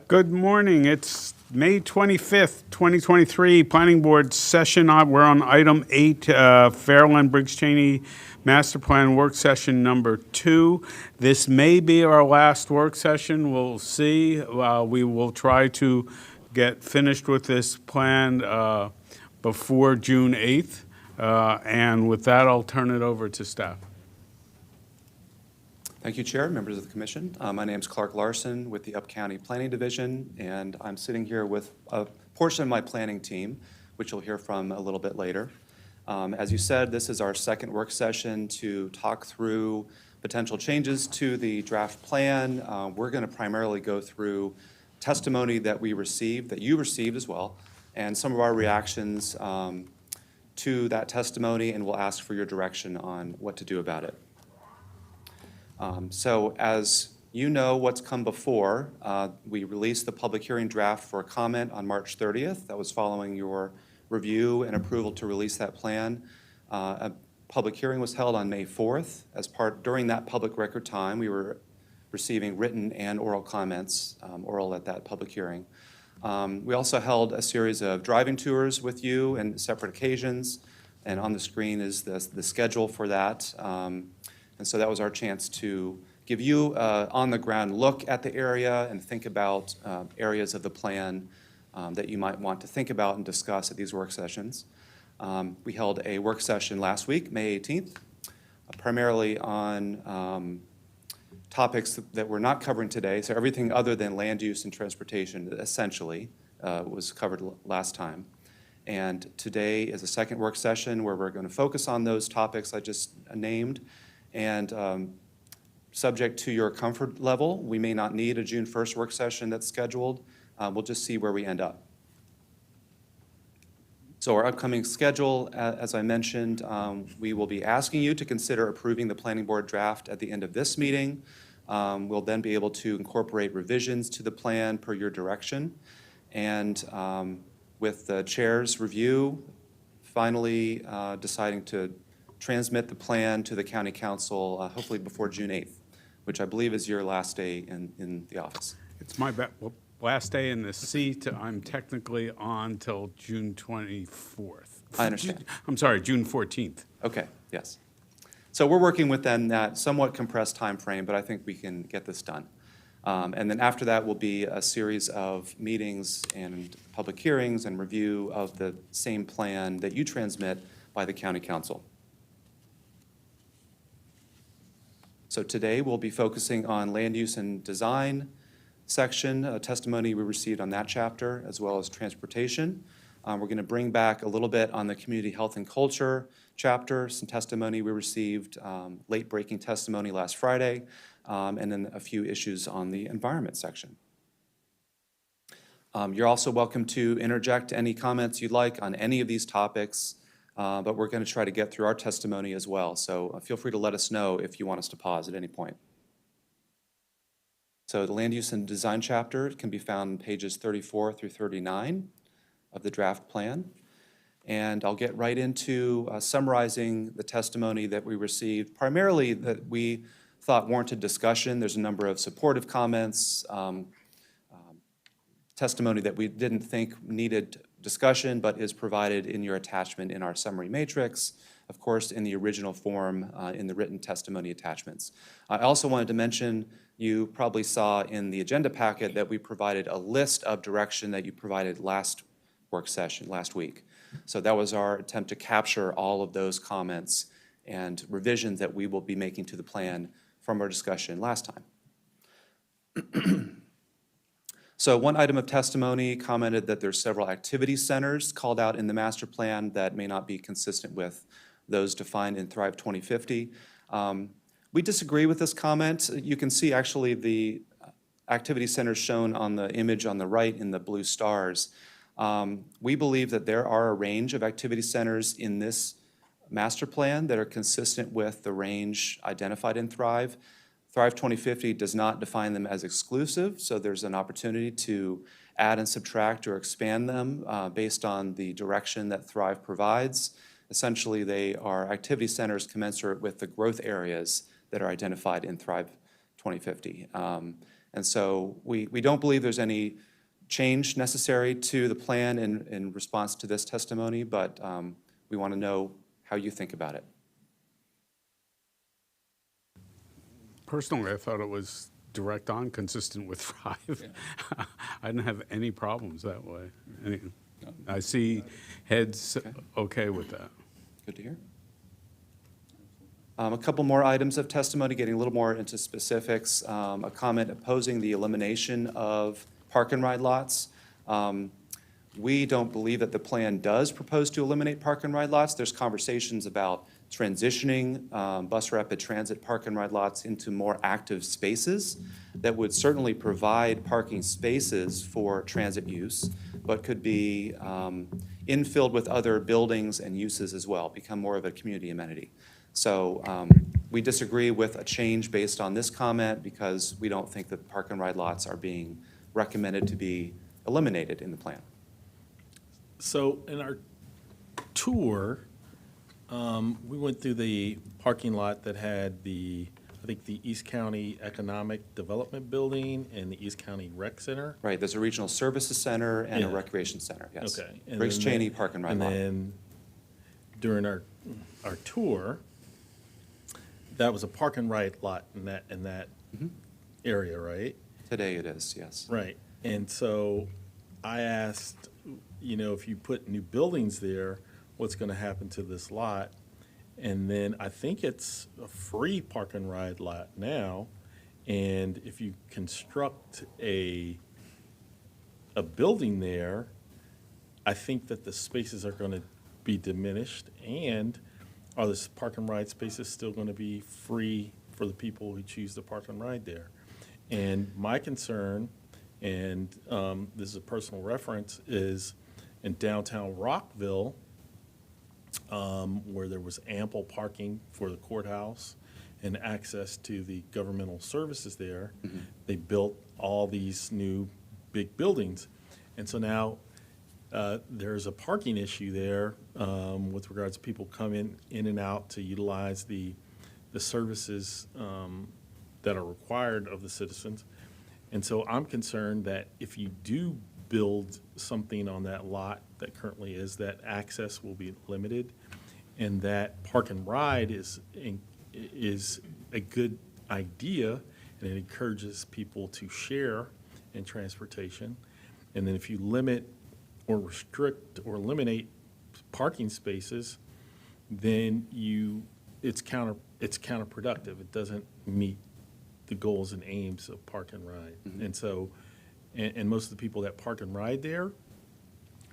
S1: Good morning. It's May 25th, 2023, Planning Board session. We're on item 8, Fairland Briggs Cheney Master Plan Work Session number 2. This may be our last work session. We'll see. We will try to get finished with this plan before June 8th. And with that, I'll turn it over to staff.
S16: Thank you, Chair, members of the Commission. My name is Clark Larson with the Up County Planning Division, and I'm sitting here with a portion of my planning team, which you'll hear from a little bit later. As you said, this is our second work session to talk through potential changes to the draft plan. We're going to primarily go through testimony that we received, that you received as well, and some of our reactions to that testimony, and we'll ask for your direction on what to do about it. So as you know what's come before. We released the public hearing draft for comment on March 30th. That was following your review and approval to release that plan. A public hearing was held on May 4th. During that public record time, we were receiving written and oral comments, oral at that public hearing. We also held a series of driving tours with you and separate occasions, and on the screen is the schedule for that. And so that was our chance to give you an on-the-ground look at the area and think about areas of the plan that you might want to think about and discuss at these work sessions. We held a work session last week, May 18th, primarily on topics that we're not covering today. So everything other than land use and transportation essentially was covered last time. And today is a second work session where we're going to focus on those topics I just named. And subject to your comfort level, we may not need a June 1st work session that's scheduled. We'll just see where we end up. So our upcoming schedule, as I mentioned, we will be asking you to consider approving the planning board draft at the end of this meeting. We'll then be able to incorporate revisions to the plan per your direction. And with the chair's review, finally deciding to transmit the plan to the county council, hopefully before June 8th, which I believe is your last day in the office.
S1: It's my last day in the seat. I'm technically on till June 24th.
S16: I understand.
S1: I'm sorry, June 14th.
S16: Okay, yes. So we're working within that somewhat compressed time frame, but I think we can get this done. And then after that will be a series of meetings and public hearings and review of the same plan that you transmit by the county council. So today we'll be focusing on land use and design section, testimony we received on that chapter, as well as transportation. We're going to bring back a little bit on the community health and culture chapter, some testimony we received, late-breaking testimony last Friday, and then a few issues on the environment section. You're also welcome to interject any comments you'd like on any of these topics, but we're going to try to get through our testimony as well. So feel free to let us know if you want us to pause at any point. So the land use and design chapter can be found in pages 34 through 39 of the draft plan. And I'll get right into summarizing the testimony that we received, primarily that we thought warranted discussion. There's a number of supportive comments, testimony that we didn't think needed discussion, but is provided in your attachment in our summary matrix, of course, in the original form in the written testimony attachments. I also wanted to mention, you probably saw in the agenda packet that we provided a list of direction that you provided last work session, last week. So that was our attempt to capture all of those comments and revisions that we will be making to the plan from our discussion last time. So one item of testimony commented that there's several activity centers called out in the master plan that may not be consistent with those defined in Thrive 2050. We disagree with this comment. You can see actually the activity centers shown on the image on the right in the blue stars. We believe that there are a range of activity centers in this master plan that are consistent with the range identified in Thrive. Thrive 2050 does not define them as exclusive, so there's an opportunity to add and subtract or expand them based on the direction that Thrive provides. Essentially, they are activity centers commensurate with the growth areas that are identified in Thrive 2050. And so we don't believe there's any change necessary to the plan in response to this testimony, but we want to know how you think about it.
S1: Personally, I thought it was direct on, consistent with Thrive. Yeah. I didn't have any problems that way. I see heads okay with that.
S16: Good to hear. A couple more items of testimony, getting a little more into specifics. A comment opposing the elimination of park and ride lots. We don't believe that the plan does propose to eliminate park and ride lots. There's conversations about transitioning bus rapid transit park and ride lots into more active spaces that would certainly provide parking spaces for transit use, but could be infilled with other buildings and uses as well, become more of a community amenity. So We disagree with a change based on this comment because we don't think that park and ride lots are being recommended to be eliminated in the plan.
S4: So in our tour, we went through the parking lot that had I think the East County Economic Development Building and the East County Rec Center.
S16: Right, there's a regional services center and a
S4: Yeah.
S16: recreation center, yes.
S4: Okay. And
S16: Grace
S4: then
S16: Cheney Park and Ride lot.
S4: And then during our tour, that was a park and ride lot in that
S16: Mhm.
S4: area, right?
S16: Today it is, yes.
S4: Right. And so I asked, if you put new buildings there, what's going to happen to this lot? And then I think it's a free park and ride lot now. And if you construct a building there, I think that the spaces are going to be diminished. And are the park and ride spaces still going to be free for the people who choose to park and ride there? And my concern, and this is a personal reference, is in downtown Rockville, where there was ample parking for the courthouse and access to the governmental services there, they built all these new big buildings. And so now there's a parking issue there with regards to people coming in and out to utilize the services that are required of the citizens. And so I'm concerned that if you do build something on that lot that currently is, that access will be limited, and that park and ride is a good idea, and it encourages people to share in transportation. And then if you limit or restrict or eliminate parking spaces, then it's counterproductive. It doesn't meet the goals and aims of park and ride. And so, and most of the people that park and ride there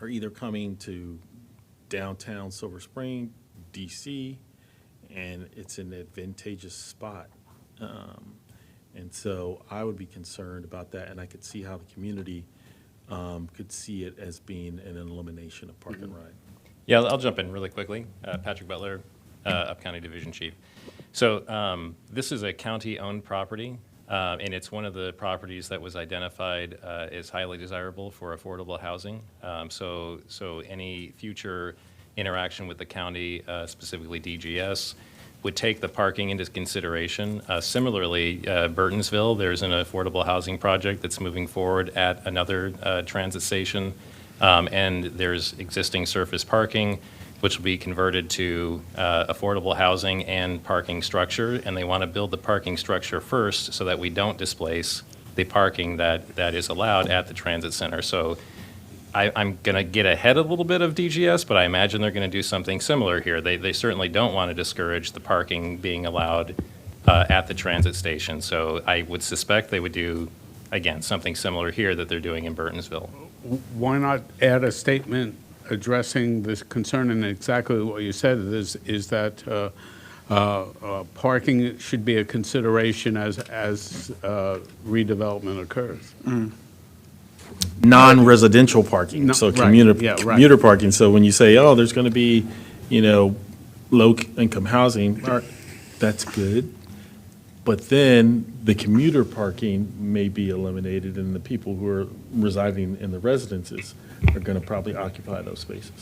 S4: are either coming to downtown Silver Spring, DC, and it's an advantageous spot. And so I would be concerned about that, and I could see how the community could see it as being an elimination of park and ride.
S17: Yeah, I'll jump in really quickly. Patrick Butler, Up County Division Chief. So this is a county-owned property, and it's one of the properties that was identified as highly desirable for affordable housing. So any future interaction with the county, specifically DGS, would take the parking into consideration. Similarly, Burtonsville, there's an affordable housing project that's moving forward at another transit station, and there's existing surface parking, which will be converted to affordable housing and parking structure, and they want to build the parking structure first so that we don't displace the parking that is allowed at the transit center. So I'm going to get ahead a little bit of DGS, but I imagine they're going to do something similar here. They certainly don't want to discourage the parking being allowed at the transit station. So I would suspect they would do, again, something similar here that they're doing in Burtonsville.
S1: Why not add a statement addressing this concern, and exactly what you said is that parking should be a consideration as redevelopment occurs.
S4: Non-residential parking, so
S1: right,
S4: commuter parking. So when you say, oh, there's going to be, low-income housing, all right, that's good. But then the commuter parking may be eliminated, and the people who are residing in the residences are going to probably occupy those spaces.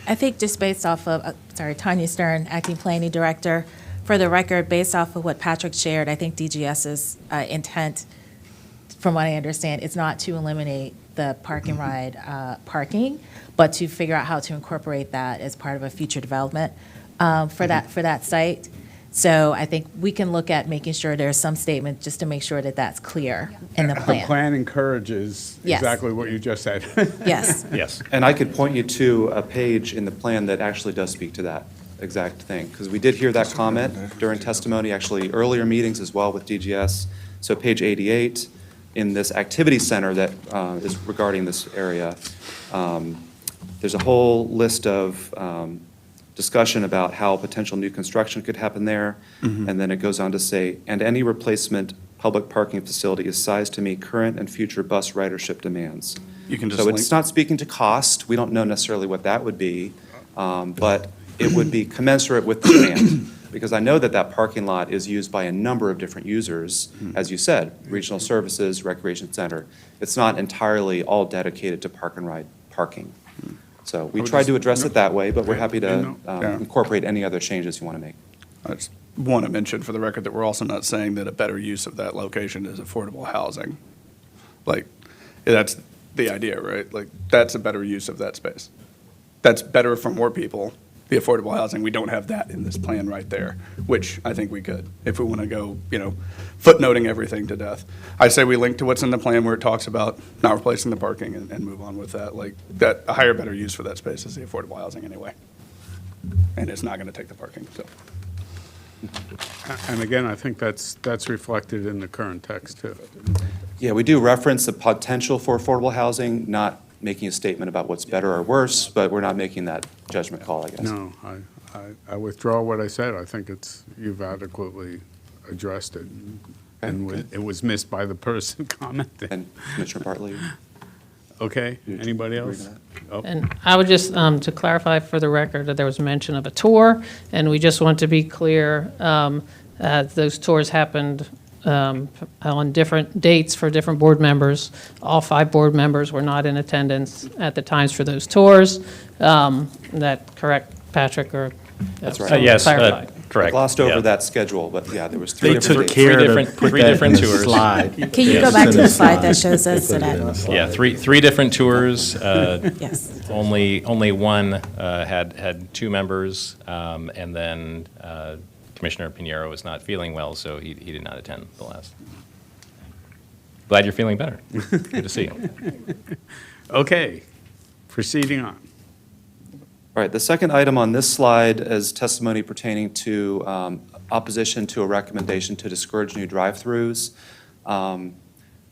S7: I think just based off of, Tanya Stern, Acting Planning Director, for the record, based off of what Patrick shared, I think DGS's intent, from what I understand, is not to eliminate the park and ride parking, but to figure out how to incorporate that as part of a future development for that site. So I think we can look at making sure there's some statement just to make sure that that's clear in the plan.
S1: The plan encourages
S7: Yes.
S1: exactly what you just said.
S7: Yes.
S17: Yes.
S16: And I could point you to a page in the plan that actually does speak to that exact thing, because we did hear that comment during testimony, actually earlier meetings as well with DGS. So page 88, in this activity center that is regarding this area, there's a whole list of discussion about how potential new construction could happen there. And then it goes on to say, and any replacement public parking facility is sized to meet current and future bus ridership demands.
S2: You can just
S16: So
S2: link.
S16: it's not speaking to cost. We don't know necessarily what that would be, but it would be commensurate with the demand. because I know that that parking lot is used by a number of different users, as you said, regional services, recreation center. It's not entirely all dedicated to park and ride parking. So we
S2: would
S16: tried
S2: just-
S16: to address it that way, but we're happy to
S2: Yeah.
S16: incorporate any other changes you want to make.
S2: I just want to mention for the record that we're also not saying that a better use of that location is affordable housing. Like, that's the idea, right? Like, that's a better use of that space. That's better for more people, the affordable housing. We don't have that in this plan right there, which I think we could, if we want to go, footnoting everything to death. I say we link to what's in the plan where it talks about not replacing the parking and move on with that. Like, that, a higher, better use for that space is the affordable housing anyway. And it's not going to take the parking, so.
S1: And again, I think that's reflected in the current text, too.
S16: Yeah, we do reference the potential for affordable housing, not making a statement about what's better or worse, but we're not making that judgment call, I guess.
S1: No, I withdraw what I said. I think you've adequately addressed it. And it was missed by the person commenting.
S16: And Commissioner Bartley?
S1: Okay, anybody else? Oh.
S5: And I would just, to clarify for the record, that there was mention of a tour, and we just want to be clear, those tours happened on different dates for different board members. All 5 board members were not in attendance at the times for those tours. That correct, Patrick, or?
S16: That's right.
S17: Yes,
S5: clarified.
S17: correct.
S16: I glossed over
S17: yeah.
S16: that schedule, but yeah, there was three
S4: They
S16: different
S4: took
S16: dates.
S4: care
S17: Three
S4: to
S17: different-
S4: put
S17: three
S4: that
S17: different
S4: in the
S17: tours.
S4: slide.
S7: Can you go back to the slide that shows us so that,
S17: Yeah, three different tours.
S7: yes.
S17: Only one had 2 members, and then Commissioner Pinheiro was not feeling well, so he did not attend the last. Glad you're feeling better. Good to see you.
S1: Okay, proceeding on.
S16: All right, the second item on this slide is testimony pertaining to opposition to a recommendation to discourage new drive-throughs.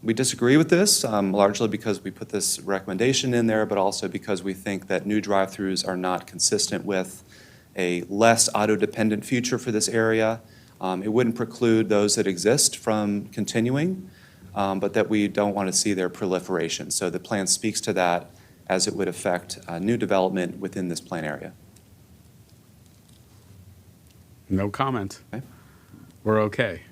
S16: We disagree with this, largely because we put this recommendation in there, but also because we think that new drive-throughs are not consistent with a less auto-dependent future for this area. It wouldn't preclude those that exist from continuing, but that we don't want to see their proliferation. So the plan speaks to that as it would affect new development within this plan area.
S1: No comment.
S16: Okay.
S1: We're okay.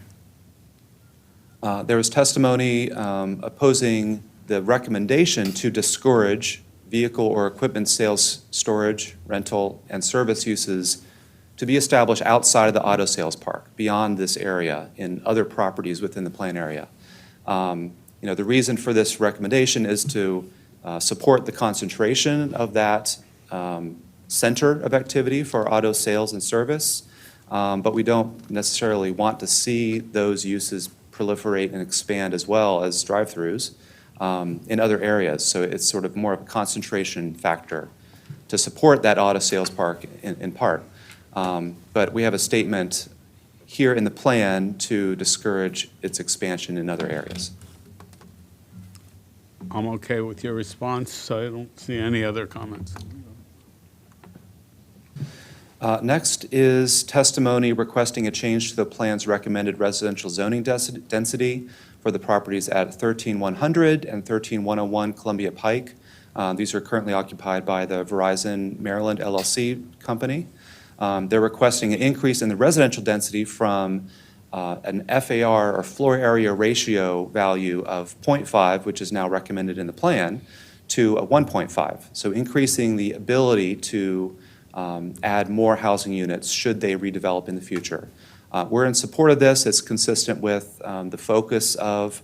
S16: There was testimony opposing the recommendation to discourage vehicle or equipment sales, storage, rental, and service uses to be established outside of the auto sales park, beyond this area, in other properties within the plan area. The reason for this recommendation is to support the concentration of that center of activity for auto sales and service, but we don't necessarily want to see those uses proliferate and expand as well as drive-throughs in other areas. So it's sort of more of a concentration factor to support that auto sales park in part. But we have a statement here in the plan to discourage its expansion in other areas.
S1: I'm okay with your response, so I don't see any other comments.
S16: Next is testimony requesting a change to the plan's recommended residential zoning density for the properties at 13100 and 13101 Columbia Pike. These are currently occupied by the Verizon Maryland LLC company. They're requesting an increase in the residential density from an FAR, or floor area ratio, value of 0.5, which is now recommended in the plan, to a 1.5. So increasing the ability to add more housing units should they redevelop in the future. We're in support of this. It's consistent with the focus of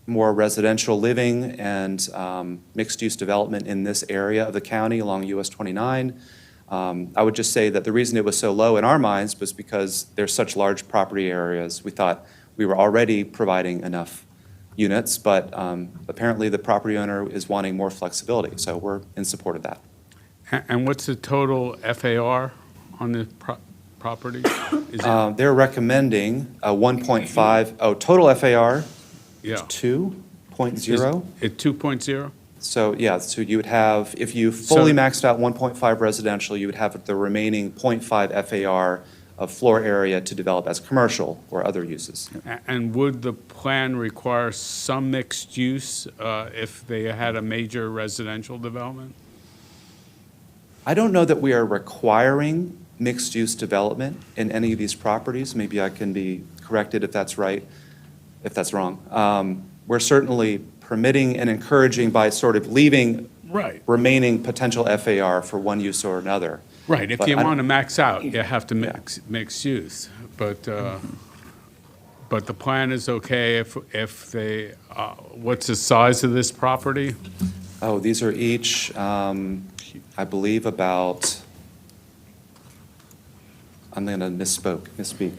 S16: more residential living and mixed-use development in this area of the county along US 29. I would just say that the reason it was so low in our minds was because there's such large property areas. We thought we were already providing enough units, but apparently the property owner is wanting more flexibility, so we're in support of that.
S1: And what's the total FAR on the property? Is it,
S16: They're recommending a 1.5, total FAR,
S1: yeah.
S16: 2.0.
S1: At 2.0?
S16: So, yeah, so you would have, if you fully
S1: So-
S16: maxed out 1.5 residential, you would have the remaining 0.5 FAR of floor area to develop as commercial or other uses.
S1: And would the plan require some mixed use if they had a major residential development?
S16: I don't know that we are requiring mixed-use development in any of these properties. Maybe I can be corrected if that's right, if that's wrong. We're certainly permitting and encouraging by sort of leaving
S1: Right.
S16: remaining potential FAR for one use or another.
S1: Right, if
S16: But
S1: you
S16: I don't-
S1: want to max out, you have to mix use. But the plan is okay if they, what's the size of this property?
S16: Oh, these are each, I believe about, I'm going to misspeak.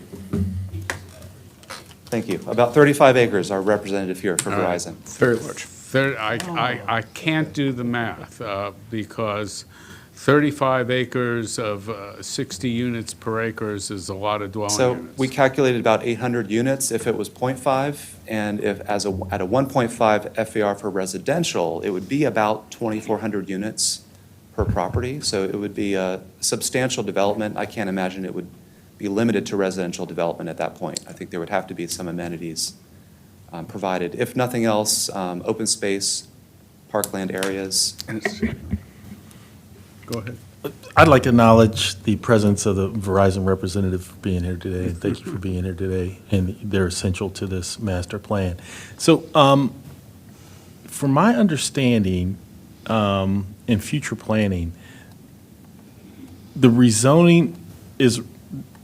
S16: Thank you. About 35 acres are represented here for Verizon.
S1: Very large. I can't do the math because 35 acres of 60 units per acres is a lot of dwelling
S16: So
S1: units.
S16: we calculated about 800 units if it was 0.5, and if at a 1.5 FAR for residential, it would be about 2,400 units per property. So it would be a substantial development. I can't imagine it would be limited to residential development at that point. I think there would have to be some amenities provided. If nothing else, open space, parkland areas.
S1: Go ahead.
S4: I'd like to acknowledge the presence of the Verizon representative being here today, and thank you for being here today, and they're essential to this master plan. So, from my understanding, in future planning, the rezoning is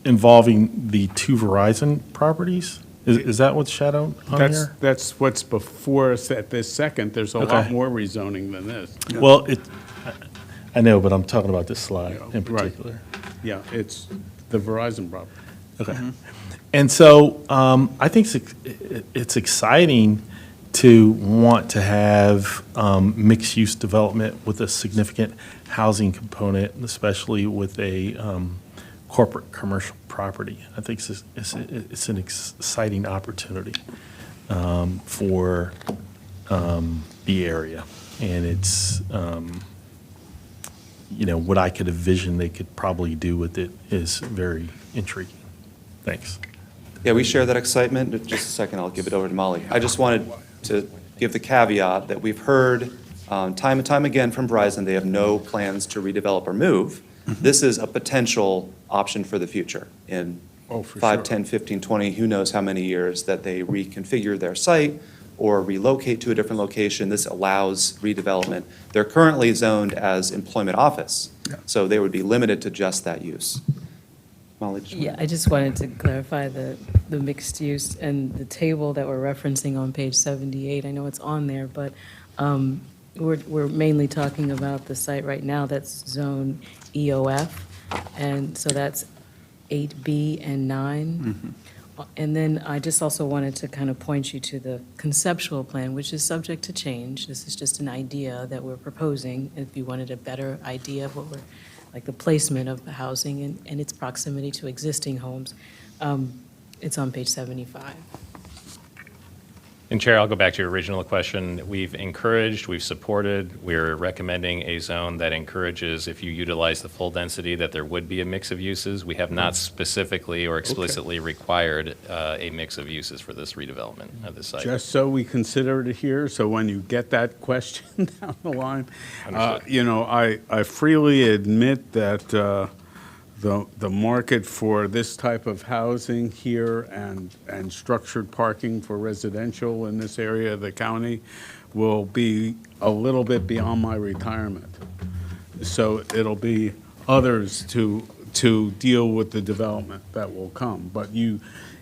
S4: involving the two Verizon properties? Is that what's shadowed on here?
S1: That's what's before us at this second. There's a lot
S4: Okay.
S1: more rezoning than this.
S4: Well, I know, but I'm talking about this slide in
S1: Right.
S4: particular.
S1: Yeah, it's the Verizon property.
S4: Okay. And so I think it's exciting to want to have mixed-use development with a significant housing component, especially with a corporate commercial property. I think it's an exciting opportunity for the area. And it's, what I could envision they could probably do with it is very intriguing. Thanks.
S16: Yeah, we share that excitement. Just a second, I'll give it over to Molly. I just wanted to give the caveat that we've heard time and time again from Verizon, they have no plans to redevelop or move. This is a potential option for the future in
S1: Oh, for
S16: 5,
S1: sure.
S16: 10, 15, 20, who knows how many years that they reconfigure their site or relocate to a different location. This allows redevelopment. They're currently zoned as employment office, so they would be limited to just that use. Molly?
S18: Yeah, I just wanted to clarify the mixed use and the table that we're referencing on page 78. I know it's on there, but we're mainly talking about the site right now that's zone EOF, and so that's 8B and 9. And then I just also wanted to kind of point you to the conceptual plan, which is subject to change. This is just an idea that we're proposing. If you wanted a better idea of what we're, like the placement of the housing and its proximity to existing homes, it's on page 75.
S17: And Chair, I'll go back to your original question. We've encouraged, we've supported, we're recommending a zone that encourages, if you utilize the full density, that there would be a mix of uses. We have not specifically or explicitly required a mix of uses for this redevelopment of this site.
S1: Just so we consider it here, so when you get that question down the line,
S17: Understood.
S1: I freely admit that the market for this type of housing here and structured parking for residential in this area of the county will be a little bit beyond my retirement. So it'll be others to deal with the development that will come. But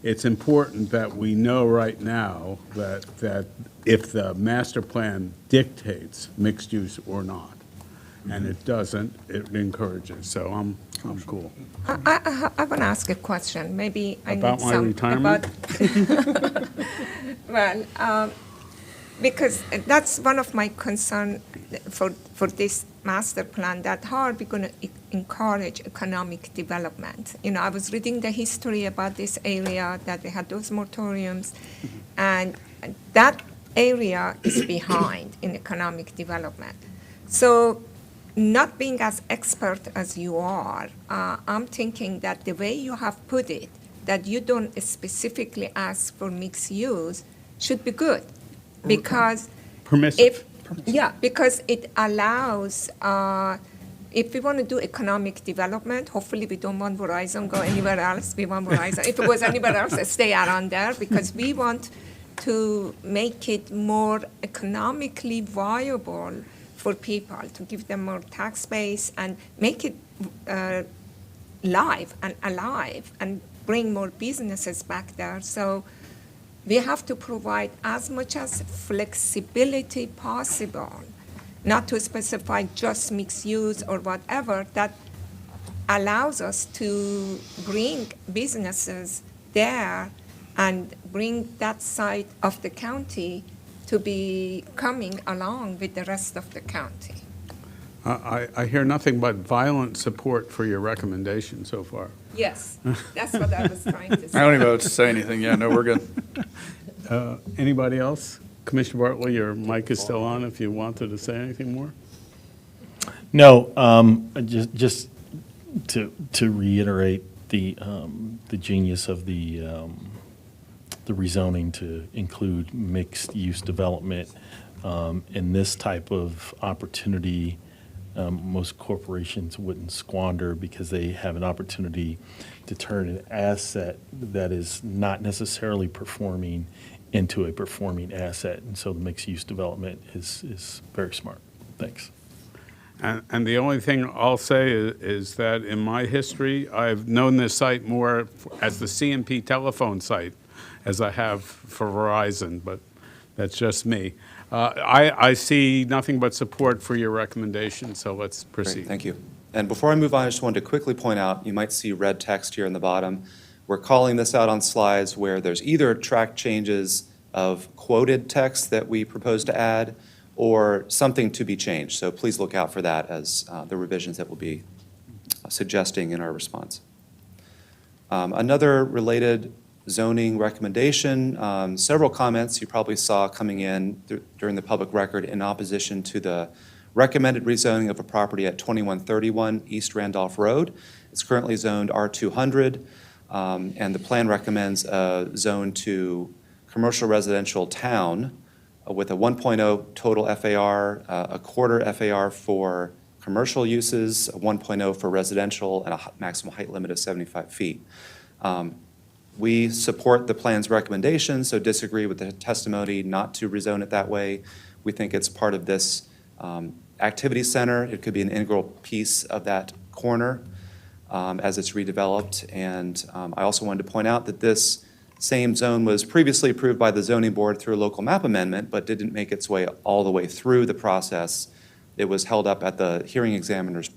S1: it's important that we know right now that if the master plan dictates mixed use or not, and it doesn't, it encourages. So I'm cool.
S3: I want to ask a question. Maybe I
S1: About
S3: need
S1: my
S3: some
S1: retirement?
S3: Well, because that's one of my concern for this master plan. That how are we going to encourage economic development? I was reading the history about this area that they had those moratoriums, and that area is behind in economic development. So, not being as expert as you are, I'm thinking that the way you have put it, that you don't specifically ask for mixed use, should be good, because
S1: Permissive.
S3: because it allows, if we want to do economic development, hopefully we don't want Verizon go anywhere else. We want Verizon, if it was anywhere else, stay around there, because we want to make it more economically viable for people, to give them more tax base and make it live and alive and bring more businesses back there. So we have to provide as much as flexibility possible, not to specify just mixed use or whatever, that allows us to bring businesses there and bring that side of the county to be coming along with the rest of the county.
S1: I hear nothing but violent support for your recommendation so far.
S3: Yes, that's what I was trying to say.
S2: I don't even have to say anything. Yeah, no, we're good.
S1: Anybody else? Commissioner Bartley, your mic is still on if you wanted to say anything more.
S4: No, just to reiterate the genius of the rezoning to include mixed-use development in this type of opportunity. Most corporations wouldn't squander because they have an opportunity to turn an asset that is not necessarily performing into a performing asset. And so the mixed-use development is very smart. Thanks.
S1: And the only thing I'll say is that in my history, I've known this site more as the CMP telephone site as I have for Verizon, but that's just me. I see nothing but support for your recommendation, so let's proceed.
S16: Great, thank you. And before I move on, I just wanted to quickly point out, you might see red text here in the bottom. We're calling this out on slides where there's either track changes of quoted text that we propose to add or something to be changed. So please look out for that as the revisions that we'll be suggesting in our response. Another related zoning recommendation, several comments you probably saw coming in during the public record in opposition to the recommended rezoning of a property at 2131 East Randolph Road. It's currently zoned R200, and the plan recommends a zone to commercial residential town with a 1.0 total FAR, a quarter FAR for commercial uses, a 1.0 for residential, and a maximum height limit of 75 feet. We support the plan's recommendation, so disagree with the testimony not to rezone it that way. We think it's part of this activity center. It could be an integral piece of that corner as it's redeveloped. And I also wanted to point out that this same zone was previously approved by the zoning board through a local map amendment, but didn't make its way all the way through the process. It was held up at the hearing examiner's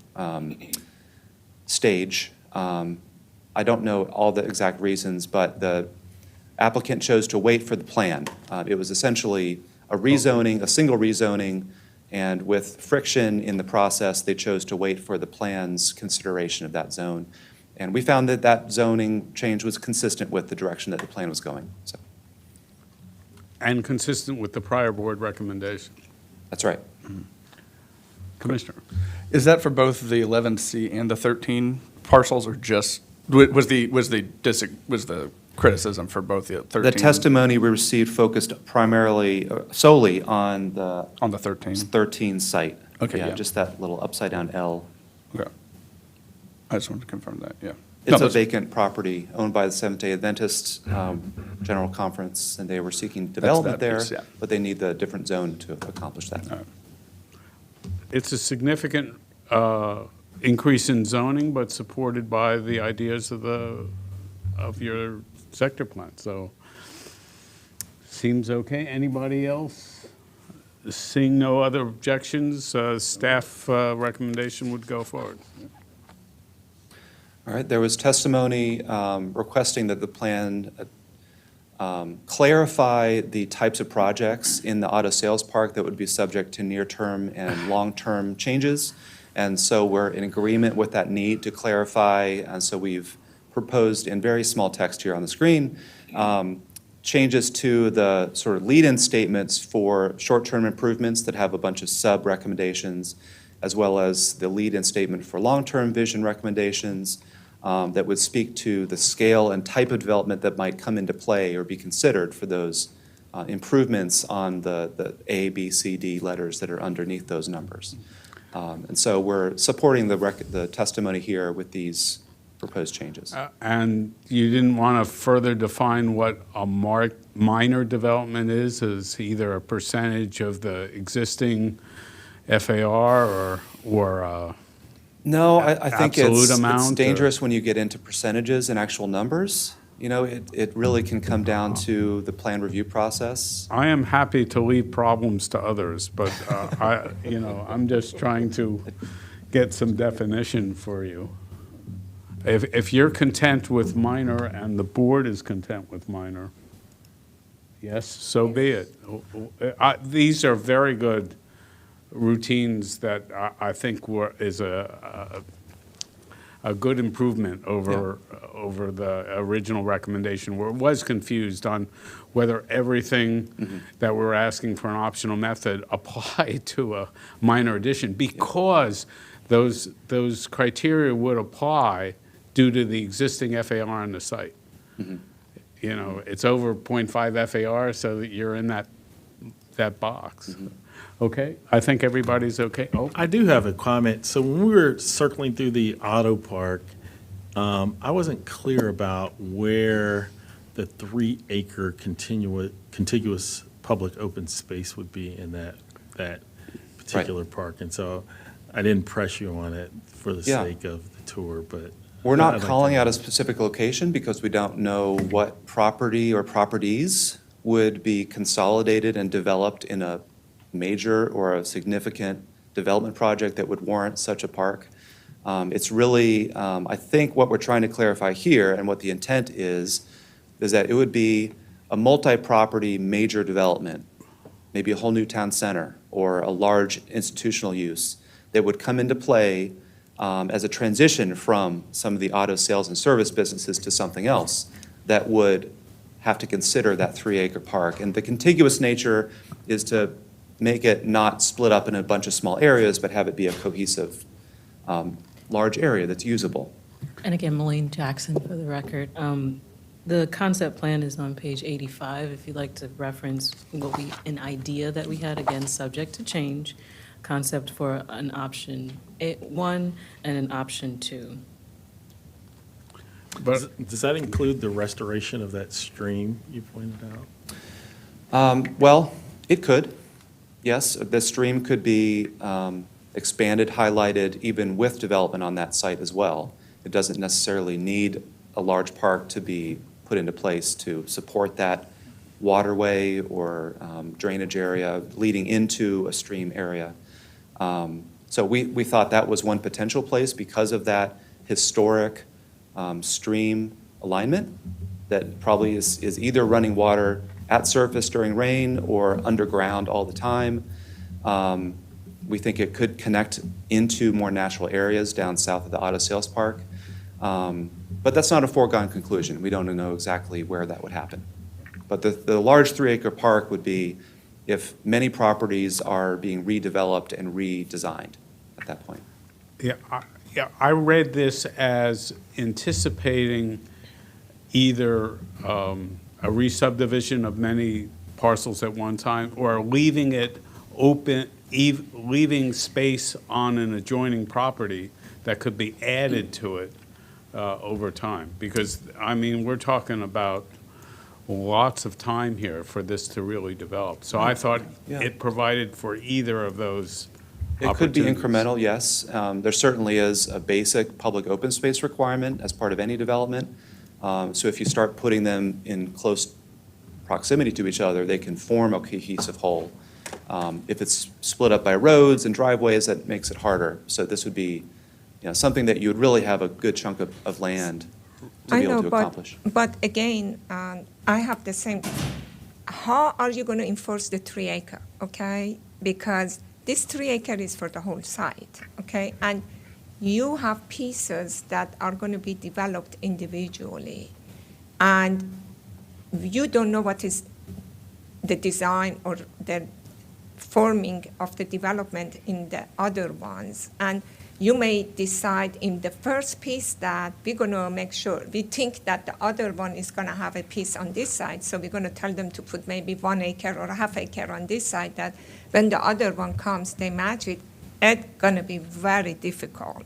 S16: stage. I don't know all the exact reasons, but the applicant chose to wait for the plan. It was essentially a rezoning, a single rezoning, and with friction in the process, they chose to wait for the plan's consideration of that zone. And we found that that zoning change was consistent with the direction that the plan was going. So.
S1: And consistent with the prior board recommendation.
S16: That's right.
S1: Mm-hmm. Commissioner.
S2: Is that for both the 11C and the 13 parcels, or just was the criticism for both the 13?
S16: The testimony we received focused primarily, solely on the 13 site.
S2: Okay, yeah.
S16: Just that little upside down L.
S2: Okay. I just wanted to confirm that. Yeah.
S16: It's a vacant property owned by the Seventh-day Adventist General Conference, and they were seeking development there,
S2: piece, yeah.
S16: but they need the different zone to accomplish that.
S1: Right. It's a significant increase in zoning, but supported by the ideas of your sector plan. So seems okay. Anybody else? Seeing no other objections, staff recommendation would go forward.
S16: All right, there was testimony requesting that the plan clarify the types of projects in the auto sales park that would be subject to near-term and long-term changes. And so we're in agreement with that need to clarify. And so we've proposed in very small text here on the screen, changes to the sort of lead-in statements for short-term improvements that have a bunch of sub-recommendations, as well as the lead-in statement for long-term vision recommendations that would speak to the scale and type of development that might come into play or be considered for those improvements on the A, B, C, D letters that are underneath those numbers. And so we're supporting the testimony here with these proposed changes.
S1: And you didn't want to further define what a minor development is as either a percentage of the existing FAR or
S16: No, I think
S1: absolute
S16: it's
S1: amount, or-
S16: dangerous when you get into percentages and actual numbers. You know, it really can come down to the plan review process.
S1: I am happy to leave problems to others, but I'm just trying to get some definition for you. If you're content with minor and the board is content with minor, yes, so be it. These are very good routines that I think is a good improvement over the original recommendation, where it was confused on whether everything that we're asking for an optional method applied to a minor addition, because those criteria would apply due to the existing FAR on the site. You know, it's over 0.5 FAR, so that you're in that box. Okay, I think everybody's okay. Oh,
S4: I do have a comment. So when we were circling through the auto park, I wasn't clear about where the 3-acre contiguous public open space would be in that particular park. And so I didn't press you on it for the
S16: Yeah.
S4: sake of the tour, but.
S16: We're not
S4: I'd like
S16: calling
S4: to-
S16: out a specific location because we don't know what property or properties would be consolidated and developed in a major or a significant development project that would warrant such a park. It's really, I think what we're trying to clarify here and what the intent is that it would be a multi-property major development, maybe a whole new town center or a large institutional use that would come into play as a transition from some of the auto sales and service businesses to something else that would have to consider that 3-acre park. And the contiguous nature is to make it not split up in a bunch of small areas, but have it be a cohesive, large area that's usable.
S18: And again, Maureen Jackson for the record. The concept plan is on page 85, if you'd like to reference an idea that we had, again, subject to change, concept for an option 1 and an option 2.
S1: but
S4: Does that include the restoration of that stream you pointed out?
S16: Well, it could. Yes, the stream could be expanded, highlighted, even with development on that site as well. It doesn't necessarily need a large park to be put into place to support that waterway or drainage area leading into a stream area. So we thought that was one potential place because of that historic stream alignment that probably is either running water at surface during rain or underground all the time. We think it could connect into more natural areas down south of the auto sales park. But that's not a foregone conclusion. We don't know exactly where that would happen. But the large 3-acre park would be if many properties are being redeveloped and redesigned at that point.
S1: I read this as anticipating either a re-subdivision of many parcels at one time, or leaving it open, leaving space on an adjoining property that could be added to it over time. Because, I mean, we're talking about lots of time here for this to really develop. So I thought it provided for either of those
S16: It could be
S1: opportunities.
S16: incremental, yes. There certainly is a basic public open space requirement as part of any development. So if you start putting them in close proximity to each other, they can form a cohesive whole. If it's split up by roads and driveways, that makes it harder. So this would be, something that you would really have a good chunk of land to be able to accomplish.
S3: But again, I have the same. How are you going to enforce the 3-acre? Okay, because this 3-acre is for the whole site. Okay, and you have pieces that are going to be developed individually, and you don't know what is the design or the forming of the development in the other ones. And you may decide in the first piece that we're going to make sure, we think that the other one is going to have a piece on this side, so we're going to tell them to put maybe 1 acre or a half acre on this side, that when the other one comes, they match it. It's going to be very difficult.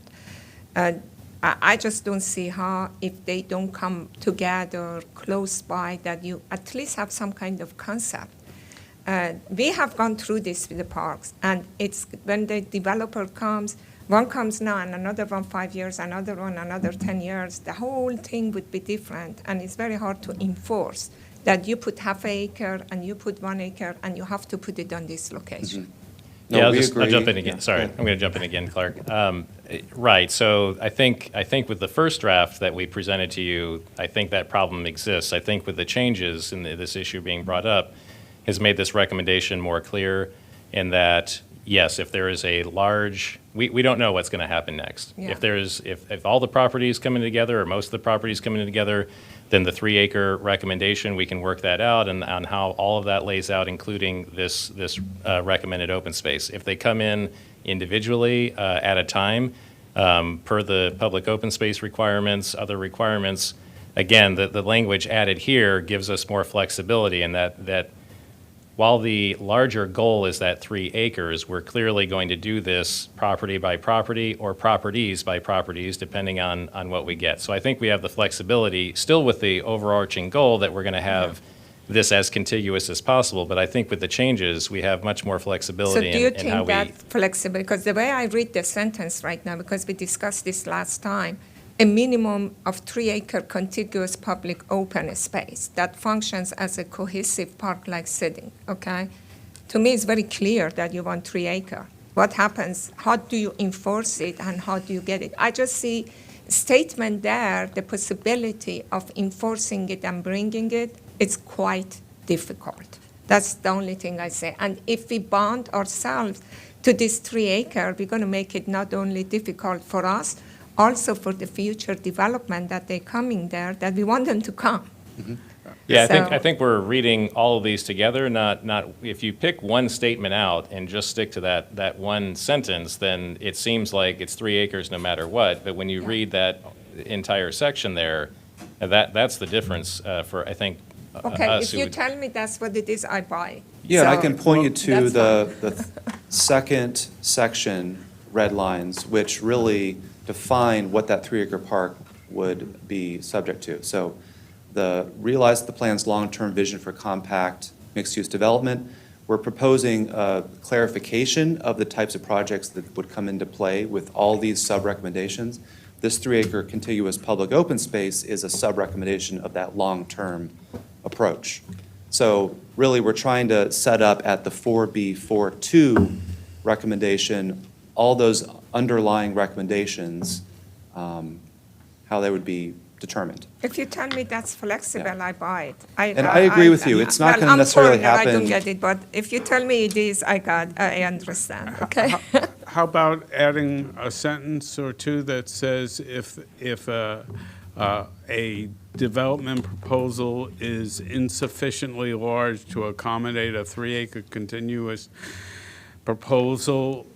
S3: I just don't see how, if they don't come together close by, that you at least have some kind of concept. We have gone through this with the parks, and it's when the developer comes, one comes now and another one 5 years, another one another 10 years, the whole thing would be different, and it's very hard to enforce that you put half an acre and you put 1 acre and you have to put it on this location.
S16: No,
S17: Yeah,
S16: we
S17: I'll
S16: agree.
S17: jump in again.
S16: Yeah.
S17: Sorry, I'm going to jump in again, Clark. Right, so I think with the first draft that we presented to you, I think that problem exists. I think with the changes in this issue being brought up, has made this recommendation more clear in that, yes, if there is a large, we don't know what's going to happen next.
S3: Yeah.
S17: If all the properties coming together, or most of the properties coming together, then the 3-acre recommendation, we can work that out and on how all of that lays out, including this recommended open space. If they come in individually at a time, per the public open space requirements, other requirements, again, the language added here gives us more flexibility in that while the larger goal is that 3 acres, we're clearly going to do this property by property or properties by properties, depending on what we get. So I think we have the flexibility, still with the overarching goal that we're going to have this as contiguous as possible. But I think with the changes, we have much more
S3: So
S17: flexibility
S3: do you
S17: in how
S3: think
S17: we.
S3: that flexible, because the way I read the sentence right now, because we discussed this last time, a minimum of 3-acre contiguous public open space that functions as a cohesive park-like setting, okay? To me, it's very clear that you want 3-acre. What happens, how do you enforce it, and how do you get it? I just see statement there, the possibility of enforcing it and bringing it, it's quite difficult. That's the only thing I say. And if we bond ourselves to this 3-acre, we're going to make it not only difficult for us, also for the future development that they're coming there, that we want them to come.
S17: Yeah,
S3: So-
S17: I think we're reading all of these together, not, if you pick one statement out and just stick to that one sentence, then it seems like it's 3 acres no matter what. But when you read that entire section there, that's the difference for, I think,
S3: Okay,
S17: us
S3: if
S17: who
S3: you
S17: would.
S3: tell me that's what it is, I buy.
S16: Yeah, and I
S3: So-
S16: can point you to
S3: That's
S16: the second section, red lines, which really define what that 3-acre park would be subject to. So realize the plan's long-term vision for compact mixed-use development. We're proposing a clarification of the types of projects that would come into play with all these sub-recommendations. This 3-acre contiguous public open space is a sub-recommendation of that long-term approach. So really, we're trying to set up at the 4B42 recommendation, all those underlying recommendations, how they would be determined.
S3: If you tell me that's flexible, I buy it.
S16: And I agree with you. It's not gonna necessarily
S3: I'm foreigner, I don't
S16: happen-
S3: get it, but if you tell me it is, I understand, okay?
S1: How about adding a sentence or two that says if a development proposal is insufficiently large to accommodate a 3-acre continuous proposal,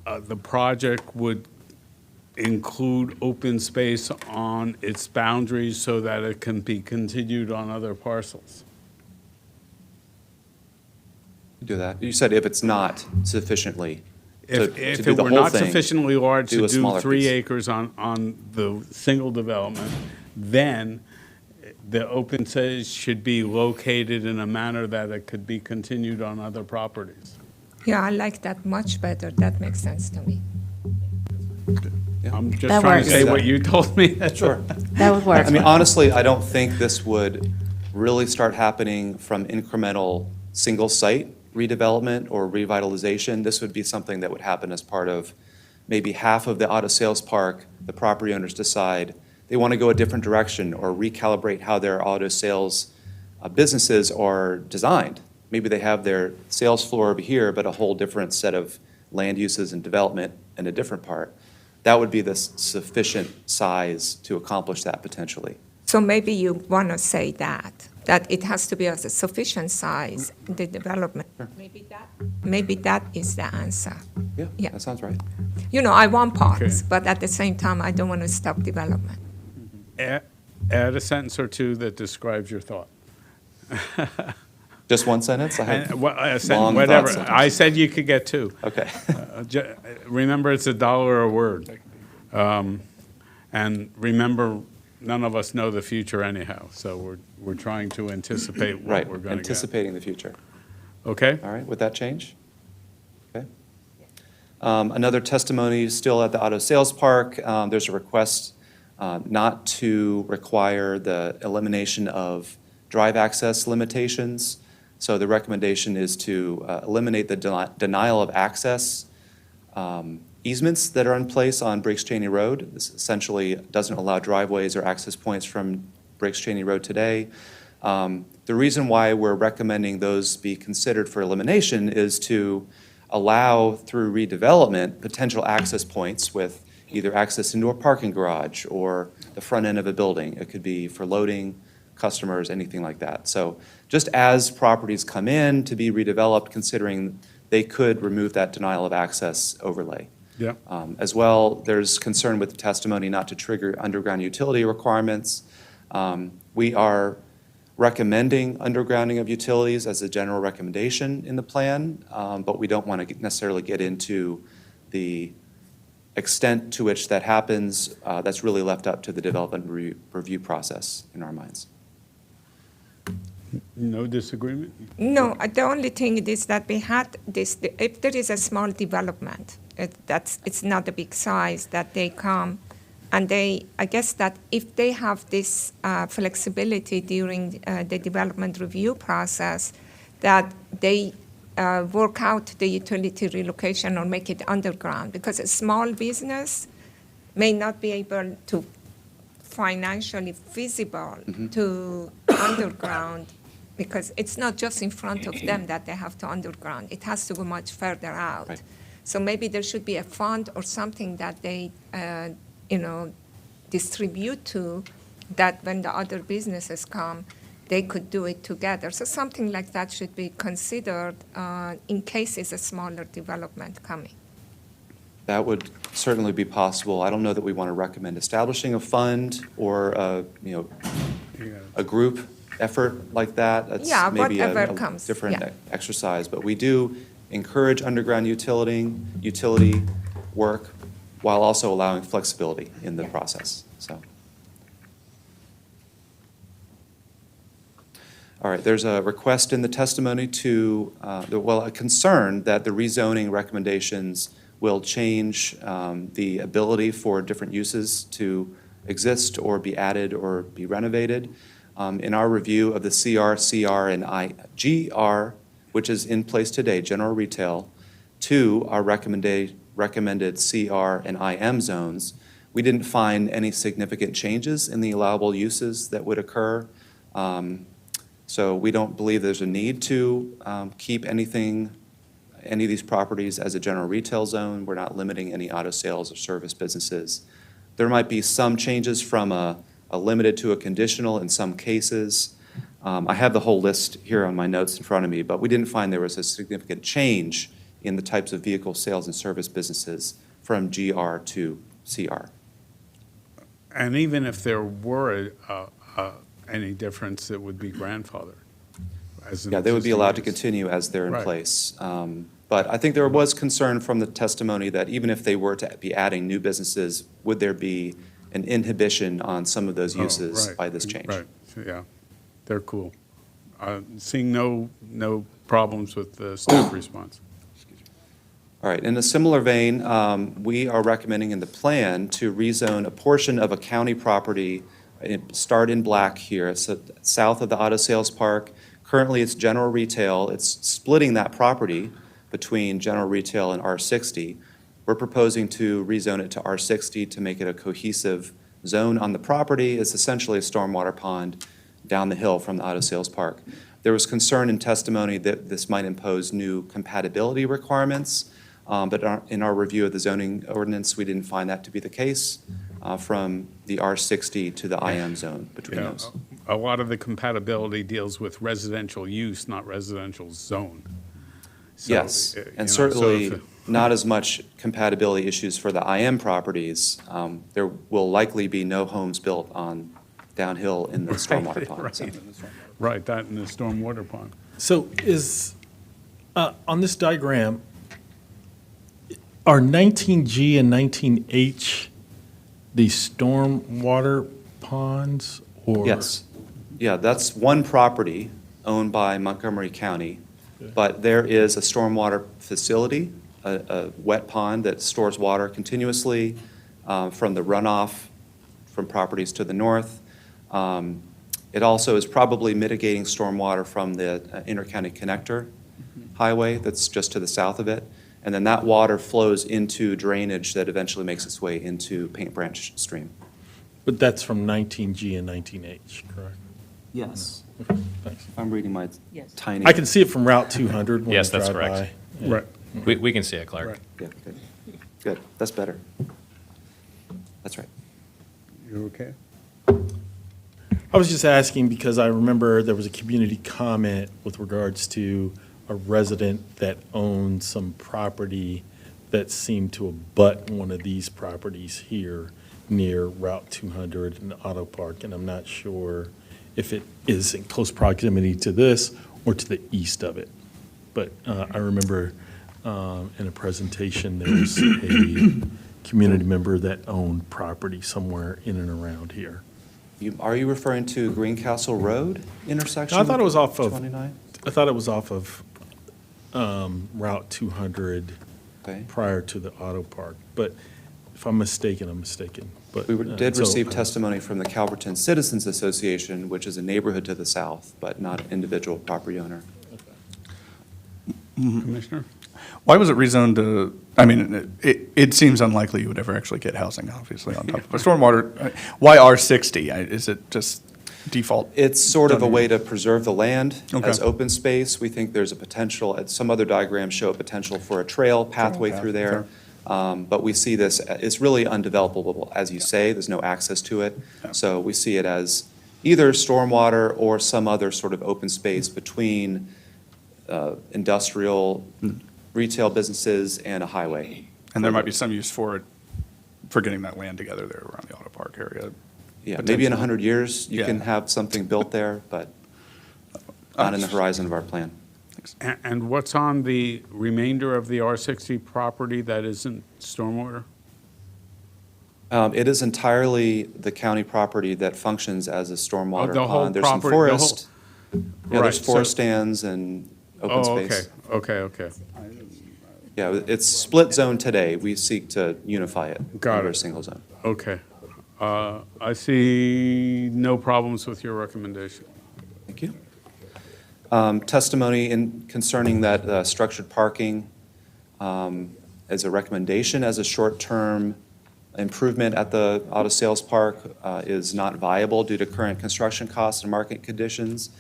S1: the project would include open space on its boundaries so that it can be continued on other parcels.
S16: Do that. You said if it's not sufficiently. to
S1: If
S16: do
S1: it
S16: the
S1: were
S16: whole
S1: not
S16: thing,
S1: sufficiently large
S16: do
S1: to
S16: a
S1: do
S16: smaller
S1: 3
S16: piece.
S1: acres on the single development, then the open space should be located in a manner that it could be continued on other properties.
S3: Yeah, I like that much better. That makes sense to me.
S1: I'm just
S7: That
S1: trying to
S7: works.
S1: say what you told me.
S16: Sure.
S7: That would work.
S16: I mean, honestly, I don't think this would really start happening from incremental single-site redevelopment or revitalization. This would be something that would happen as part of maybe half of the auto sales park. The property owners decide they want to go a different direction or recalibrate how their auto sales businesses are designed. Maybe they have their sales floor over here, but a whole different set of land uses and development in a different part. That would be the sufficient size to accomplish that potentially.
S3: So maybe you want to say that it has to be of a sufficient size, the development. Maybe that is the answer.
S16: Yeah,
S3: Yeah.
S16: that sounds right.
S3: You know, I want parks,
S1: Okay.
S3: but at the same time, I don't want to stop development.
S1: Add a sentence or two that describes your thought.
S16: Just one sentence? I have long
S1: Whatever.
S16: thoughts.
S1: I said you could get two.
S16: Okay.
S1: Remember, it's $1 a word. And remember, none of us know the future anyhow, so we're trying to anticipate what
S16: Right,
S1: we're going to get.
S16: anticipating the future.
S1: Okay?
S16: All right, with that change? Okay. Another testimony still at the auto sales park. There's a request not to require the elimination of drive access limitations. So the recommendation is to eliminate the denial of access easements that are in place on Briggs Cheney Road. This essentially doesn't allow driveways or access points from Briggs Cheney Road today. The reason why we're recommending those be considered for elimination is to allow, through redevelopment, potential access points with either access into a parking garage or the front end of a building. It could be for loading customers, anything like that. So just as properties come in to be redeveloped, considering they could remove that denial of access overlay.
S1: Yeah.
S16: As well, there's concern with the testimony not to trigger underground utility requirements. We are recommending undergrounding of utilities as a general recommendation in the plan, but we don't want to necessarily get into the extent to which that happens. That's really left up to the development review process in our minds.
S1: No disagreement?
S3: No, the only thing is that we had this, if there is a small development, it's not a big size, that they come and I guess that if they have this flexibility during the development review process, that they work out the utility relocation or make it underground, because a small business may not be able to financially feasible to underground, because it's not just in front of them that they have to underground. It has to go much further out.
S16: Right.
S3: So maybe there should be a fund or something that they, distribute to, that when the other businesses come, they could do it together. So something like that should be considered in case it's a smaller development coming.
S16: That would certainly be possible. I don't know that we want to recommend establishing a fund or a group effort like that. That's
S3: Yeah,
S16: maybe
S3: whatever
S16: a
S3: comes,
S16: different
S3: yeah.
S16: exercise. But we do encourage underground utility work while also allowing flexibility in the process. So, all right, there's a request in the testimony to, a concern that the rezoning recommendations will change the ability for different uses to exist or be added or be renovated. In our review of the CR, and GR, which is in place today, general retail, to our recommended CR and IM zones, we didn't find any significant changes in the allowable uses that would occur. So we don't believe there's a need to keep any of these properties as a general retail zone. We're not limiting any auto sales or service businesses. There might be some changes from a limited to a conditional in some cases. I have the whole list here on my notes in front of me, but we didn't find there was a significant change in the types of vehicle sales and service businesses from GR to CR.
S1: And even if there were any difference, it would be grandfathered.
S16: Yeah, they would be allowed to
S1: use.
S16: continue as they're in
S1: Right.
S16: place. But I think there was concern from the testimony that even if they were to be adding new businesses, would there be an inhibition on some of those uses
S1: right.
S16: by this change?
S1: Right, yeah, they're cool. Seeing no problems with the staff response.
S16: All right, in a similar vein, we are recommending in the plan to rezone a portion of a county property, start in black here, it's south of the auto sales park. Currently, it's general retail. It's splitting that property between general retail and R60. We're proposing to rezone it to R60 to make it a cohesive zone on the property. It's essentially a stormwater pond down the hill from the auto sales park. There was concern in testimony that this might impose new compatibility requirements, but in our review of the zoning ordinance, we didn't find that to be the case from the R60 to the IM zone between
S1: Yeah,
S16: those.
S1: a lot of the compatibility deals with residential use, not residential zone. So,
S16: Yes,
S1: you know,
S16: and
S1: so
S16: certainly
S1: if-
S16: not as much compatibility issues for the IM properties. There will likely be no homes built on downhill in the stormwater pond. so.
S1: Right, that and the stormwater pond.
S4: So on this diagram, are 19G and 19H the stormwater ponds? Or?
S16: Yes. Yeah, that's one property owned by Montgomery County, but there is a stormwater facility, a wet pond that stores water continuously from the runoff from properties to the north. It also is probably mitigating stormwater from the intercounty connector highway that's just to the south of it. And then that water flows into drainage that eventually makes its way into Paint Branch Stream.
S4: But that's from 19G and 19H, correct?
S16: Yes.
S4: Okay, thanks.
S16: I'm reading my
S18: Yes.
S16: tiny.
S4: I can see it from Route 200 when
S17: Yes,
S4: I
S17: that's
S4: drive
S17: correct.
S4: by. Yeah.
S1: Right.
S17: We can see it, Clark.
S1: Right.
S16: Yeah, good. Good, that's better. That's right.
S1: You okay?
S4: I was just asking because I remember there was a community comment with regards to a resident that owned some property that seemed to abut one of these properties here near Route 200 and Auto Park, and I'm not sure if it is in close proximity to this or to the east of it. But I remember in a presentation, there was a community member that owned property somewhere in and around here.
S16: Are you referring to Greencastle Road intersection?
S4: I thought it was off of
S16: 29?
S4: I thought it was off of Route 200
S16: Okay.
S4: prior to the auto park. But if I'm mistaken, I'm mistaken. But
S16: We did
S4: so,
S16: receive testimony from the Calverton Citizens Association, which is a neighborhood to the south, but not an individual property owner.
S1: Commissioner?
S2: Why was it rezoned to, I mean, it seems unlikely you would ever actually get housing, obviously, on top of a stormwater. Why R60? Is it just default?
S16: It's sort of a
S2: done
S16: way
S2: here?
S16: to preserve the land
S2: Okay.
S16: as open space. We think there's a potential, some other diagrams show a potential for a trail pathway
S2: Okay,
S16: through there. But we see this, it's really undevelopable, as you say, there's no access to it.
S2: Yeah.
S16: So we see it as either stormwater or some other sort of open space between industrial, retail businesses and a highway.
S2: And there might be some use for it, for getting that land together there around the auto park area.
S16: Yeah, maybe in
S2: potentially.
S16: 100 years, you
S2: Yeah.
S16: can have something built there, but not in the horizon of our plan.
S1: And what's on the remainder of the R60 property that isn't stormwater?
S16: It is entirely the county property that functions as a stormwater
S1: the whole
S16: pond. There's some
S1: property- the whole-
S16: forest. Yeah, there's
S1: Right, so-
S16: forest stands and open
S1: Oh, okay,
S16: space.
S1: okay.
S16: Yeah, it's split zone today. We seek to unify it
S1: Got
S16: under a
S1: it.
S16: single zone.
S1: Okay. I see no problems with your recommendation.
S16: Thank you. Testimony concerning that structured parking as a recommendation as a short-term improvement at the auto sales park is not viable due to current construction costs and market conditions.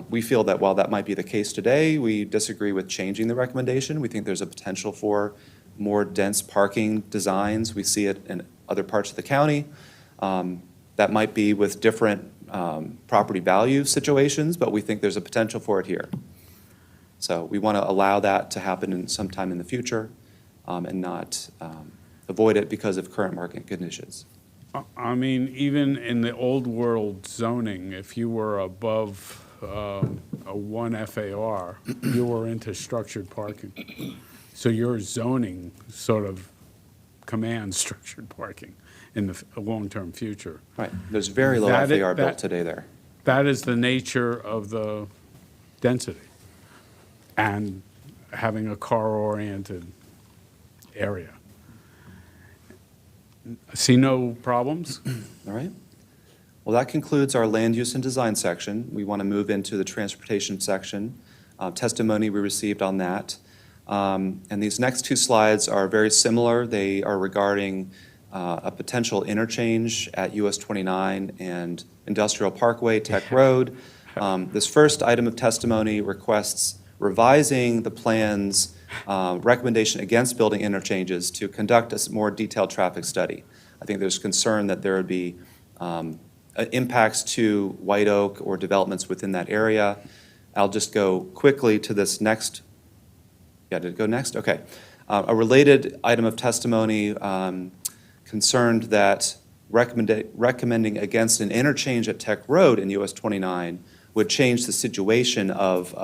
S16: We feel that while that might be the case today, we disagree with changing the recommendation. We think there's a potential for more dense parking designs. We see it in other parts of the county. That might be with different property value situations, but we think there's a potential for it here. So we want to allow that to happen sometime in the future and not avoid it because of current market conditions.
S1: I mean, even in the old world zoning, if you were above a 1 FAR, you were into structured parking. So your zoning sort of commands structured parking in the long-term future.
S16: Right, there's very low
S1: That
S16: FAR built
S1: that-
S16: today there.
S1: That is the nature of the density and having a car-oriented area. See no problems?
S16: All right. Well, that concludes our land use and design section. We want to move into the transportation section. Testimony we received on that. And these next two slides are very similar. They are regarding a potential interchange at US 29 and Industrial Parkway, Tech Road. This first item of testimony requests revising the plan's recommendation against building interchanges to conduct a more detailed traffic study. I think there's concern that there would be impacts to White Oak or developments within that area. I'll just go quickly to this next. Yeah, did it go next? Okay. A related item of testimony concerned that recommending against an interchange at Tech Road in US 29 would change the situation of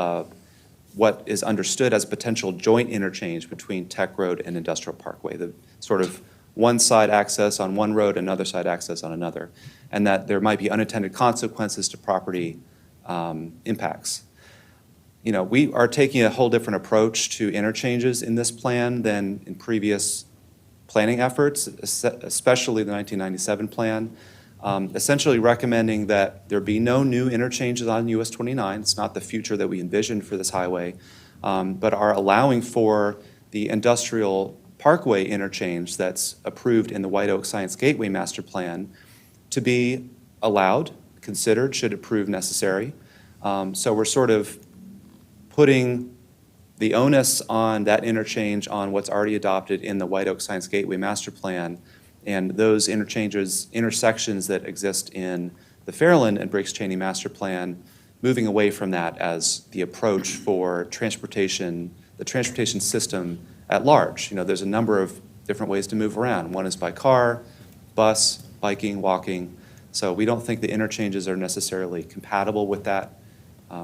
S16: what is understood as potential joint interchange between Tech Road and Industrial Parkway, the sort of one side access on one road, another side access on another, and that there might be unintended consequences to property impacts. You know, we are taking a whole different approach to interchanges in this plan than in previous planning efforts, especially the 1997 plan, essentially recommending that there be no new interchanges on US 29. It's not the future that we envisioned for this highway, but are allowing for the industrial parkway interchange that's approved in the White Oak Science Gateway Master Plan to be allowed, considered, should it prove necessary. So we're sort of putting the onus on that interchange on what's already adopted in the White Oak Science Gateway Master Plan, and those intersections that exist in the Fairland and Briggs Cheney Master Plan, moving away from that as the approach for transportation, the transportation system at large. You know, there's a number of different ways to move around. One is by car, bus, biking, walking. So we don't think the interchanges are necessarily compatible with that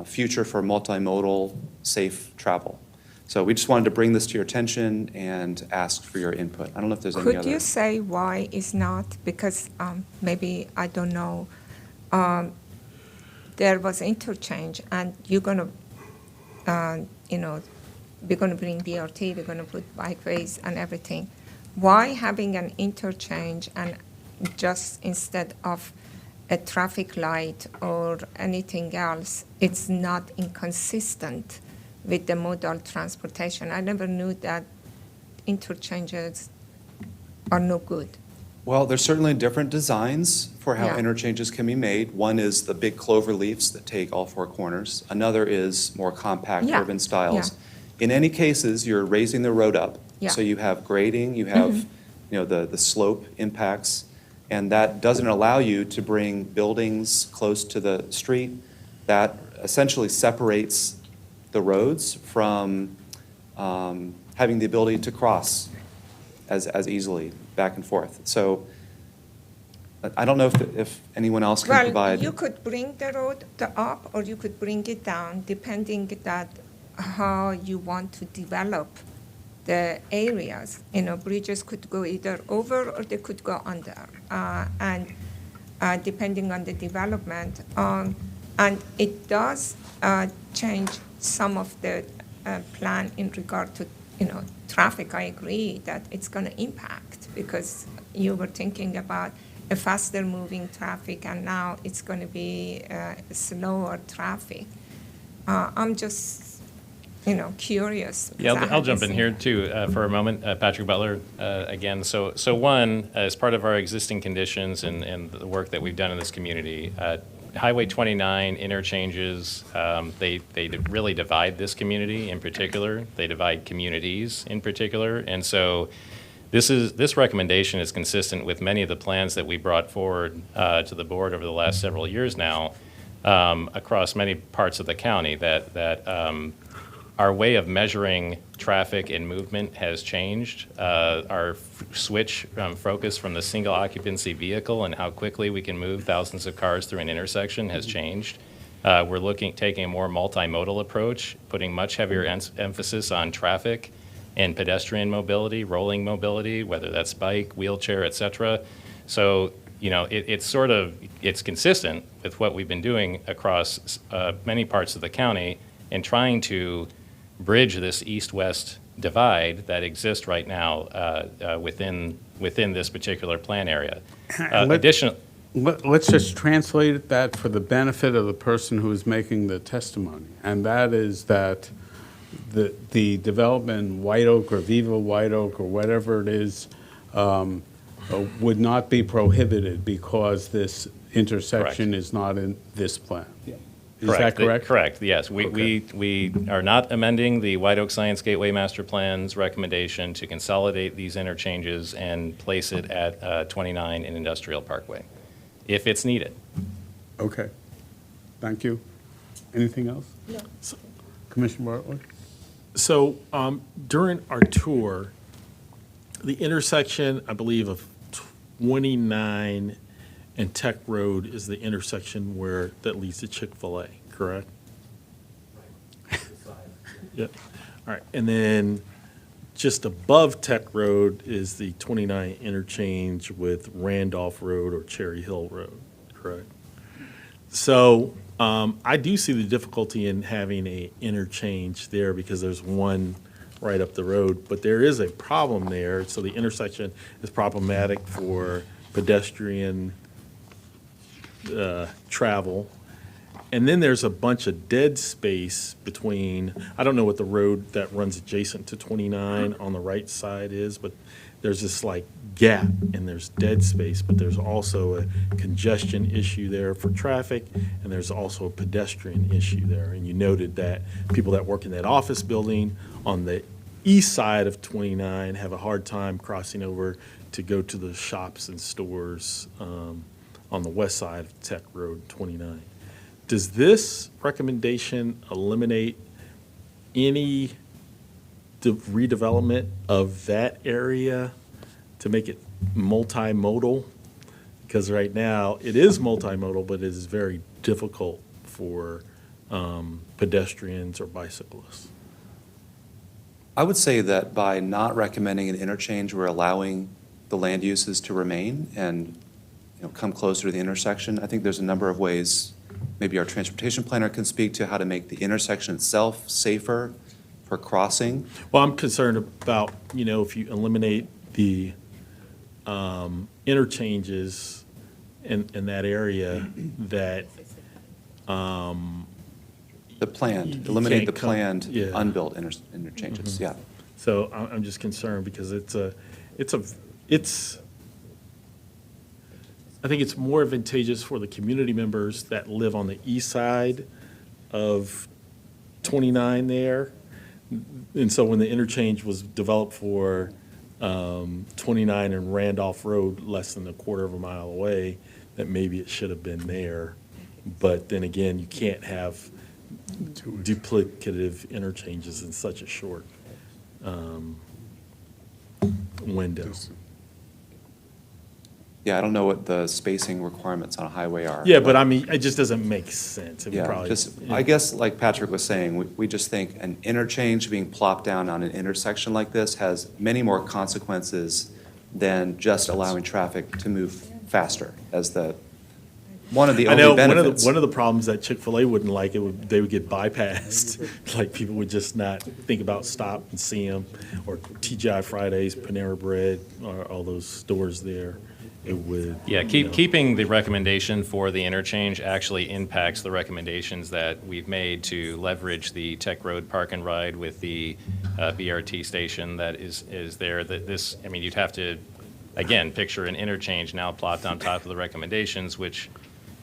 S16: future for multimodal, safe travel. So we just wanted to bring this to your attention and ask for your input. I don't know if there's any other.
S3: Could you say why it's not? Because maybe, I don't know, there was interchange and you're going to, we're going to bring BRT, we're going to put bikeways and everything. Why having an interchange and just instead of a traffic light or anything else, it's not inconsistent with the modal transportation? I never knew that interchanges are no good.
S16: Well, there's certainly different designs for how
S3: Yeah.
S16: interchanges can be made. One is the big clover leaves that take all four corners. Another is more compact
S3: Yeah.
S16: urban styles. In any cases, you're raising the road up.
S3: Yeah.
S16: So you have grading, you have, the slope impacts, and that doesn't allow you to bring buildings close to the street. That essentially separates the roads from having the ability to cross as easily back and forth. So I don't know if anyone else can provide.
S3: Well, you could bring the road up or you could bring it down, depending that how you want to develop the areas. Bridges could go either over or they could go under, and depending on the development. And it does change some of the plan in regard to, traffic. I agree that it's going to impact because you were thinking about a faster moving traffic and now it's going to be slower traffic. I'm just curious.
S17: Yeah,
S3: because I
S17: I'll jump
S3: haven't
S17: in here
S3: seen-
S17: too for a moment. Patrick Butler again. So one, as part of our existing conditions and the work that we've done in this community, Highway 29 interchanges, they really divide this community in particular. They divide communities in particular. And so this recommendation is consistent with many of the plans that we brought forward to the board over the last several years now across many parts of the county that our way of measuring traffic and movement has changed. Our switch focus from the single occupancy vehicle and how quickly we can move thousands of cars through an intersection has changed. We're taking a more multimodal approach, putting much heavier emphasis on traffic and pedestrian mobility, rolling mobility, whether that's bike, wheelchair, et cetera. So, it's consistent with what we've been doing across many parts of the county and trying to bridge this east-west divide that exists right now within this particular plan area.
S1: Let's just translate that for the benefit of the person who is making the testimony, and that is that the development in White Oak or Viva White Oak or whatever it is would not be prohibited because this intersection is not in this plan. Is that correct?
S17: Correct, yes. We are not amending the White Oak Science Gateway Master Plan's recommendation to consolidate these interchanges and place it at 29 in Industrial Parkway, if it's needed.
S1: Okay. Thank you. Anything else?
S3: No.
S1: Commissioner Bartlett?
S4: So during our tour, the intersection, I believe, of 29 and Tech Road is the intersection that leads to Chick-fil-A, correct? correct? Yep. All right, and then just above Tech Road is the 29 interchange with Randolph Road or Cherry Hill Road, correct? So I do see the difficulty in having a interchange there because there's one right up the road, but there is a problem there. So the intersection is problematic for pedestrian travel. And then there's a bunch of dead space between, I don't know what the road that runs adjacent to 29 on the right side is, but there's this like gap and there's dead space, but there's also a congestion issue there for traffic, and there's also a pedestrian issue there. And you noted that people that work in that office building on the east side of 29 have a hard time crossing over to go to the shops and stores on the west side of Tech Road 29. Does this recommendation eliminate any redevelopment of that area to make it multimodal? Because right now, it is multimodal, but it is very difficult for pedestrians or bicyclists.
S16: I would say that by not recommending an interchange, we're allowing the land uses to remain and come closer to the intersection. I think there's a number of ways maybe our transportation planner can speak to how to make the intersection itself safer for crossing.
S4: Well, I'm concerned about, if you eliminate the interchanges in that area, that
S16: eliminate the planned unbuilt interchanges, yeah.
S4: So I'm just concerned because I think it's more advantageous for the community members that live on the east side of 29 there. And so when the interchange was developed for 29 and Randolph Road, less than a quarter of a mile away, that maybe it should have been there. But then again, you can't have duplicative interchanges in such a short window.
S16: Yeah, I don't know what the spacing requirements on a highway are.
S4: Yeah, but I mean, it just doesn't make sense. It would
S16: Yeah,
S4: probably-
S16: I guess, like Patrick was saying, we just think an interchange being plopped down on an intersection like this has many more consequences than just allowing traffic to move faster as one of the
S4: I
S16: only
S4: know
S16: benefits.
S4: one of the problems that Chick-fil-A wouldn't like, they would get bypassed. Like people would just not think about stop and see them, or TGI Fridays, Panera Bread, or all those stores there. It would.
S17: Yeah, keeping the recommendation for the interchange actually impacts the recommendations that we've made to leverage the Tech Road Park and Ride with the BRT station that is there. You'd have to, again, picture an interchange now plopped on top of the recommendations, which,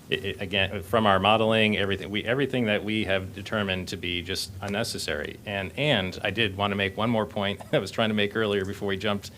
S17: again, from our modeling, everything that we have determined to be just unnecessary. And I did want to make one more point I was trying to make earlier before we jumped.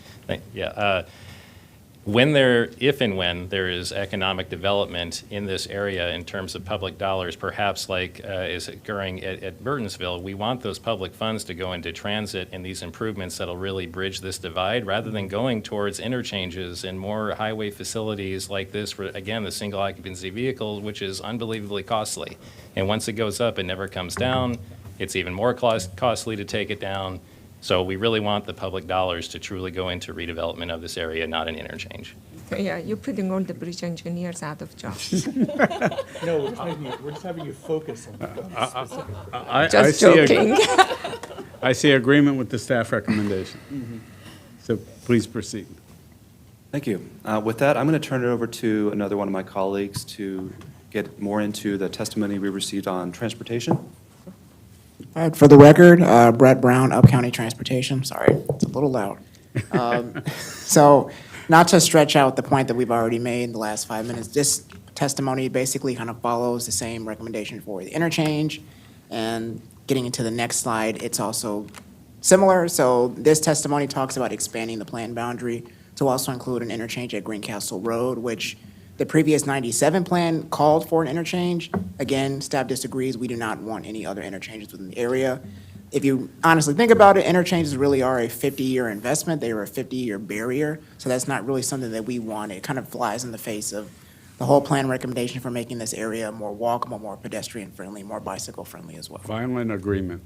S17: If and when there is economic development in this area in terms of public dollars, perhaps like is occurring at Burtonsville, we want those public funds to go into transit and these improvements that'll really bridge this divide, rather than going towards interchanges and more highway facilities like this for, again, the single occupancy vehicle, which is unbelievably costly. And once it goes up, it never comes down. It's even more costly to take it down. So we really want the public dollars to truly go into redevelopment of this area, not an interchange.
S3: Yeah, you're putting all the bridge engineers out of jobs.
S4: No, we're just having you focus on
S3: Just joking.
S1: I see agreement with the staff recommendation. So please proceed.
S16: Thank you. With that, I'm going to turn it over to another one of my colleagues to get more into the testimony we received on transportation.
S19: All right, for the record, Brett Brown, Up County Transportation. Sorry, it's a little loud. So not to stretch out the point that we've already made in the last 5 minutes, this testimony basically kind of follows the same recommendation for the interchange. And getting into the next slide, it's also similar. So this testimony talks about expanding the planned boundary to also include an interchange at Greencastle Road, which the previous 97 plan called for an interchange. Again, staff disagrees. We do not want any other interchanges within the area. If you honestly think about it, interchanges really are a 50-year investment. They are a 50-year barrier. So that's not really something that we want. It kind of flies in the face of the whole plan recommendation for making this area more walkable, more pedestrian-friendly, more bicycle-friendly as well.
S1: Violent agreement.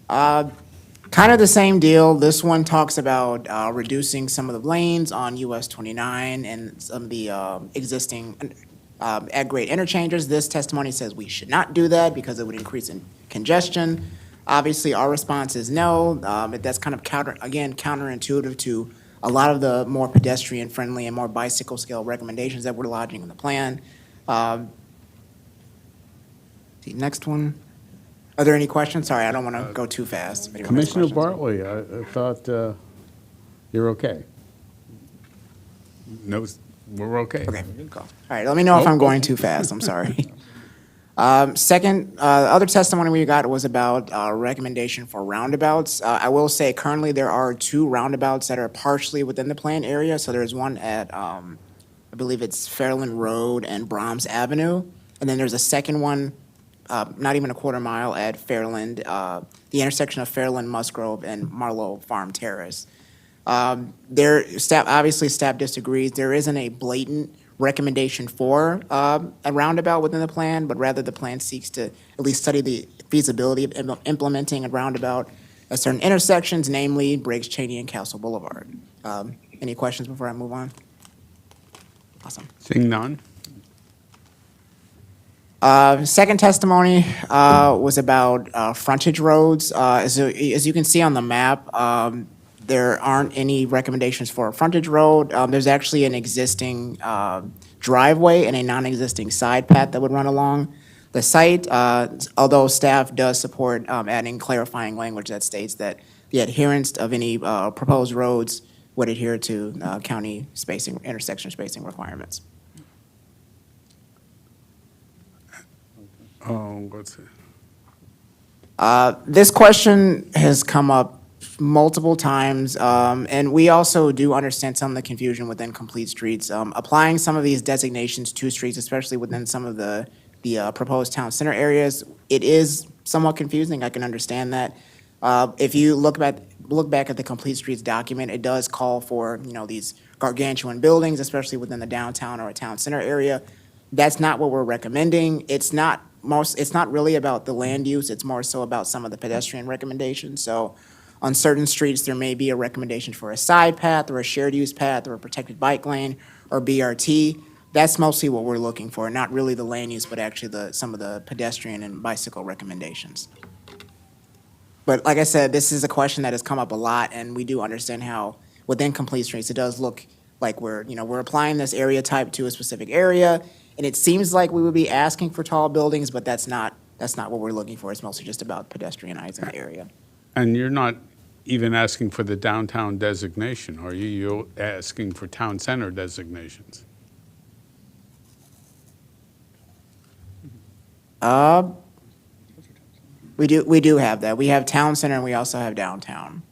S19: Kind of the same deal. This one talks about reducing some of the lanes on US 29 and some of the existing at-grade interchanges. This testimony says we should not do that because it would increase in congestion. Obviously, our response is no. But that's kind of counterintuitive to a lot of the more pedestrian-friendly and more bicycle-scale recommendations that we're lodging in the plan. The next one. Are there any questions? Sorry, I don't want to go too fast. If anyone has
S1: Commissioner
S19: questions.
S1: Bartley, I thought you're okay. No, we're okay.
S19: Okay, cool. All right, let me know if I'm going too fast. I'm sorry. Second, other testimony we got was about recommendation for roundabouts. I will say currently there are 2 roundabouts that are partially within the plan area. So there's one at, I believe it's Fairland Road and Brahms Avenue. And then there's a second one, not even a quarter mile at Fairland, the intersection of Fairland, Musgrove, and Marlowe Farm Terrace. Staff disagrees. There isn't a blatant recommendation for a roundabout within the plan, but rather the plan seeks to at least study the feasibility of implementing a roundabout at certain intersections, namely Briggs, Cheney, and Castle Boulevard. Any questions before I move on? Awesome.
S1: Seeing none.
S19: Second testimony was about frontage roads. As you can see on the map, there aren't any recommendations for a frontage road. There's actually an existing driveway and a non-existing side path that would run along the site, although staff does support adding clarifying language that states that the adherence of any proposed roads would adhere to county spacing, intersection spacing requirements.
S1: Let's see.
S19: This question has come up multiple times, and we also do understand some of the confusion within complete streets. Applying some of these designations to streets, especially within some of the proposed town center areas, it is somewhat confusing. I can understand that. If you look back at the complete streets document, it does call for, these gargantuan buildings, especially within the downtown or a town center area. That's not what we're recommending. It's not really about the land use. It's more so about some of the pedestrian recommendations. So on certain streets, there may be a recommendation for a side path or a shared use path or a protected bike lane or BRT. That's mostly what we're looking for, not really the land use, but actually some of the pedestrian and bicycle recommendations. But like I said, this is a question that has come up a lot, and we do understand how within complete streets, it does look like we're applying this area type to a specific area, and it seems like we would be asking for tall buildings, but that's not what we're looking for. It's mostly just about pedestrianizing the area.
S1: And you're not even asking for the downtown designation, are you? You're asking for town center designations.
S19: We do have that. We have town center and we also have downtown.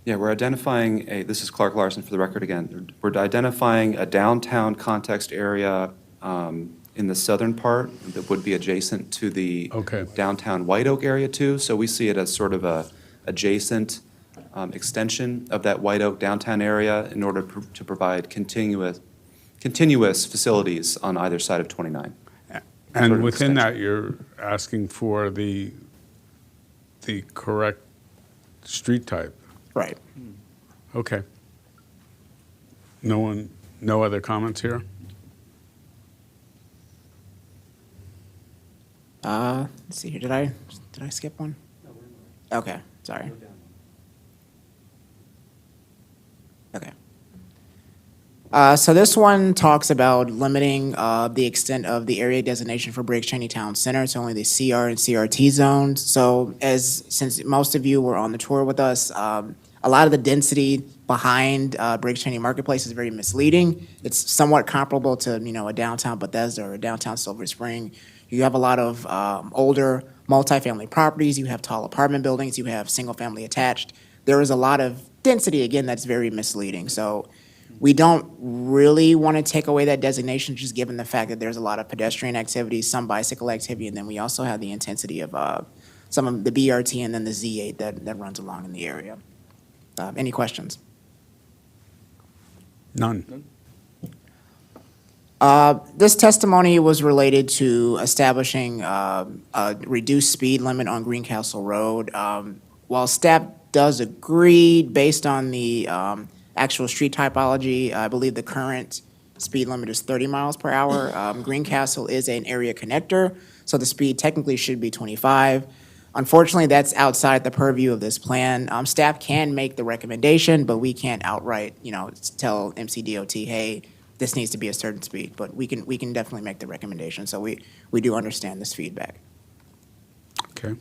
S16: Yeah, we're identifying this is Clark Larson for the record again. We're identifying a downtown context area in the southern part that would be adjacent to the downtown White Oak area too. So we see it as sort of a adjacent extension of that White Oak downtown area in order to provide continuous facilities on either side of 29.
S1: And within that, you're asking for the correct street type.
S19: Right.
S1: Okay. No other comments here?
S19: Let's see here. Did I skip one? Okay, sorry. Okay. So this one talks about limiting the extent of the area designation for Briggs Cheney Town Center to only the CR and CRT zones. So since most of you were on the tour with us, a lot of the density behind Briggs Cheney Marketplace is very misleading. It's somewhat comparable to a downtown Bethesda or a downtown Silver Spring. You have a lot of older multifamily properties. You have tall apartment buildings. You have single-family attached. There is a lot of density, again, that's very misleading. So we don't really want to take away that designation, just given the fact that there's a lot of pedestrian activity, some bicycle activity, and then we also have the intensity of some of the BRT and then the Z8 that runs along in the area. Any questions?
S1: None.
S19: This testimony was related to establishing a reduced speed limit on Greencastle Road. While staff does agree, based on the actual street typology, I believe the current speed limit is 30 miles per hour. Greencastle is an area connector, so the speed technically should be 25. Unfortunately, that's outside the purview of this plan. Staff can make the recommendation, but we can't outright, tell MCDOT, hey, this needs to be a certain speed, but we can definitely make the recommendation. So we do understand this feedback.
S1: Okay.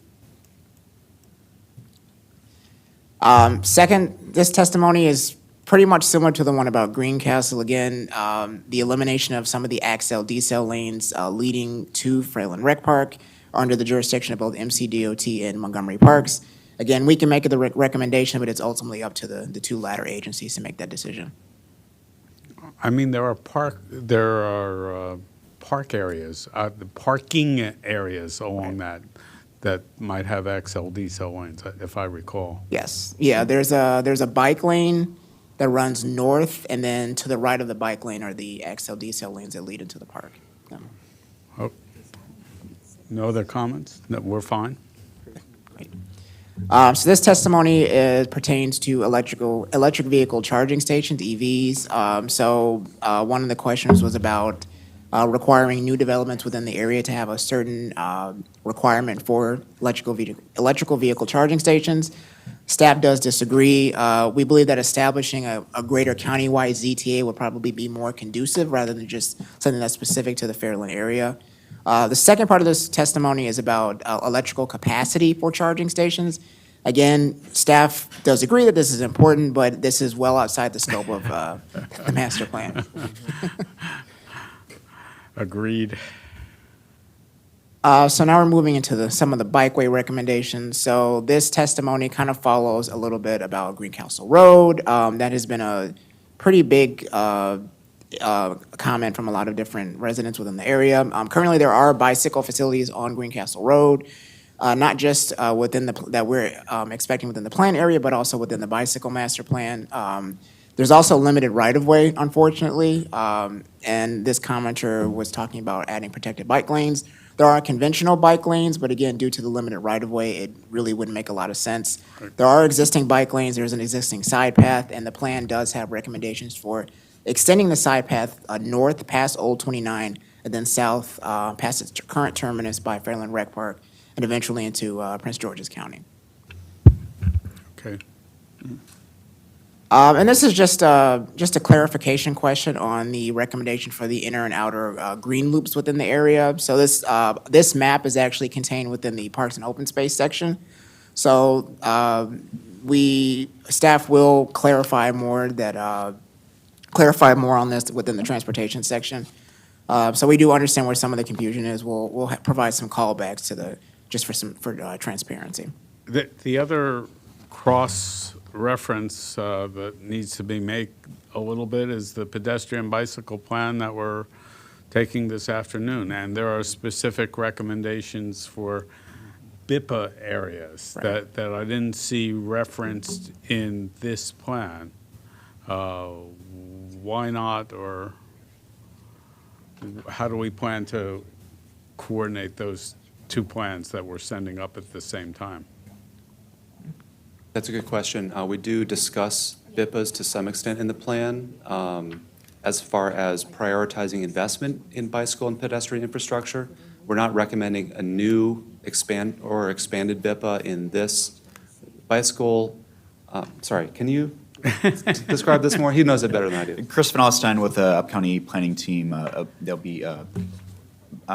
S19: Second, this testimony is pretty much similar to the one about Greencastle. Again, the elimination of some of the accel decel lanes leading to Fralin Rec Park are under the jurisdiction of both MCDOT and Montgomery Parks. Again, we can make the recommendation, but it's ultimately up to the two latter agencies to make that decision.
S1: I mean, there are park areas, the parking areas along that might have XL decel lanes, if I recall.
S19: Yes, yeah, there's a bike lane that runs north, and then to the right of the bike lane are the XL decel lanes that lead into the park. Yeah.
S1: Oh. No other comments? No, we're fine?
S19: So this testimony pertains to electric vehicle charging stations, EVs. One of the questions was about requiring new developments within the area to have a certain requirement for electrical vehicle charging stations. Staff does disagree. We believe that establishing a greater countywide ZTA would probably be more conducive rather than just something that's specific to the Fairland area. The second part of this testimony is about electrical capacity for charging stations. Again, staff does agree that this is important, but this is well outside the scope of the master plan.
S1: Agreed.
S19: So now we're moving into some of the bikeway recommendations. So this testimony kind of follows a little bit about Greencastle Road. That has been a pretty big comment from a lot of different residents within the area. Currently, there are bicycle facilities on Greencastle Road, not just that we're expecting within the plan area, but also within the bicycle master plan. There's also limited right-of-way, unfortunately, and this commenter was talking about adding protected bike lanes. There are conventional bike lanes, but again, due to the limited right-of-way, it really wouldn't make a lot of sense. There are existing bike lanes, there's an existing side path, and the plan does have recommendations for extending the side path north past Old 29 and then south past its current terminus by Fairland Rec Park and eventually into Prince George's County.
S1: Okay.
S19: And this is just a clarification question on the recommendation for the inner and outer green loops within the area. So this map is actually contained within the Parks and Open Space section. So staff will clarify more on this within the transportation section. So we do understand where some of the confusion is. We'll provide some callbacks for transparency.
S1: The other cross-reference that needs to be made a little bit is the pedestrian bicycle plan that we're taking this afternoon. And there are specific recommendations for BIPA areas that I didn't see referenced in this plan. Why not, or how do we plan to coordinate those two plans that we're sending up at the same time?
S16: That's a good question. We do discuss BIPAs to some extent in the plan as far as prioritizing investment in bicycle and pedestrian infrastructure. We're not recommending a new expanded BIPA in this bicycle. Sorry, can you describe this more? He knows it better than I do.
S20: Chris Van Alstyne with the Up-County Planning Team. There'll be a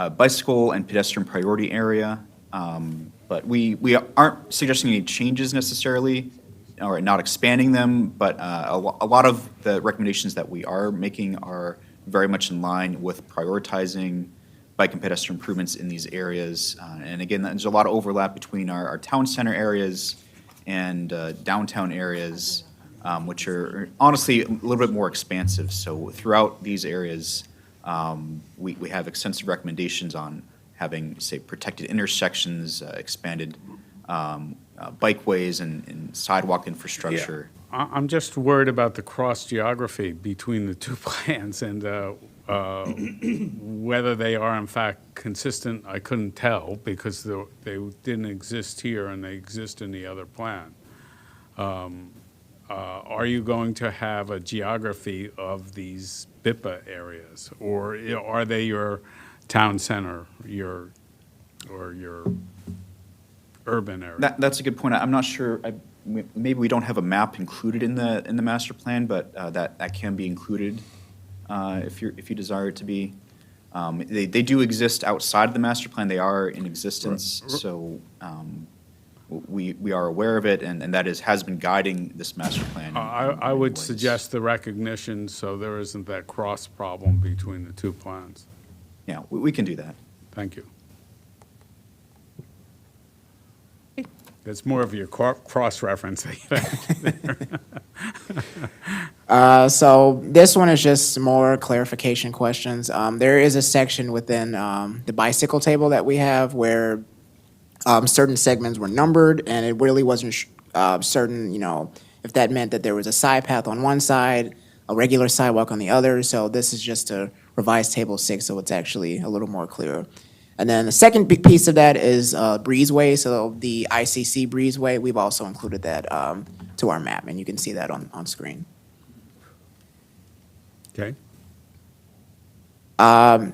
S20: bicycle and pedestrian priority area, but we aren't suggesting any changes necessarily, or not expanding them, but a lot of the recommendations that we are making are very much in line with prioritizing bike and pedestrian improvements in these areas. And again, there's a lot of overlap between our town center areas and downtown areas, which are honestly a little bit more expansive. So throughout these areas, we have extensive recommendations on having, say, protected intersections, expanded bikeways and sidewalk infrastructure.
S1: I'm just worried about the cross geography between the two plans and whether they are in fact consistent. I couldn't tell because they didn't exist here and they exist in the other plan. Are you going to have a geography of these BIPA areas, or are they your town center, your urban area?
S20: That's a good point. I'm not sure, maybe we don't have a map included in the master plan, but that can be included if you desire it to be. They do exist outside of the master plan. They are in existence, so we are aware of it, and that has been guiding this master plan.
S1: I would suggest the recognition so there isn't that cross problem between the two plans.
S20: Yeah, we can do that.
S1: Thank you. It's more of your cross-reference.
S19: So this one is just more clarification questions. There is a section within the bicycle table that we have where certain segments were numbered, and it really wasn't certain, if that meant that there was a side path on one side, a regular sidewalk on the other. So this is just a revised table 6, so it's actually a little more clear. And then the second big piece of that is breezeway. So the ICC breezeway, we've also included that to our map, and you can see that on screen.
S1: Okay.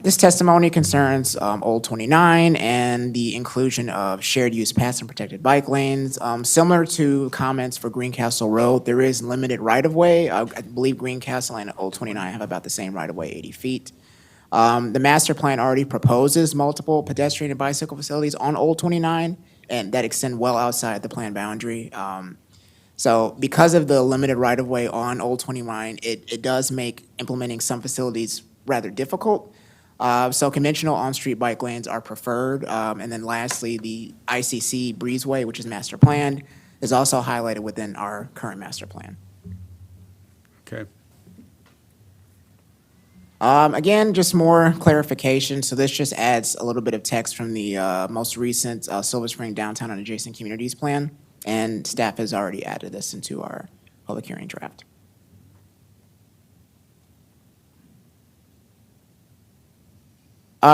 S19: This testimony concerns Old 29 and the inclusion of shared use paths and protected bike lanes. Similar to comments for Greencastle Road, there is limited right-of-way. I believe Greencastle and Old 29 have about the same right-of-way, 80 feet. The master plan already proposes multiple pedestrian and bicycle facilities on Old 29, and that extend well outside the plan boundary. So because of the limited right-of-way on Old 29, it does make implementing some facilities rather difficult. So conventional on-street bike lanes are preferred. And then lastly, the ICC breezeway, which is master planned, is also highlighted within our current master plan.
S1: Okay.
S19: Again, just more clarification. So this just adds a little bit of text from the most recent Silver Spring Downtown and Adjacent Communities Plan, and staff has already added this into our public hearing draft.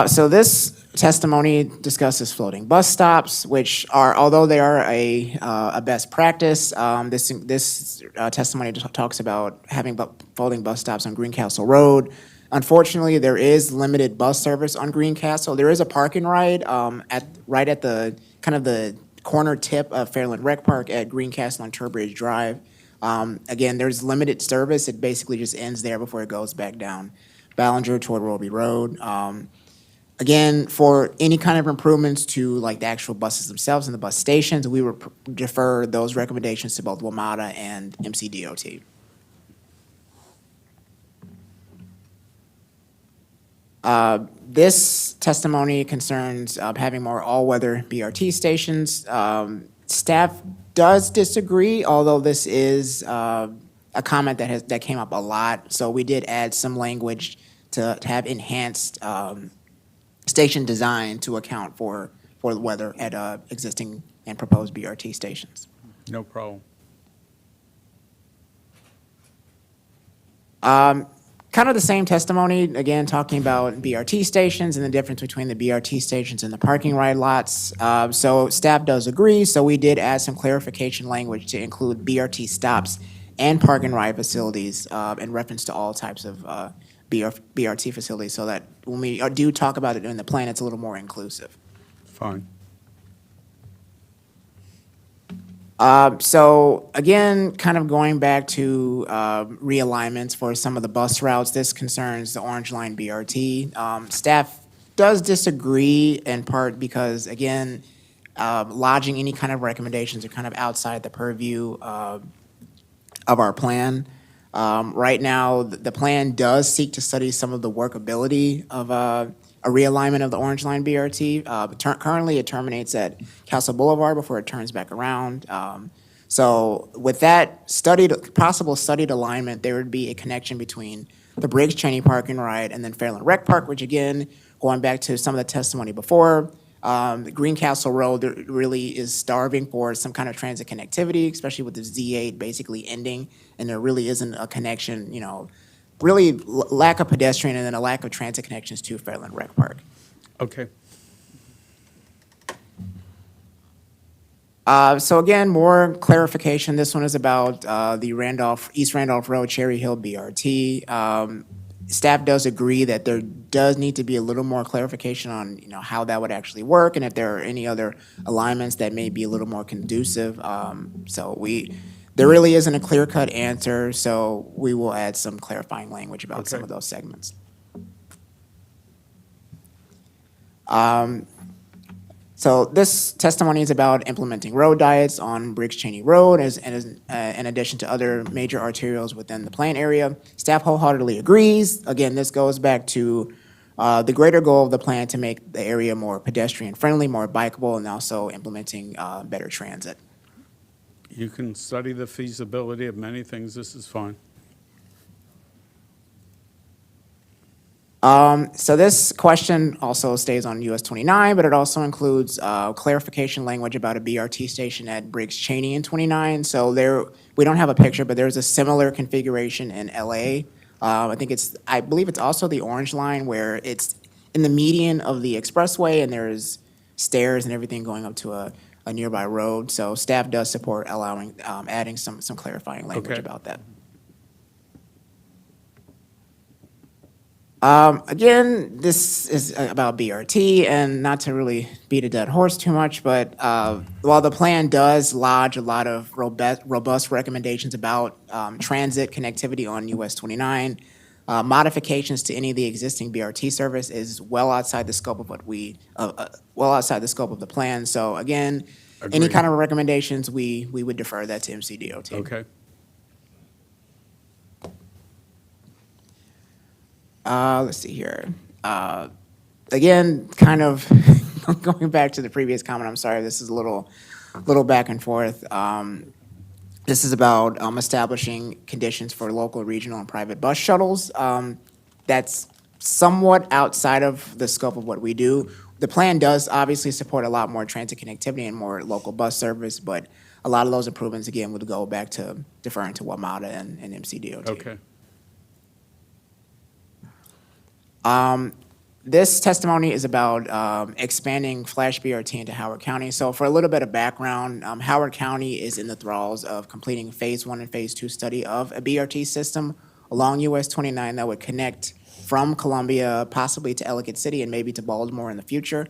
S19: So this testimony discusses floating bus stops, which are, although they are a best practice, this testimony talks about having floating bus stops on Greencastle Road. Unfortunately, there is limited bus service on Greencastle. There is a parking ride right at the kind of the corner tip of Fairland Rec Park at Greencastle on Turbridge Drive. Again, there's limited service. It basically just ends there before it goes back down Ballinger toward Roby Road. Again, for any kind of improvements to like the actual buses themselves and the bus stations, we would defer those recommendations to both WMATA and MCDOT. This testimony concerns having more all-weather BRT stations. Staff does disagree, although this is a comment that came up a lot. So we did add some language to have enhanced station design to account for the weather at existing and proposed BRT stations.
S1: No problem.
S19: Kind of the same testimony, again, talking about BRT stations and the difference between the BRT stations and the parking ride lots. So staff does agree, so we did add some clarification language to include BRT stops and park and ride facilities in reference to all types of BRT facilities, so that when we do talk about it in the plan, it's a little more inclusive.
S1: Fine.
S19: So again, kind of going back to realignments for some of the bus routes, this concerns the Orange Line BRT. Staff does disagree in part because, again, lodging any kind of recommendations are kind of outside the purview of our plan. Right now, the plan does seek to study some of the workability of a realignment of the Orange Line BRT. Currently, it terminates at Castle Boulevard before it turns back around. So with that possible studied alignment, there would be a connection between the Briggs Cheney Park and Ride and then Fairland Rec Park, which again, going back to some of the testimony before, Greencastle Road there really is starving for some kind of transit connectivity, especially with the Z8 basically ending, and there really isn't a connection, really lack of pedestrian and then a lack of transit connections to Fairland Rec Park.
S1: Okay.
S19: So again, more clarification. This one is about the East Randolph Road, Cherry Hill BRT. Staff does agree that there does need to be a little more clarification on, how that would actually work and if there are any other alignments that may be a little more conducive. There really isn't a clear-cut answer, so we will add some clarifying language about some of those segments. So this testimony is about implementing road diets on Briggs-Cheney Road in addition to other major arterials within the plan area. Staff wholeheartedly agrees. Again, this goes back to the greater goal of the plan to make the area more pedestrian-friendly, more bikeable, and also implementing better transit.
S1: You can study the feasibility of many things. This is fine.
S19: So this question also stays on US 29, but it also includes clarification language about a BRT station at Briggs Cheney in 29. So we don't have a picture, but there's a similar configuration in LA. I believe it's also the orange line where it's in the median of the expressway and there's stairs and everything going up to a nearby road. So staff does support adding some clarifying language about that. Again, this is about BRT, and not to really beat a dead horse too much, but while the plan does lodge a lot of robust recommendations about transit connectivity on US 29, modifications to any of the existing BRT service is well outside the scope of the plan. So again, any
S1: Agreed.
S19: kind of recommendations, we would defer that to MCDOT.
S1: Okay.
S19: Let's see here. Again, kind of going back to the previous comment, I'm sorry, this is a little back and forth. This is about establishing conditions for local, regional, and private bus shuttles. That's somewhat outside of the scope of what we do. The plan does obviously support a lot more transit connectivity and more local bus service, but a lot of those improvements, again, would go back to deferring to WMATA and MCDOT.
S1: Okay.
S19: This testimony is about expanding Flash BRT into Howard County. So for a little bit of background, Howard County is in the thralls of completing Phase 1 and Phase 2 study of a BRT system along US 29 that would connect from Columbia, possibly to Ellicott City, and maybe to Baltimore in the future.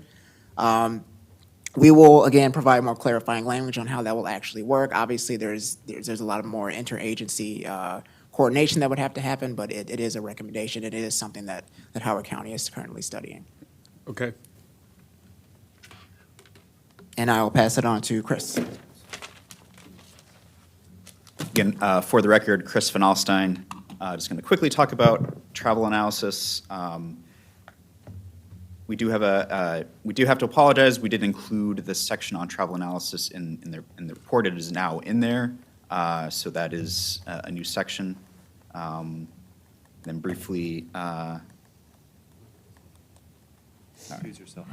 S19: We will, again, provide more clarifying language on how that will actually work. Obviously, there's a lot of more interagency coordination that would have to happen, but it is a recommendation. It is something that Howard County is currently studying.
S1: Okay.
S19: And I will pass it on to Chris.
S20: Again, for the record, Chris Van Alstyne, just going to quickly talk about travel analysis. We do have to apologize. We did include this section on travel analysis in the report. It is now in there, so that is a new section. Then briefly.
S16: Excuse yourself.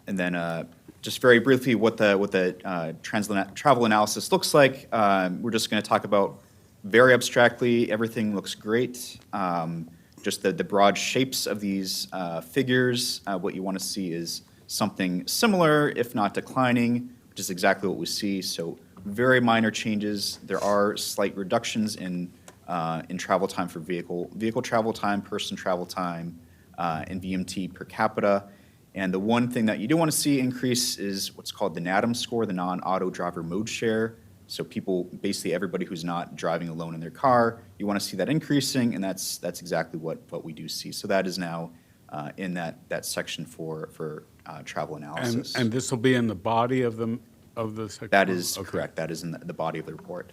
S20: And then just very briefly what the travel analysis looks like. We're just going to talk about very abstractly. Everything looks great. Just the broad shapes of these figures. What you want to see is something similar, if not declining, which is exactly what we see. So very minor changes. There are slight reductions in travel time for vehicle travel time, person travel time, and VMT per capita. And the one thing that you do want to see increase is what's called the NADM score, the non-auto driver mode share. So people, basically everybody who's not driving alone in their car, you want to see that increasing, and that's exactly what we do see. So that is now in that section for travel analysis.
S1: And this will be in the body of the section?
S20: That is correct. That is in the body of the report.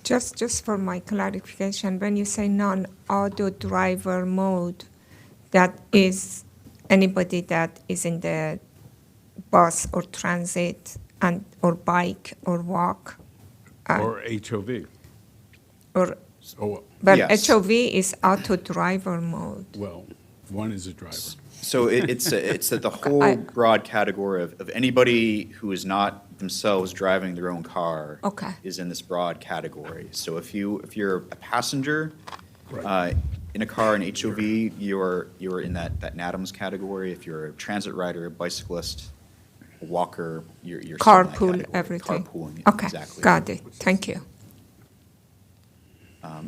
S3: Just for my clarification, when you say non-auto driver mode, that is anybody that is in the bus or transit or bike or walk.
S1: Or HOV.
S3: But
S20: yes.
S3: HOV is auto driver mode.
S1: Well, One is a driver.
S20: So it's that the whole broad category of anybody who is not themselves driving their own car
S3: Okay.
S20: is in this broad category. So if you're a passenger
S1: Right.
S20: in a car, an HOV, you're in that NADAMS category. If you're a transit rider, a bicyclist, a walker, you're still in that
S3: Carpool,
S20: category.
S3: everything.
S20: Carpooling,
S3: Okay,
S20: exactly.
S3: got it. Thank you.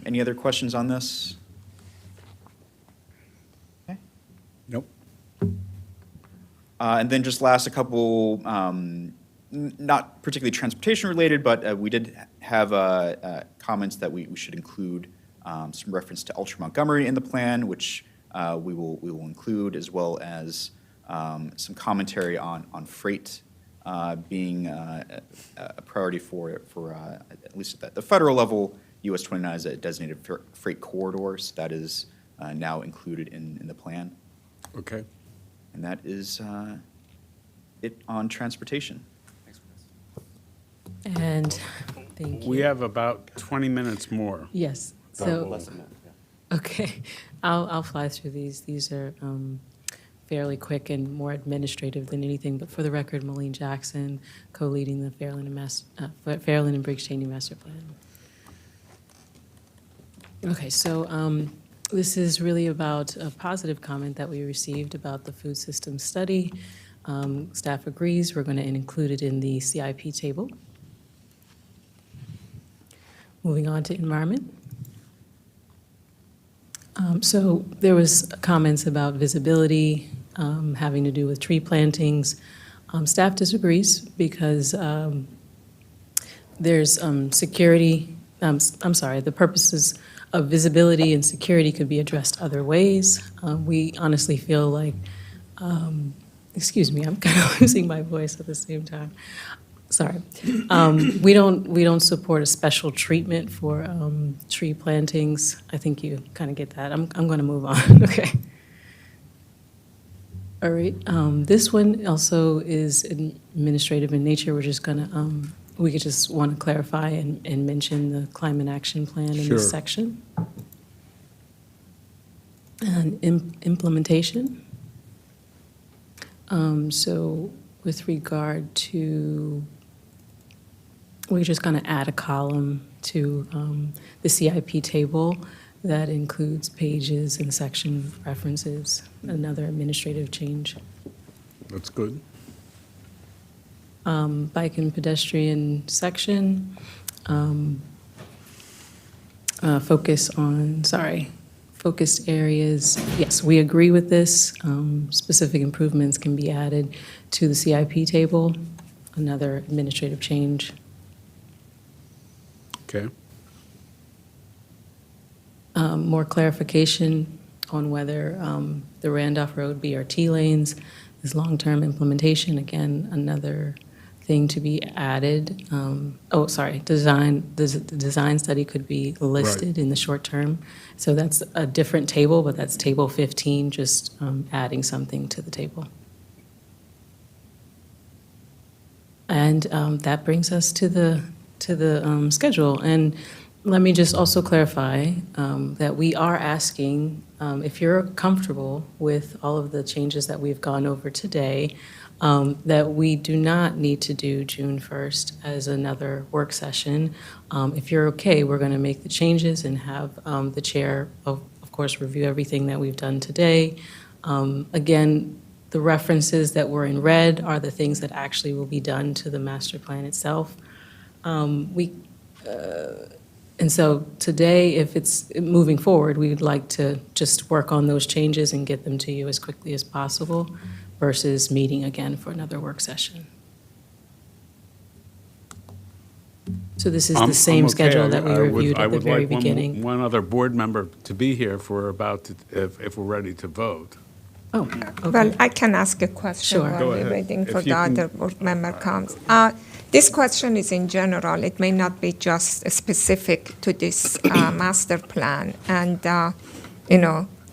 S20: Any other questions on this?
S1: Nope.
S20: And then just last, a couple, not particularly transportation related, but we did have comments that we should include some reference to Ultra Montgomery in the plan, which we will include, as well as some commentary on freight being a priority for at least at the federal level. US 29 is a designated freight corridor, so that is now included in the plan.
S1: Okay.
S20: And that is it on transportation.
S18: And thank you.
S1: We have about 20 minutes more.
S18: Yes, so, okay, I'll fly through these. These are fairly quick and more administrative than anything, but for the record, Malene Jackson, co-leading the Fairland and Briggs Cheney Master Plan. Okay, so this is really about a positive comment that we received about the food system study. Staff agrees, we're going to include it in the CIP table. Moving on to environment. So there was comments about visibility having to do with tree plantings. Staff disagrees because there's security, I'm sorry, the purposes of visibility and security could be addressed other ways. We honestly feel like, excuse me, I'm kind of losing my voice at the same time. Sorry. We don't support a special treatment for tree plantings. I think you kind of get that. I'm going to move on. Okay. All right. This one also is administrative in nature. We're just going to, we could just want to clarify and mention the climate action plan in
S1: Sure.
S18: this section. And implementation. So with regard to, we're just going to add a column to the CIP table that includes pages and section references, another administrative change.
S1: That's good.
S18: Bike and pedestrian section, focused areas. Yes, we agree with this. Specific improvements can be added to the CIP table, another administrative change.
S1: Okay.
S18: More clarification on whether the Randolph Road BRT lanes is long-term implementation. Again, another thing to be added. The design study could be listed in the short term. So that's a different table, but that's table 15, just adding something to the table. And that brings us to the schedule. And let me just also clarify that we are asking, if you're comfortable with all of the changes that we've gone over today, that we do not need to do June 1st as another work session. If you're okay, we're going to make the changes and have the chair, of course, review everything that we've done today. Again, the references that were in red are the things that actually will be done to the master plan itself. And so today, if it's moving forward, we would like to just work on those changes and get them to you as quickly as possible versus meeting again for another work session. So this is the same
S1: okay.
S18: schedule that we reviewed
S1: I
S18: at the
S1: would
S18: very
S1: like
S18: beginning.
S1: one other board member to be here for if we're ready to vote.
S18: Oh,
S3: Well,
S18: okay.
S3: I can ask a question
S18: Sure.
S3: while
S1: Go
S3: we're
S1: ahead.
S3: waiting
S1: If
S3: for
S1: you
S3: the
S1: can-
S3: other board member comes. This question is in general. It may not be just specific to this master plan. And,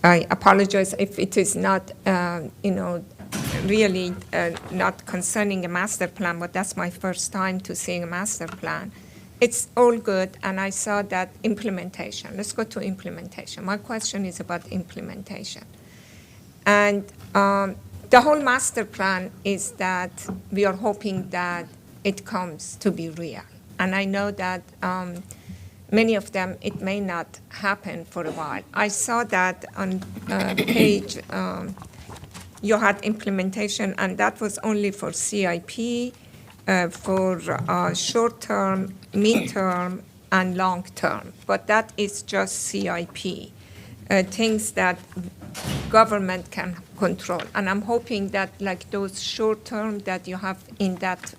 S3: I apologize if it is not, really not concerning a master plan, but that's my first time to seeing a master plan. It's all good, and I saw that implementation. Let's go to implementation. My question is about implementation. And the whole master plan is that we are hoping that it comes to be real. And I know that many of them, it may not happen for a while. I saw that on page, you had implementation, and that was only for CIP, for short-term, mid-term, and long-term. But that is just CIP, things that government can control. And I'm hoping that like those short-term that you have in that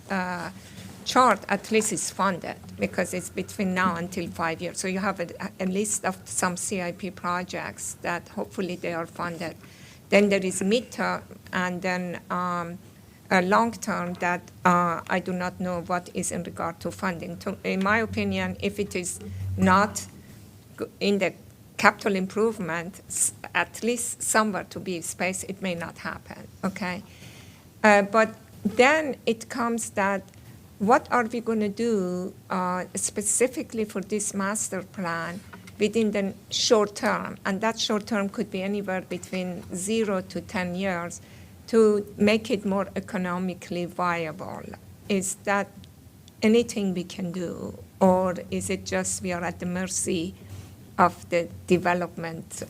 S3: chart at least is funded, because it's between now until 5 years. So you have a list of some CIP projects that hopefully they are funded. Then there is midterm, and then a long-term that I do not know what is in regard to funding. In my opinion, if it is not in the capital improvement, at least somewhere to be space, it may not happen, okay? But then it comes that what are we going to do specifically for this master plan within the short term? And that short term could be anywhere between 0 to 10 years to make it more economically viable. Is that anything we can do? Or is it just we are at the mercy of the development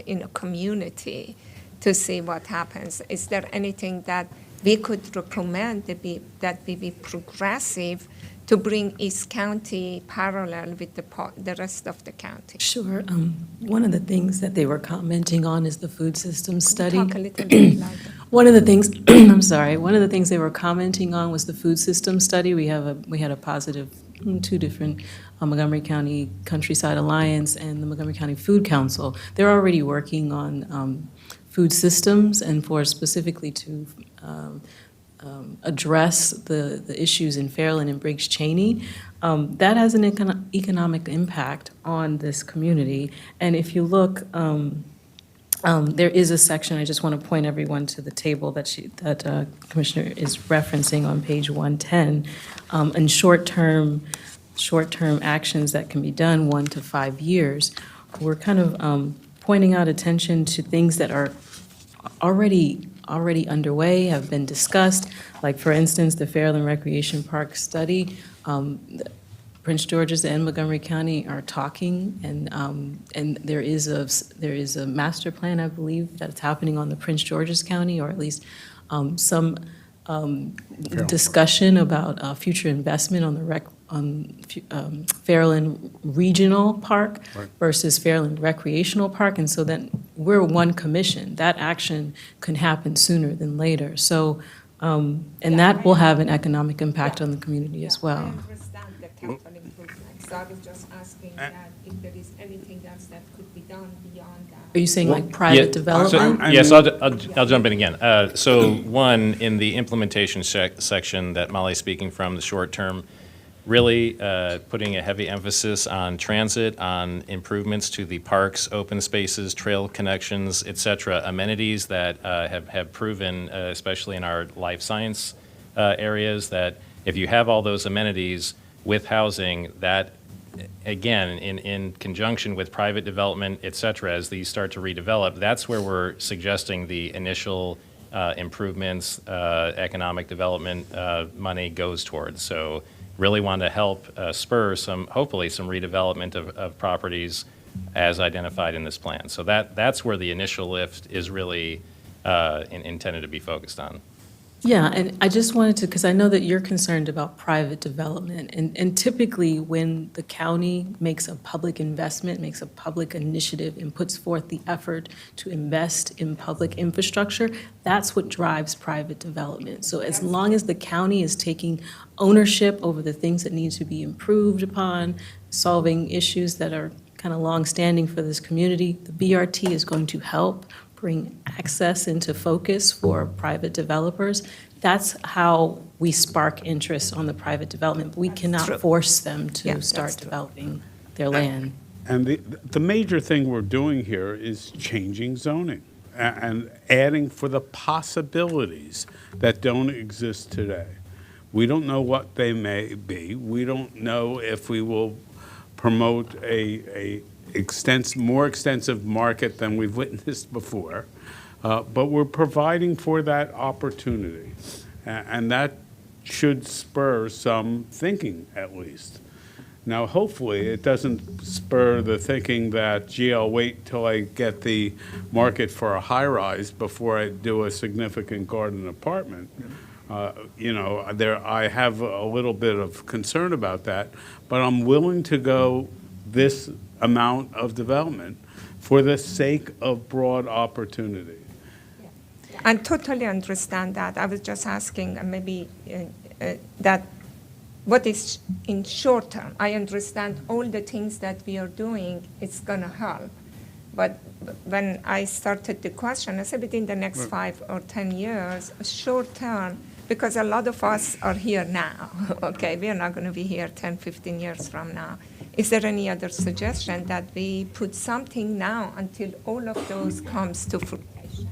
S3: in a community to see what happens? Is there anything that we could recommend that we be progressive to bring East County parallel with the rest of the county?
S18: Sure. One of the things that they were commenting on is the food systems study.
S3: Talk a little bit louder.
S18: One of the things, I'm sorry, one of the things they were commenting on was the food system study. We had a positive, two different, Montgomery County Countryside Alliance and the Montgomery County Food Council. They're already working on food systems and for specifically to address the issues in Fairland and Briggs Cheney. That has an economic impact on this community. And if you look, there is a section, I just want to point everyone to the table that Commissioner is referencing on page 110, and short-term actions that can be done 1 to 5 years. We're kind of pointing out attention to things that are already underway, have been discussed, like for instance, the Fairland Recreation Park study. Prince George's and Montgomery County are talking, and there is a master plan, I believe, that's happening on the Prince George's County, or at least some discussion about future investment on the Fairland Regional Park versus Fairland Recreational Park, and so then we're one commission. That action can happen sooner than later. So, and that will have an economic impact on the community as well.
S3: I understand the capital improvement, so I was just asking that if there is anything else that could be done beyond that.
S18: Are you saying like private development?
S17: Yes, I'll jump in again. So one, in the implementation section that Molly's speaking from, the short term, really putting a heavy emphasis on transit, on improvements to the parks, open spaces, trail connections, et cetera, amenities that have proven, especially in our life science areas, that if you have all those amenities with housing, that again, in conjunction with private development, et cetera, as these start to redevelop, that's where we're suggesting the initial improvements, economic development money goes towards. So really want to help spur hopefully some redevelopment of properties as identified in this plan. So that's where the initial lift is really intended to be focused on.
S18: Yeah, and I just wanted to, because I know that you're concerned about private development, and typically when the county makes a public investment, makes a public initiative, and puts forth the effort to invest in public infrastructure, that's what drives private development. So as long as the county is taking ownership over the things that need to be improved upon, solving issues that are kind of longstanding for this community, the BRT is going to help bring access into focus for private developers. That's how we spark interest on the private development. But we cannot force them to start developing their land.
S1: And the major thing we're doing here is changing zoning and adding for the possibilities that don't exist today. We don't know what they may be. We don't know if we will promote a more extensive market than we've witnessed before. but we're providing for that opportunity. And that should spur some thinking, at least. Now, hopefully, it doesn't spur the thinking that, gee, I'll wait till I get the market for a high-rise before I do a significant garden apartment. I have a little bit of concern about that, but I'm willing to go this amount of development for the sake of broad opportunity.
S3: I totally understand that. I was just asking maybe that what is in short term. I understand all the things that we are doing, it's going to help. But when I started the question, I said within the next 5 or 10 years, short term, because a lot of us are here now, okay? We are not going to be here 10, 15 years from now. Is there any other suggestion that we put something now until all of those comes to fruition?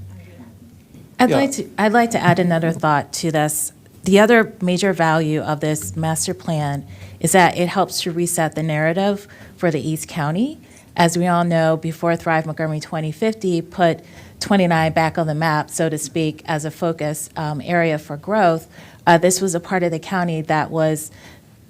S7: I'd like to add another thought to this. The other major value of this master plan is that it helps to reset the narrative for the East County. As we all know, before Thrive Montgomery 2050 put 29 back on the map, so to speak, as a focus area for growth, this was a part of the county that was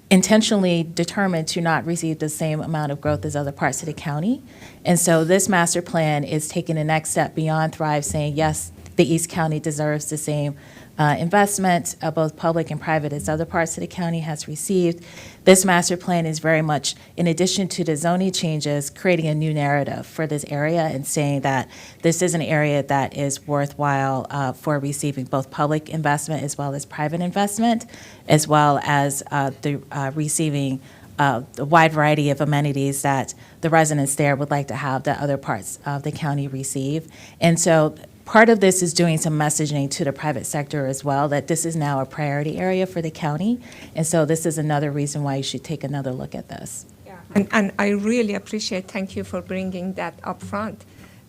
S7: intentionally determined to not receive the same amount of growth as other parts of the county. And so this master plan is taking the next step beyond Thrive, saying, yes, the East County deserves the same investment, both public and private, as other parts of the county has received. This master plan is very much, in addition to the zoning changes, creating a new narrative for this area and saying that this is an area that is worthwhile for receiving both public investment as well as private investment, as well as receiving the wide variety of amenities that the residents there would like to have that other parts of the county receive. And so part of this is doing some messaging to the private sector as well, that this is now a priority area for the county. And so this is another reason why you should take another look at this.
S3: Yeah. And I really appreciate, thank you for bringing that up front,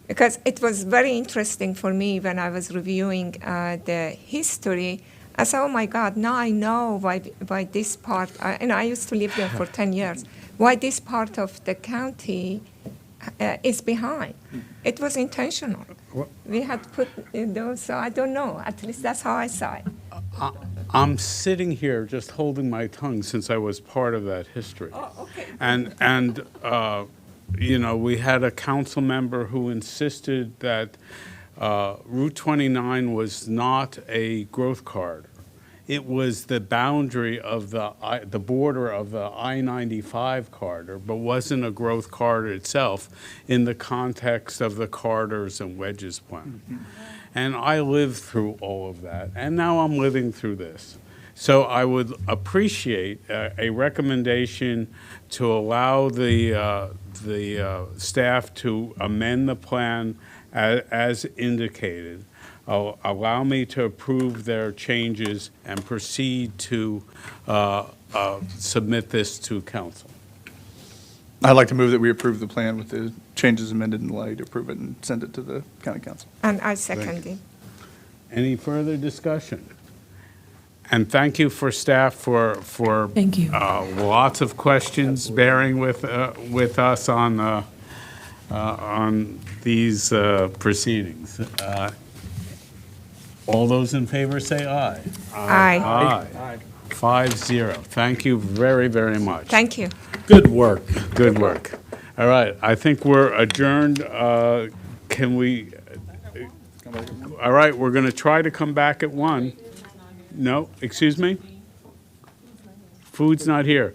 S3: because it was very interesting for me when I was reviewing the history. I said, oh my God, now I know why this part, and I used to live there for 10 years, why this part of the county is behind. It was intentional. We had put those, so I don't know. At least that's how I saw it.
S1: I'm sitting here just holding my tongue since I was part of that history.
S3: Oh, okay.
S1: And we had a council member who insisted that Route 29 was not a growth corridor. It was the boundary of the border of the I-95 corridor, but wasn't a growth corridor itself in the context of the corridors and wedges plan. Mm-hmm. And I lived through all of that, and now I'm living through this. So I would appreciate a recommendation to allow the staff to amend the plan as indicated. Allow me to approve their changes and proceed to submit this to council.
S2: I'd like to move that we approve the plan with the changes amended and allow you to approve it and send it to the county council.
S3: And I second it.
S1: Any further discussion? And thank you for staff for
S18: Thank you.
S1: Lots of questions, bearing with us on these proceedings. All those in favor say aye.
S3: Aye.
S1: Aye. 5-0. Thank you very, very much.
S3: Thank you.
S1: Good work. Good work. All right. I think we're adjourned. Can we? All right. We're going to try to come back at 1. No, excuse me? Food's not here.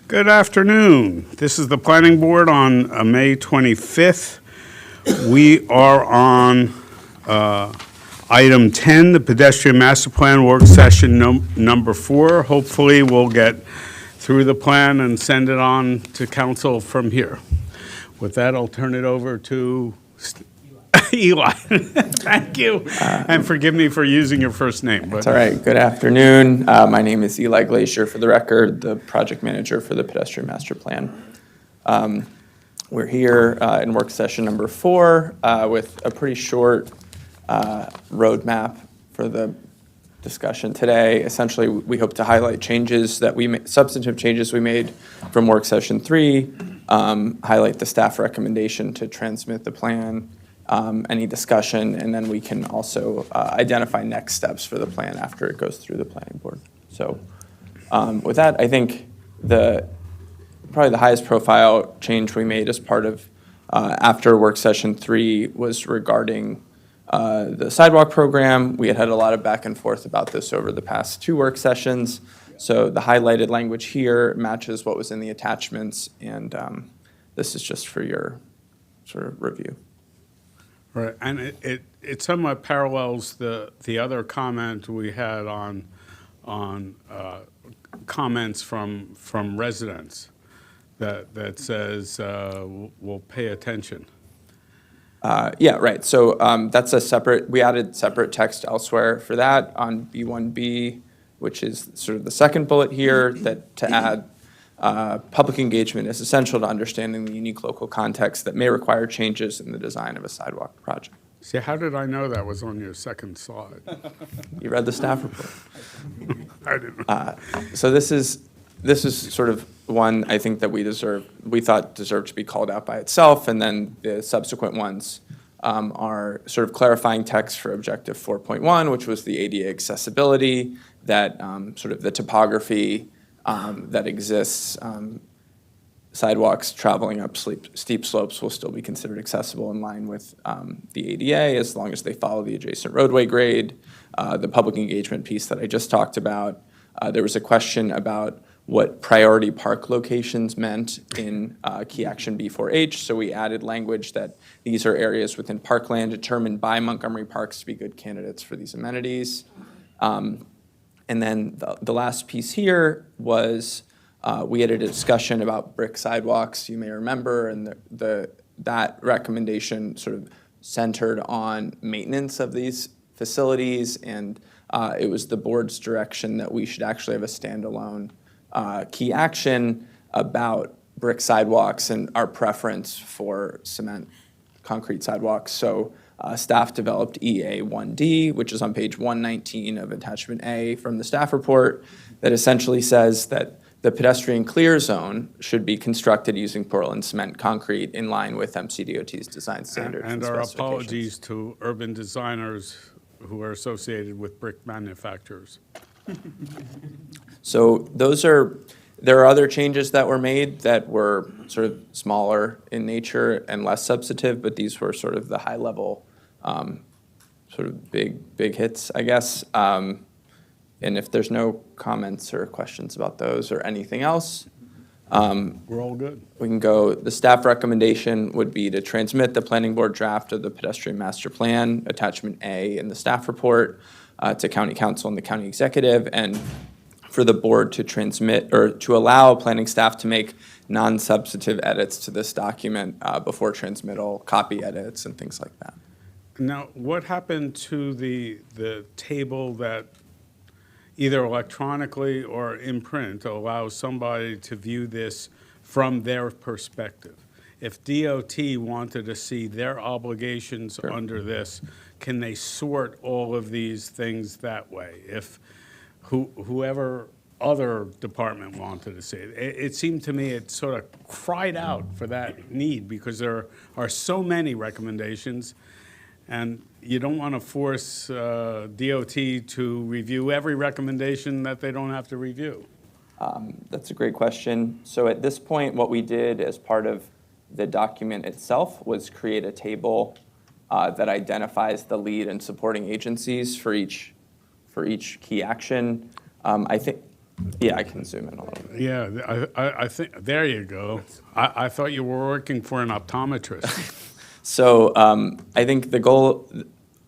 S1: Good afternoon. This is the Planning Board on May 25th. We are on item 10, the Pedestrian Master Plan Work Session number 4. Hopefully, we'll get through the plan and send it on to council from here. With that, I'll turn it over to Eli. Thank you. And forgive me for using your first name.
S21: That's all right. Good afternoon. My name is Eli Glacier, for the record, the project manager for the Pedestrian Master Plan. We're here in work session number 4 with a pretty short roadmap for the discussion today. Essentially, we hope to highlight changes that substantive changes we made from work session 3, highlight the staff recommendation to transmit the plan, any discussion, and then we can also identify next steps for the plan after it goes through the planning board. So with that, I think probably the highest profile change we made as part of after work session 3 was regarding the sidewalk program. We had a lot of back and forth about this over the past 2 work sessions. So the highlighted language here matches what was in the attachments, and this is just for your sort of review.
S1: Right, and it somewhat parallels the other comment we had on comments from residents that says we'll pay attention.
S21: Yeah, right. So that's we added separate text elsewhere for that on B1B, which is sort of the second bullet here, that to add public engagement is essential to understanding the unique local context that may require changes in the design of a sidewalk project.
S1: See, how did I know that was on your second slide?
S21: You read the staff report.
S1: I didn't.
S21: So this is sort of one I think that we thought deserved to be called out by itself, and then the subsequent ones are sort of clarifying text for objective 4.1, which was the ADA accessibility, that sort of the topography that exists. Sidewalks traveling up steep slopes will still be considered accessible in line with the ADA as long as they follow the adjacent roadway grade. The public engagement piece that I just talked about, there was a question about what priority park locations meant in key action B4H. So we added language that these are areas within parkland determined by Montgomery Parks to be good candidates for these amenities. And then the last piece here was we had a discussion about brick sidewalks, you may remember, and that recommendation sort of centered on maintenance of these facilities, and it was the board's direction that we should actually have a standalone key action about brick sidewalks and our preference for cement concrete sidewalks. So staff developed EA1D, which is on page 119 of attachment A from the staff report, that essentially says that the pedestrian clear zone should be constructed using Portland cement concrete in line with MCDOT's design standards.
S1: And our apologies to urban designers who are associated with brick manufacturers.
S21: So there are other changes that were made that were sort of smaller in nature and less substantive, but these were sort of the high level, sort of big hits, I guess. And if there's no comments or questions about those or anything else,
S1: we're all good.
S21: We can go. The staff recommendation would be to transmit the planning board draft of the pedestrian master plan, attachment A in the staff report, to county council and the county executive, and for the board to transmit or to allow planning staff to make non-substantive edits to this document before transmittal, copy edits and things like that.
S1: Now, what happened to the table that either electronically or in print allows somebody to view this from their perspective? If DOT wanted to see their obligations under this, can they sort all of these things that way? If whoever other department wanted to see it, it seemed to me it sort of cried out for that need, because there are so many recommendations, and you don't want to force DOT to review every recommendation that they don't have to review.
S21: That's a great question. So at this point, what we did as part of the document itself was create a table that identifies the lead and supporting agencies for each key action. I think Yeah, I can zoom in a little bit.
S1: Yeah, I think, there you go. I thought you were working for an optometrist.
S21: So I think the goal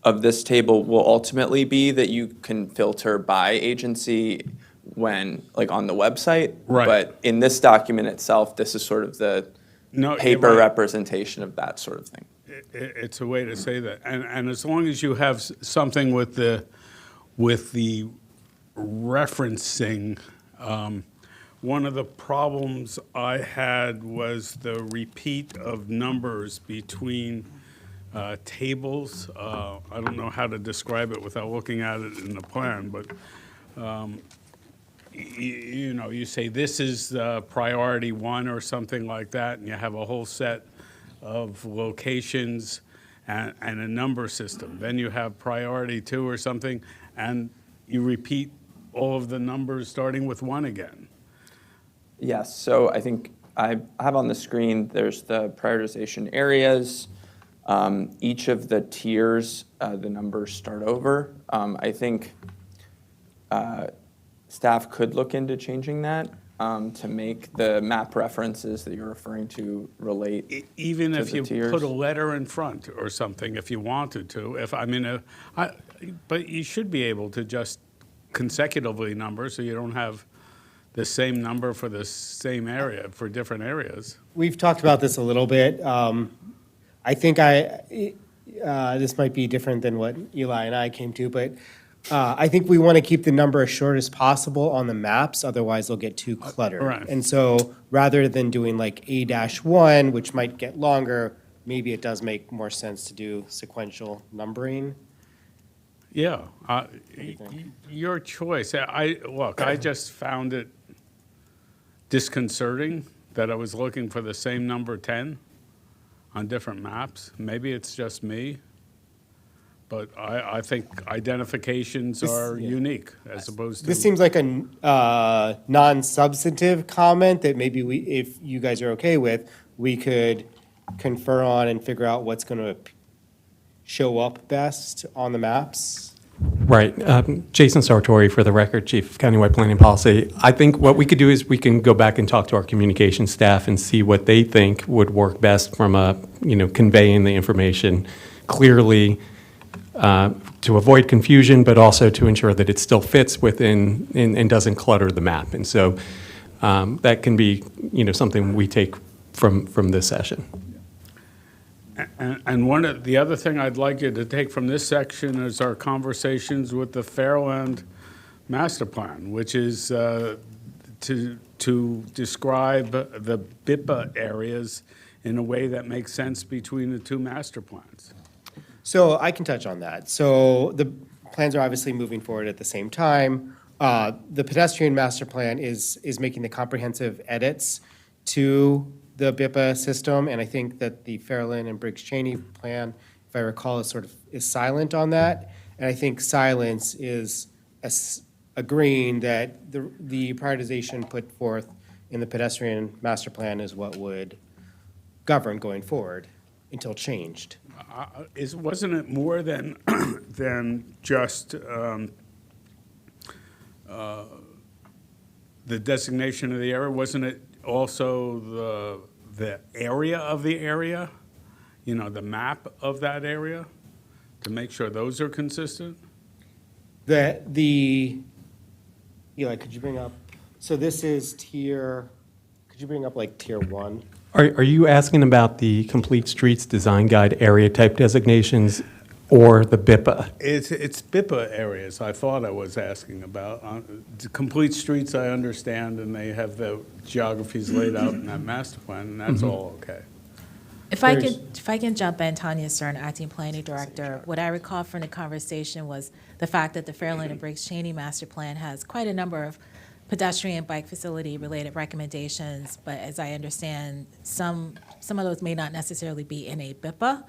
S21: of this table will ultimately be that you can filter by agency when, like, on the website.
S1: Right.
S21: But in this document itself, this is sort of the
S1: No, you're
S21: paper
S1: right.
S21: representation of that sort of thing.
S1: It's a way to say that. And as long as you have something with the referencing, one of the problems I had was the repeat of numbers between tables. I don't know how to describe it without looking at it in the plan, but you know, you say this is priority 1 or something like that, and you have a whole set of locations and a number system. Then you have priority 2 or something, and you repeat all of the numbers starting with 1 again.
S21: Yes, so I think I have on the screen, there's the prioritization areas. Each of the tiers, the numbers start over. I think staff could look into changing that to make the map references that you're referring to relate
S1: Even
S21: to
S1: if
S21: the
S1: you
S21: tiers.
S1: put a letter in front or something, if you wanted to. But you should be able to just consecutively number so you don't have the same number for the same area, for different areas.
S6: We've talked about this a little bit. I think this might be different than what Eli and I came to, but I think we want to keep the number as short as possible on the maps, otherwise they'll get too cluttered.
S1: Right.
S6: And so rather than doing like A-1, which might get longer, maybe it does make more sense to do sequential numbering.
S1: Yeah, your choice. I just found it disconcerting that I was looking for the same number 10 on different maps. Maybe it's just me, but I think identifications are unique as opposed to.
S6: This seems like a non-substantive comment that maybe if you guys are okay with, we could confer on and figure out what's going to show up best on the maps.
S13: Right. Jason Sartori, for the record, Chief of Countywide Planning Policy. I think what we could do is we can go back and talk to our communication staff and see what they think would work best from conveying the information clearly to avoid confusion, but also to ensure that it still fits within and doesn't clutter the map. And so that can be, something we take from this session.
S1: And the other thing I'd like you to take from this section is our conversations with the Fairland Master Plan, which is to describe the BIPA areas in a way that makes sense between the 2 master plans.
S6: So I can touch on that. So the plans are obviously moving forward at the same time. The pedestrian master plan is making the comprehensive edits to the BIPA system, and I think that the Fairland and Briggs Cheney plan, if I recall, is silent on that. And I think silence is agreeing that the prioritization put forth in the pedestrian master plan is what would govern going forward until changed.
S1: Wasn't it more than than just the designation of the area? Wasn't it also the area of the area? The map of that area, to make sure those are consistent?
S6: Eli, could you bring up, so this is could you bring up like tier 1?
S13: Are you asking about the Complete Streets Design Guide area type designations or the BIPA?
S1: It's BIPA areas I thought I was asking about. The Complete Streets I understand, and they have the geographies laid out in that master plan, and that's all okay.
S7: If I can jump in, Tanya Stern, Acting Planning Director, what I recall from the conversation was the fact that the Fairland and Briggs Cheney Master Plan has quite a number of pedestrian bike facility related recommendations, but as I understand, some of those may not necessarily be in a BIPA.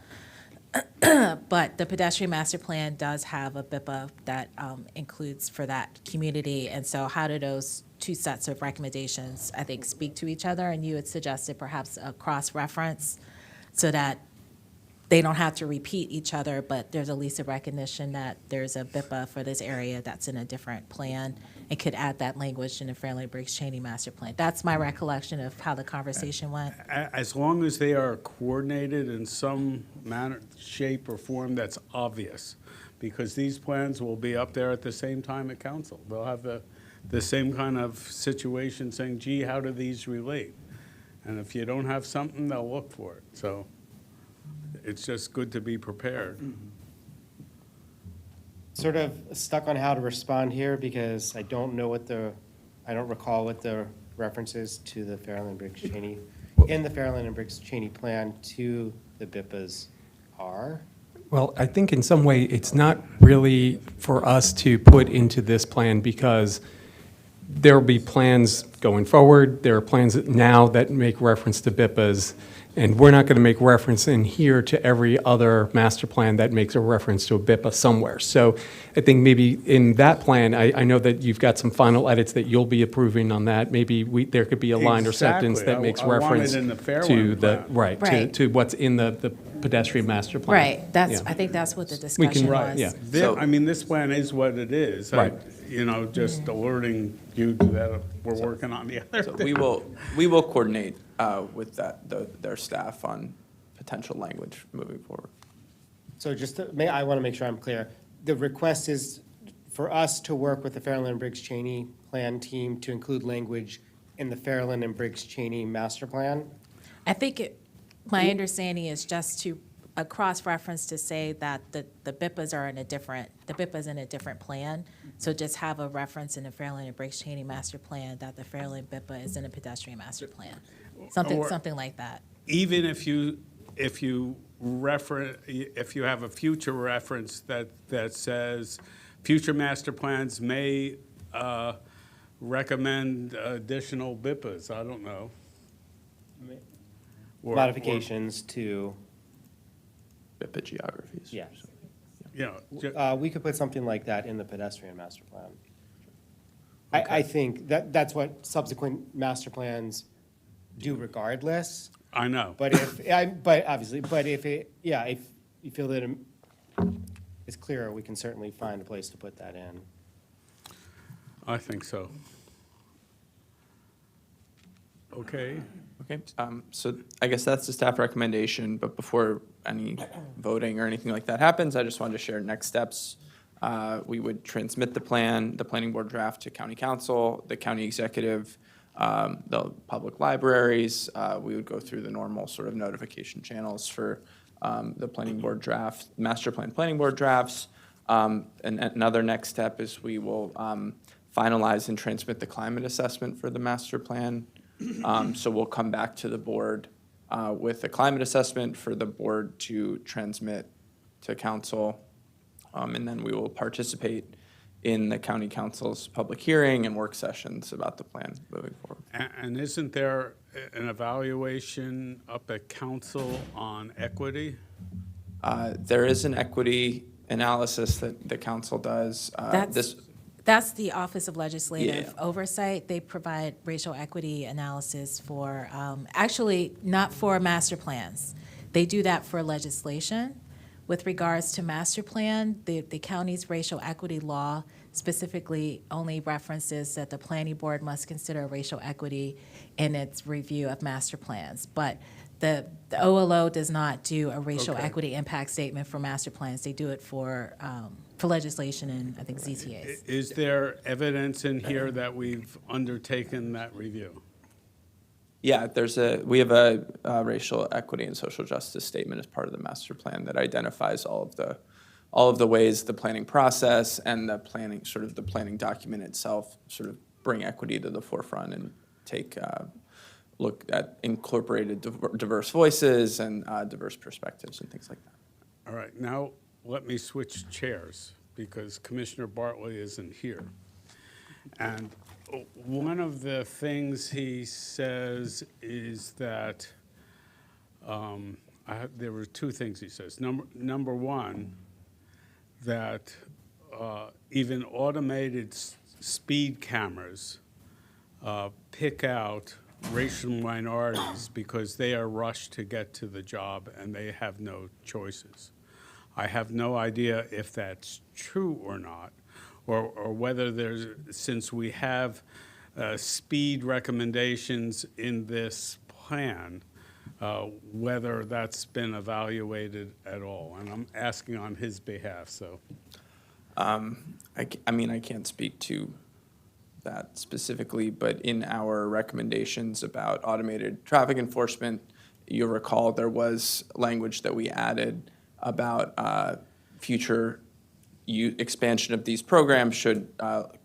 S7: But the pedestrian master plan does have a BIPA that includes for that community. And so how do those 2 sets of recommendations, I think, speak to each other? And you had suggested perhaps a cross-reference so that they don't have to repeat each other, but there's at least a recognition that there's a BIPA for this area that's in a different plan, and could add that language in the Fairland Briggs Cheney master plan. That's my recollection of how the conversation went.
S1: As long as they are coordinated in some manner, shape, or form that's obvious, because these plans will be up there at the same time at council. They'll have the same kind of situation saying, gee, how do these relate? And if you don't have something, they'll look for it. So it's just good to be prepared.
S6: Sort of stuck on how to respond here because I don't recall what the references to the Fairland Briggs Cheney, in the Fairland and Briggs Cheney plan to the BIPAs are.
S13: Well, I think in some way, it's not really for us to put into this plan because there will be plans going forward. There are plans now that make reference to BIPAs, and we're not going to make reference in here to every other master plan that makes a reference to a BIPA somewhere. So I think maybe in that plan, I know that you've got some final edits that you'll be approving on that. Maybe there could be a line or sentence
S1: Exactly.
S13: that makes
S1: I want it
S13: reference
S1: in the
S13: to
S1: Fairland
S13: the,
S1: plan.
S7: Right.
S13: to what's in the pedestrian master plan.
S7: Right, that's,
S13: Yeah.
S7: I think that's what the
S13: We can-
S7: discussion
S13: right,
S7: was.
S13: yeah.
S1: I mean, this plan is what it is.
S13: Right.
S1: Just alerting you to that we're working on the other
S21: So
S1: thing.
S21: we will coordinate with their staff on potential language moving forward.
S6: So I want to make sure I'm clear. The request is for us to work with the Fairland and Briggs Cheney plan team to include language in the Fairland and Briggs Cheney master plan?
S7: I think my understanding is just to, a cross-reference to say that the BIPAs are in a different, the BIPA's in a different plan. So just have a reference in the Fairland and Briggs Cheney master plan that the Fairland BIPA is in a pedestrian master plan. Something like that.
S1: Even if you have a future reference that says future master plans may recommend additional BIPAs, I don't know.
S6: Modifications to,
S21: BIPA geographies.
S6: yes.
S1: Yeah.
S6: We could put something like that in the pedestrian master plan. I think that's what subsequent master plans do regardless.
S1: I know.
S6: But if you feel that it's clearer, we can certainly find a place to put that in.
S1: I think so. Okay.
S21: Okay, so I guess that's the staff recommendation, but before any voting or anything like that happens, I just wanted to share next steps. We would transmit the planning board draft to county council, the county executive, the public libraries. We would go through the normal sort of notification channels for the planning board draft, master plan planning board drafts. And another next step is we will finalize and transmit the climate assessment for the master plan. So we'll come back to the board with a climate assessment for the board to transmit to council. And then we will participate in the county council's public hearing and work sessions about the plan moving forward.
S1: And isn't there an evaluation up at council on equity?
S21: There is an equity analysis that the council does.
S7: That's the Office of Legislative
S21: Yeah.
S7: Oversight. They provide racial equity analysis for, actually, not for master plans. They do that for legislation. With regards to master plan, the county's racial equity law specifically only references that the planning board must consider racial equity in its review of master plans. But the OLO does not do a racial
S1: Okay.
S7: equity impact statement for master plans. They do it for legislation and, I think, ZTAs.
S1: Is there evidence in here that we've undertaken that review?
S21: Yeah, we have a racial equity and social justice statement as part of the master plan that identifies all of the ways the planning process and the planning document itself sort of bring equity to the forefront and take look at incorporated diverse voices and diverse perspectives and things like that.
S1: All right, now let me switch chairs because Commissioner Bartley isn't here. And one of the things he says is that, there were two things he says. Number one, that even automated speed cameras pick out racial minorities because they are rushed to get to the job and they have no choices. I have no idea if that's true or not, or whether there's, since we have speed recommendations in this plan, whether that's been evaluated at all. And I'm asking on his behalf, so.
S21: I mean, I can't speak to that specifically, but in our recommendations about automated traffic enforcement, you'll recall there was language that we added about future expansion of these programs should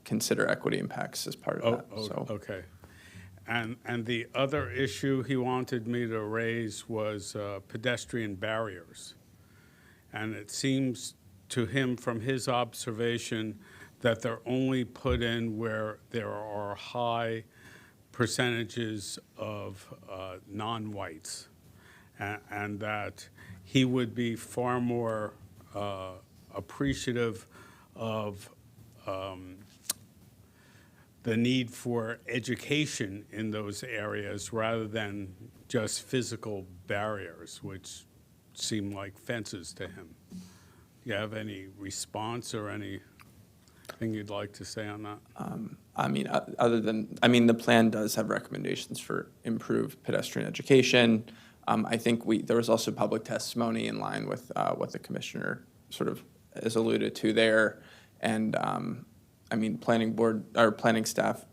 S21: consider equity impacts as part of that. So.
S1: Okay. And the other issue he wanted me to raise was pedestrian barriers. And it seems to him from his observation that they're only put in where there are high percentages of non-whites, and that he would be far more appreciative of the need for education in those areas rather than just physical barriers, which seem like fences to him. Do you have any response or anything you'd like to say on that?
S21: I mean, the plan does have recommendations for improved pedestrian education. I think there was also public testimony in line with what the commissioner sort of has alluded to there. And I mean, planning staff,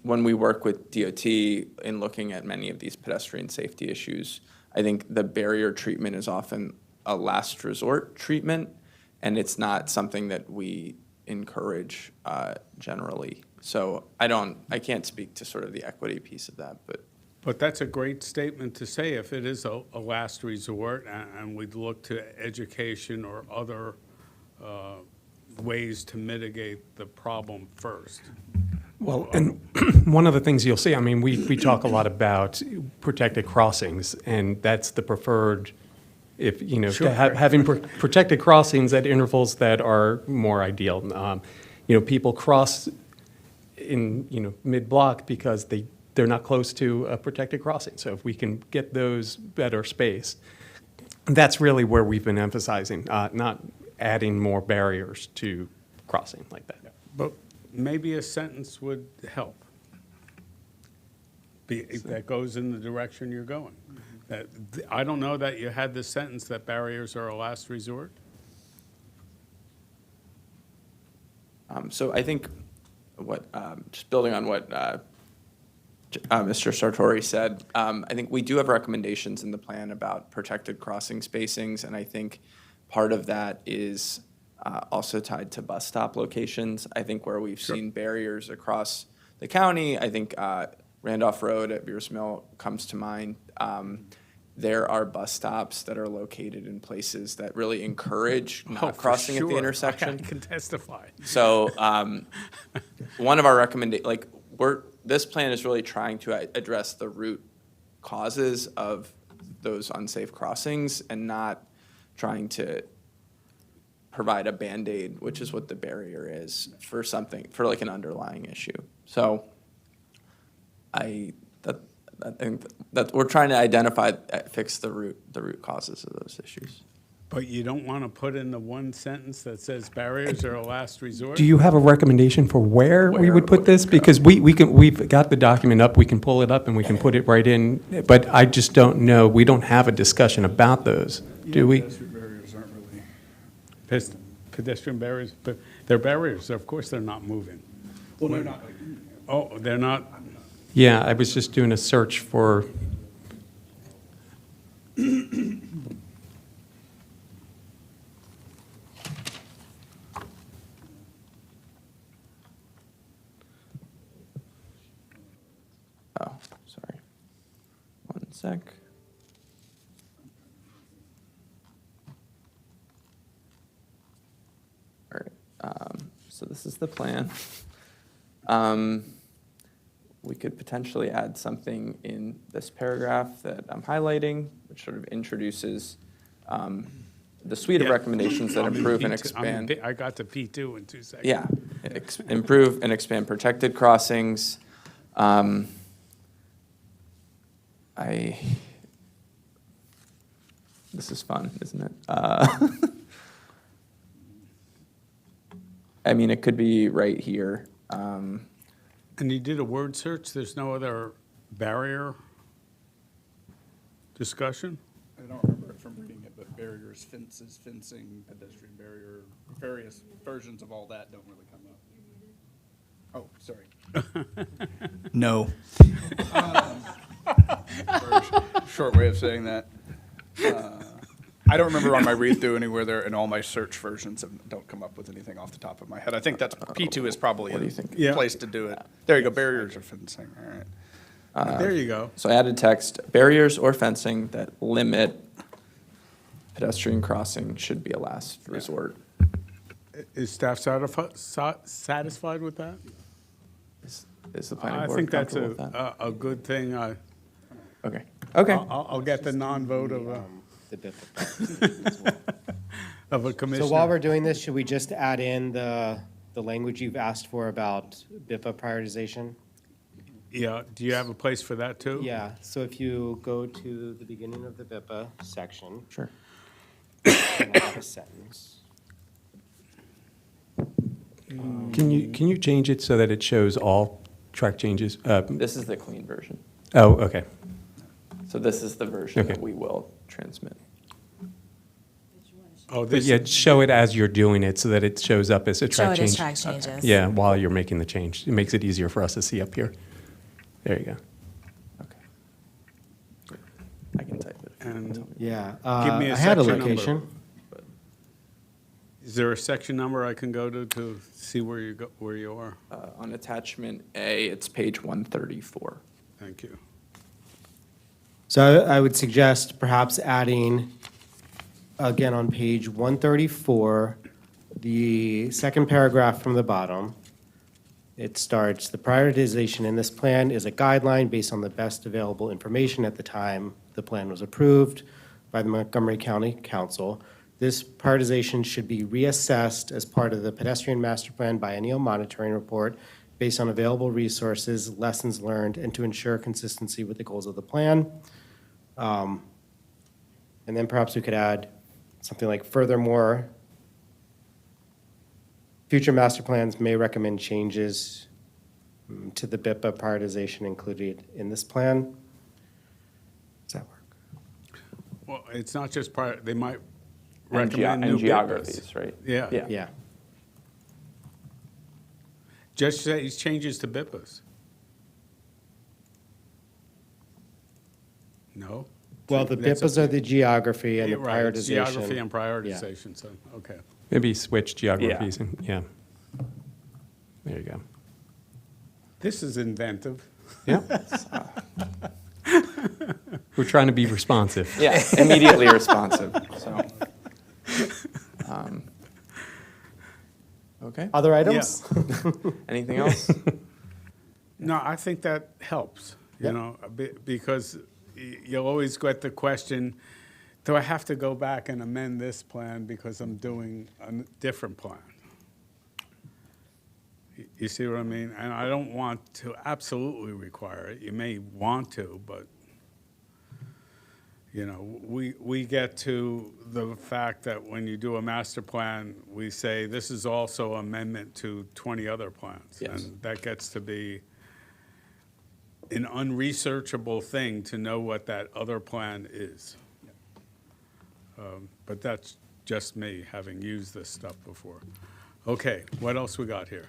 S21: when we work with DOT in looking at many of these pedestrian safety issues, I think the barrier treatment is often a last resort treatment, and it's not something that we encourage generally. So I can't speak to sort of the equity piece of that, but.
S1: But that's a great statement to say if it is a last resort and we'd look to education or other ways to mitigate the problem first.
S13: Well, and one of the things you'll see, I mean, we talk a lot about protected crossings, and that's the preferred, if, you know,
S1: Sure.
S13: having protected crossings at intervals that are more ideal. You know, people cross in, you know, mid-block because they're not close to a protected crossing. So if we can get those better spaced, that's really where we've been emphasizing, not adding more barriers to crossing like that.
S1: But maybe a sentence would help. That goes in the direction you're going. I don't know that you had the sentence that barriers are a last resort.
S21: So I think just building on what Mr. Sartori said, I think we do have recommendations in the plan about protected crossing spacings, and I think part of that is also tied to bus stop locations. I think where we've seen barriers across the county, I think Randolph Road at Beers Mill comes to mind. There are bus stops that are located in places that really encourage not crossing at the intersection.
S1: I can testify.
S21: So one of our recommendations, this plan is really trying to address the root causes of those unsafe crossings and not trying to provide a Band-Aid, which is what the barrier is for like an underlying issue. So I think that we're trying to identify, fix the root causes of those issues.
S1: But you don't want to put in the one sentence that says barriers are a last resort?
S13: Do you have a recommendation for where we would put this? Because we've got the document up, we can pull it up and we can put it right in, but I just don't know, we don't have a discussion about those, do we?
S1: Pedestrian barriers aren't really. Pedestrian barriers, but they're barriers, of course they're not moving.
S2: Well, they're not.
S1: Oh, they're not?
S13: Yeah, I was just doing a search for.
S21: Oh, sorry. One sec. All right, so this is the plan. We could potentially add something in this paragraph that I'm highlighting, which sort of introduces the suite of recommendations that improve and expand.
S1: I got to P2 in 2 seconds.
S21: Yeah, improve and expand protected crossings. This is fun, isn't it? I mean, it could be right here.
S1: And you did a word search? There's no other barrier discussion?
S2: I don't remember it from reading it, but barriers, fences, fencing, pedestrian barrier, various versions of all that don't really come up. Oh, sorry. No. Short way of saying that. I don't remember on my read-through anywhere there, and all my search versions don't come up with anything off the top of my head. I think that's, P2 is probably
S21: What do
S2: a
S21: you think?
S1: Yeah.
S2: place to do it. There you go, barriers or fencing, all right.
S1: There you go.
S21: So I added text, barriers or fencing that limit pedestrian crossing should be a last resort.
S1: Is staff satisfied with that?
S21: Is the planning
S1: I
S21: board
S1: think that's
S21: comfortable with that?
S1: a good thing.
S21: Okay. Okay.
S1: I'll get the non-vote of a commissioner.
S6: So while we're doing this, should we just add in the language you've asked for about BIPA prioritization?
S1: Yeah, do you have a place for that too?
S6: Yeah, so if you go to the beginning of the BIPA section.
S21: Sure.
S6: And I have a sentence.
S13: Can you change it so that it shows all track changes?
S21: This is the clean version.
S13: Oh, okay.
S21: So this is the version
S13: Okay.
S21: that we will transmit.
S1: Oh,
S13: But
S1: this,
S13: yeah, show it as you're doing it so that it shows up as a
S7: Show
S13: track
S7: it as
S13: change.
S7: track changes.
S13: Yeah, while you're making the change. It makes it easier for us to see up here. There you go.
S21: I can type it.
S1: and
S6: Yeah,
S1: Give me a
S6: I had a
S1: section number.
S6: location.
S1: is there a section number I can go to see where you are?
S21: On attachment A, it's page 134.
S1: Thank you.
S6: So I would suggest perhaps adding, again, on page 134, the second paragraph from the bottom. It starts, "The prioritization in this plan is a guideline based on the best available information at the time the plan was approved by the Montgomery County Council. This prioritization should be reassessed as part of the pedestrian master plan biennial monitoring report based on available resources, lessons learned, and to ensure consistency with the goals of the plan." And then perhaps we could add something like, "Furthermore, future master plans may recommend changes to the BIPA prioritization included in this plan." Does that work?
S1: Well, it's not just they might
S21: And
S1: recommend new
S21: and
S1: BIPAs.
S21: geographies, right?
S1: Yeah.
S6: Yeah.
S1: Just say these changes to BIPAs. No?
S6: Well, the
S1: That's
S6: BIPAs are the geography and the
S1: Yeah, right, it's
S6: prioritization.
S1: Geography and prioritization, so, okay.
S13: Maybe switch geographies and, yeah. There you go.
S1: This is inventive.
S13: Yeah. We're trying to be responsive.
S21: Yeah, immediately responsive, so. Okay.
S6: Other items?
S21: Anything else?
S1: No, I think that helps, you know, because you'll always get the question, do I have to go back and amend this plan because I'm doing a different plan? You see what I mean? And I don't want to absolutely require it. You may want to, but, you know, we get to the fact that when you do a master plan, we say this is also amendment to 20 other plans.
S21: Yes.
S1: And that gets to be an unresearchable thing to know what that other plan is. But that's just me, having used this stuff before. Okay, what else we got here?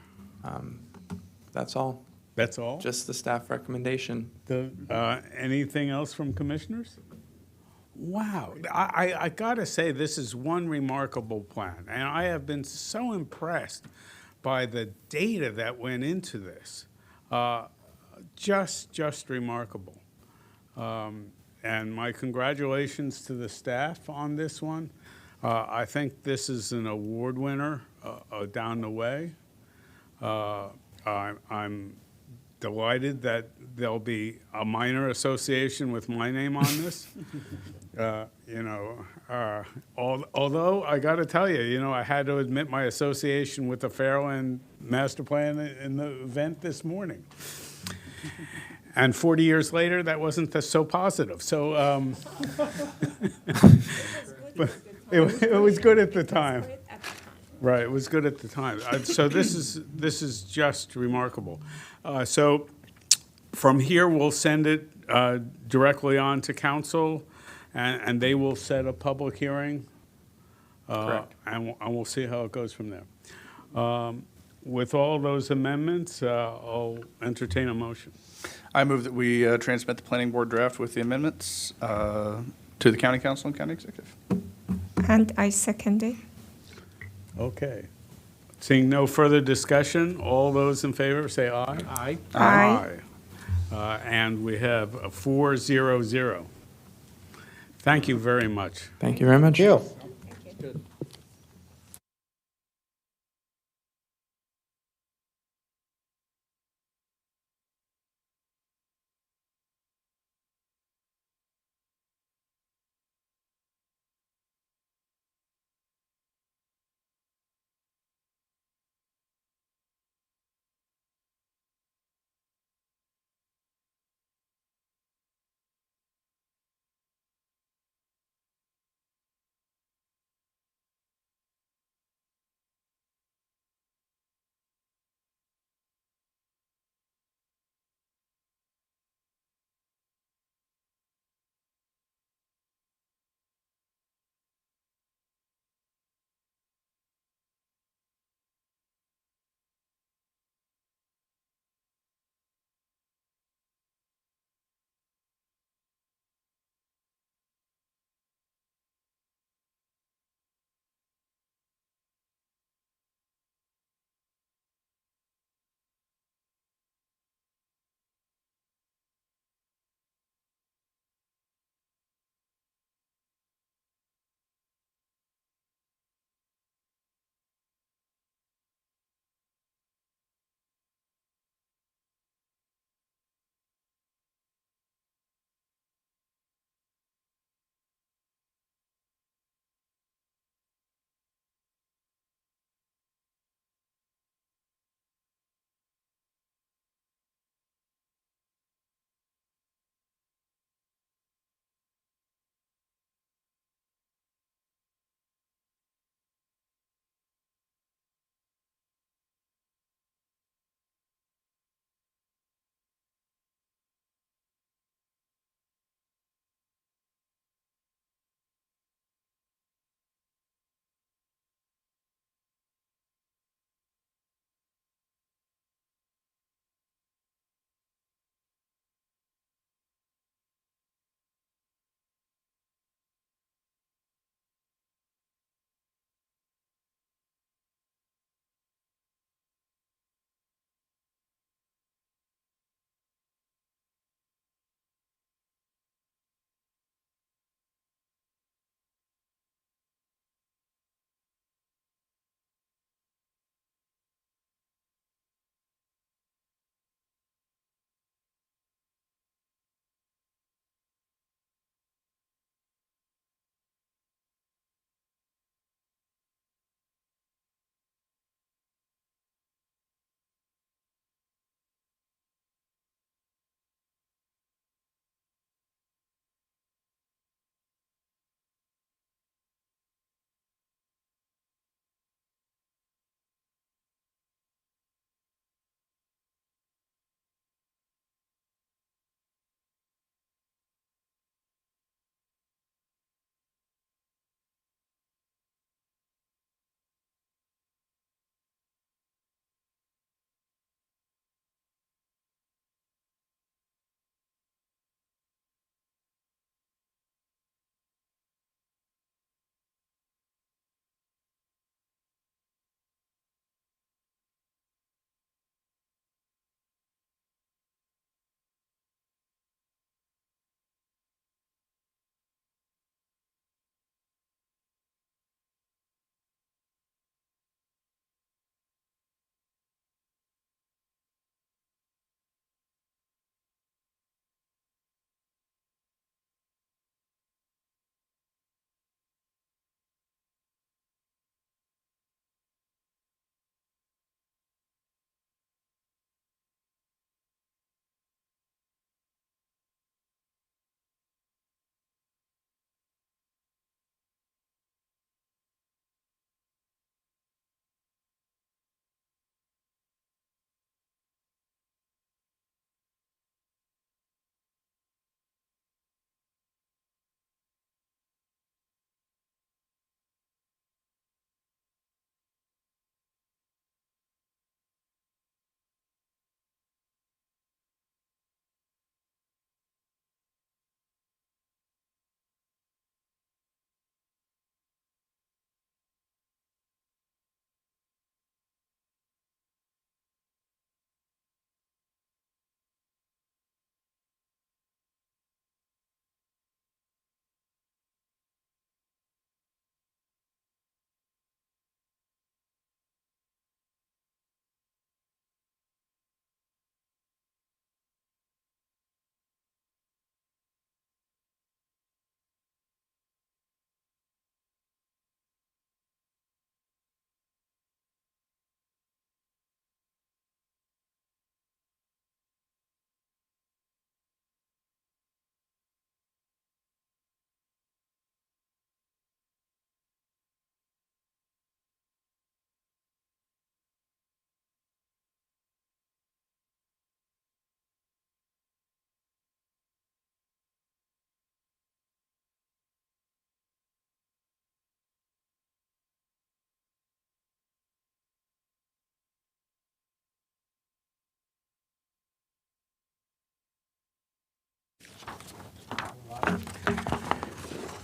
S21: That's all.
S1: That's all?
S21: Just the staff recommendation.
S1: Anything else from commissioners? Wow, I gotta say, this is one remarkable plan, and I have been so impressed by the data that went into this. Just remarkable. And my congratulations to the staff on this one. I think this is an award winner down the way. I'm delighted that there'll be a minor association with my name on this. You know, although I got to tell you, you know, I had to admit my association with the Fairland Master Plan in the event this morning. And 40 years later, that wasn't so positive. So but it was good at the time. Right, it was good at the time. So this is just remarkable. So from here, we'll send it directly on to council, and they will set a public hearing.
S2: Correct.
S1: And we'll see how it goes from there. With all those amendments, I'll entertain a motion.
S2: I move that we transmit the planning board draft with the amendments to the county council and county executive.
S3: And I second it.
S1: Okay. Seeing no further discussion, all those in favor say aye. Aye.
S3: Aye.
S1: And we have a 4-0-0. Thank you very much.
S8: Thank you very much.
S9: You.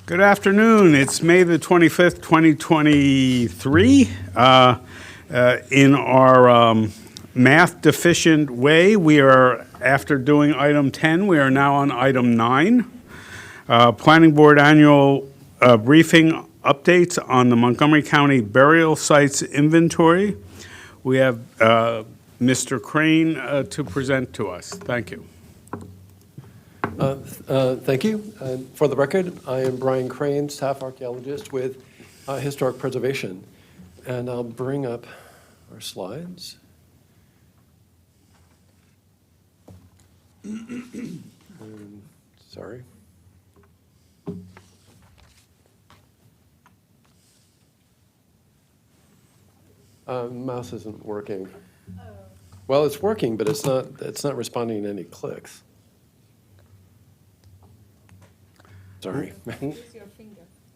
S1: Good afternoon. It's May the 25th, 2023. In our math deficient way, we are, after doing item 10, we are now on item 9. Planning Board annual briefing updates on the Montgomery County burial sites inventory. We have Mr. Crane to present to us. Thank you.
S8: Thank you. For the record, I am Brian Crane, staff archaeologist with Historic Preservation. And I'll bring up our slides. Sorry. Mouse isn't working. Well, it's working, but it's not responding to any clicks. Sorry.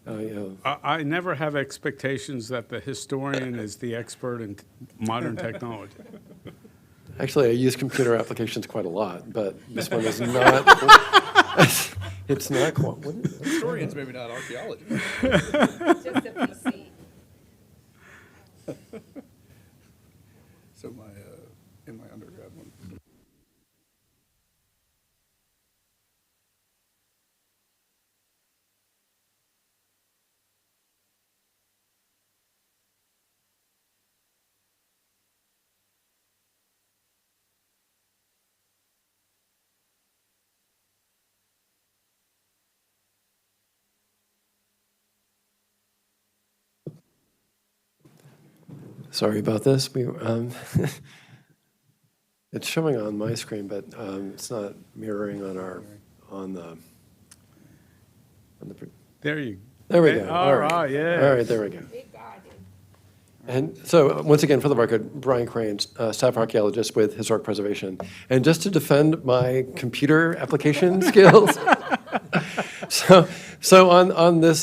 S1: I never have expectations that the historian is the expert in modern technology.
S8: Actually, I use computer applications quite a lot, but this one is not. It's not quite.
S2: Historians, maybe not archaeology.
S3: Just a PC.
S2: So in my undergrad one.
S8: Sorry about this. It's showing on my screen, but it's not mirroring on the.
S1: There you go.
S8: There we go.
S1: All right, yeah.
S8: All right, there we go. And so, once again, for the record, Brian Crane, staff archaeologist with Historic Preservation. And just to defend my computer application skills, so on this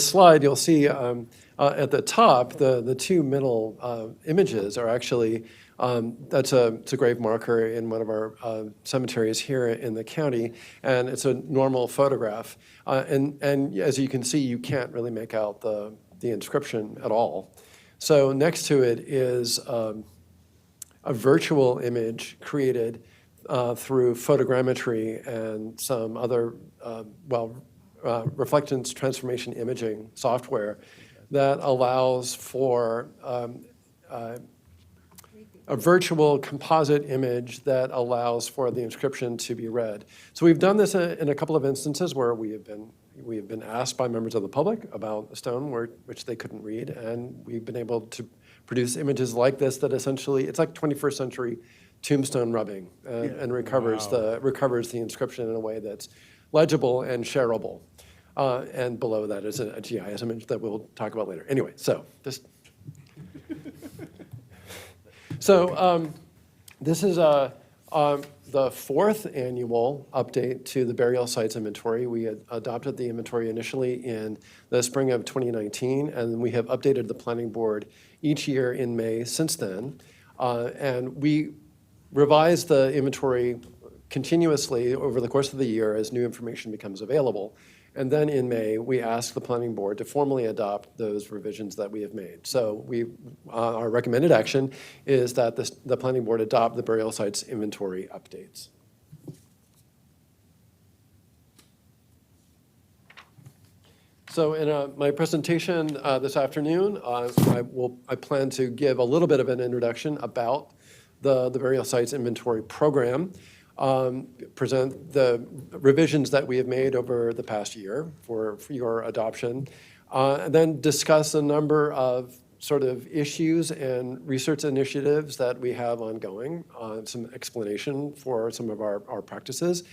S8: slide, you'll see at the top, the two middle images are actually, it's a grave marker in one of our cemeteries here in the county, and it's a normal photograph. And as you can see, you can't really make out the inscription at all. So next to it is a virtual image created through photogrammetry and some other, reflectance transformation imaging software that allows for a virtual composite image that allows for the inscription to be read. So we've done this in a couple of instances where we have been asked by members of the public about a stone which they couldn't read, and we've been able to produce images like this that essentially, it's like 21st century tombstone rubbing and recovers the inscription in a way that's legible and shareable. And below that is a GIS image that we'll talk about later. Anyway, so just. This is the fourth annual update to the burial sites inventory. We had adopted the inventory initially in the spring of 2019, and we have updated the planning board each year in May since then. And we revised the inventory continuously over the course of the year as new information becomes available. And then in May, we asked the planning board to formally adopt those revisions that we have made. So our recommended action is that the planning board adopt the burial sites inventory updates. So in my presentation this afternoon, I plan to give a little bit of an introduction about the burial sites inventory program. Present the revisions that we have made over the past year for your adoption, and then discuss a number of sort of issues and research initiatives that we have ongoing, some explanation for some of our practices,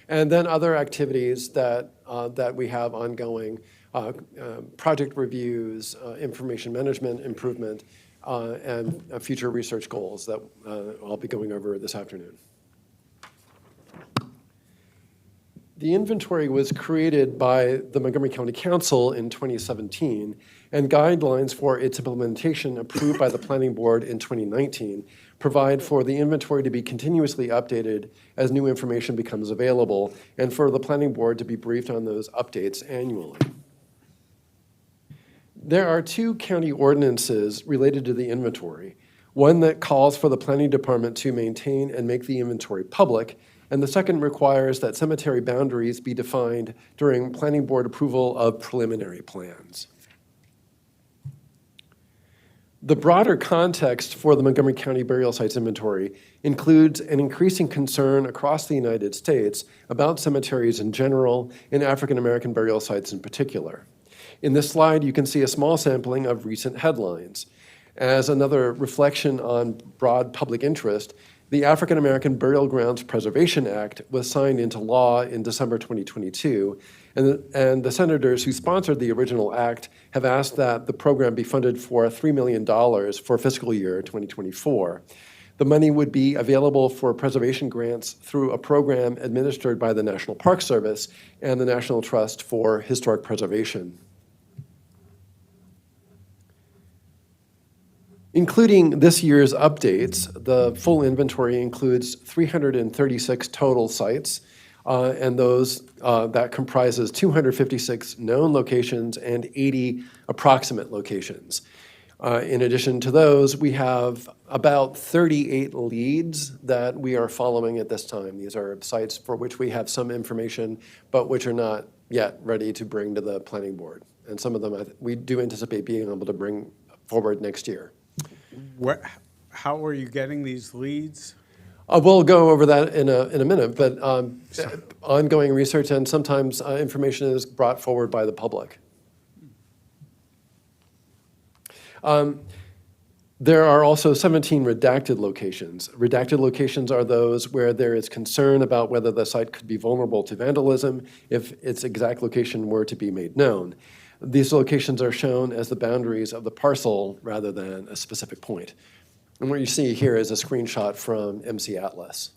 S8: and then other activities that we have ongoing, project reviews, information management improvement, and future research goals that I'll be going over this afternoon. The inventory was created by the Montgomery County Council in 2017, and guidelines for its implementation approved by the Planning Board in 2019 provide for the inventory to be continuously updated as new information becomes available, and for the Planning Board to be briefed on those updates annually. There are two county ordinances related to the inventory. One that calls for the planning department to maintain and make the inventory public, and the second requires that cemetery boundaries be defined during planning board approval of preliminary plans. The broader context for the Montgomery County Burial Sites Inventory includes an increasing concern across the United States about cemeteries in general and African American burial sites in particular. In this slide, you can see a small sampling of recent headlines. As another reflection on broad public interest, the African American Burial Grounds Preservation Act was signed into law in December 2022, and the senators who sponsored the original act have asked that the program be funded for $3 million for fiscal year 2024. The money would be available for preservation grants through a program administered by the National Park Service and the National Trust for Historic Preservation. Including this year's updates, the full inventory includes 336 total sites, and that comprises 256 known locations and 80 approximate locations. In addition to those, we have about 38 leads that we are following at this time. These are sites for which we have some information, but which are not yet ready to bring to the planning board. And some of them we do anticipate being able to bring forward next year.
S1: How are you getting these leads?
S8: We'll go over that in a minute, but ongoing research and sometimes information is brought forward by the public. There are also 17 redacted locations. Redacted locations are those where there is concern about whether the site could be vulnerable to vandalism if its exact location were to be made known. These locations are shown as the boundaries of the parcel rather than a specific point. And what you see here is a screenshot from MC Atlas.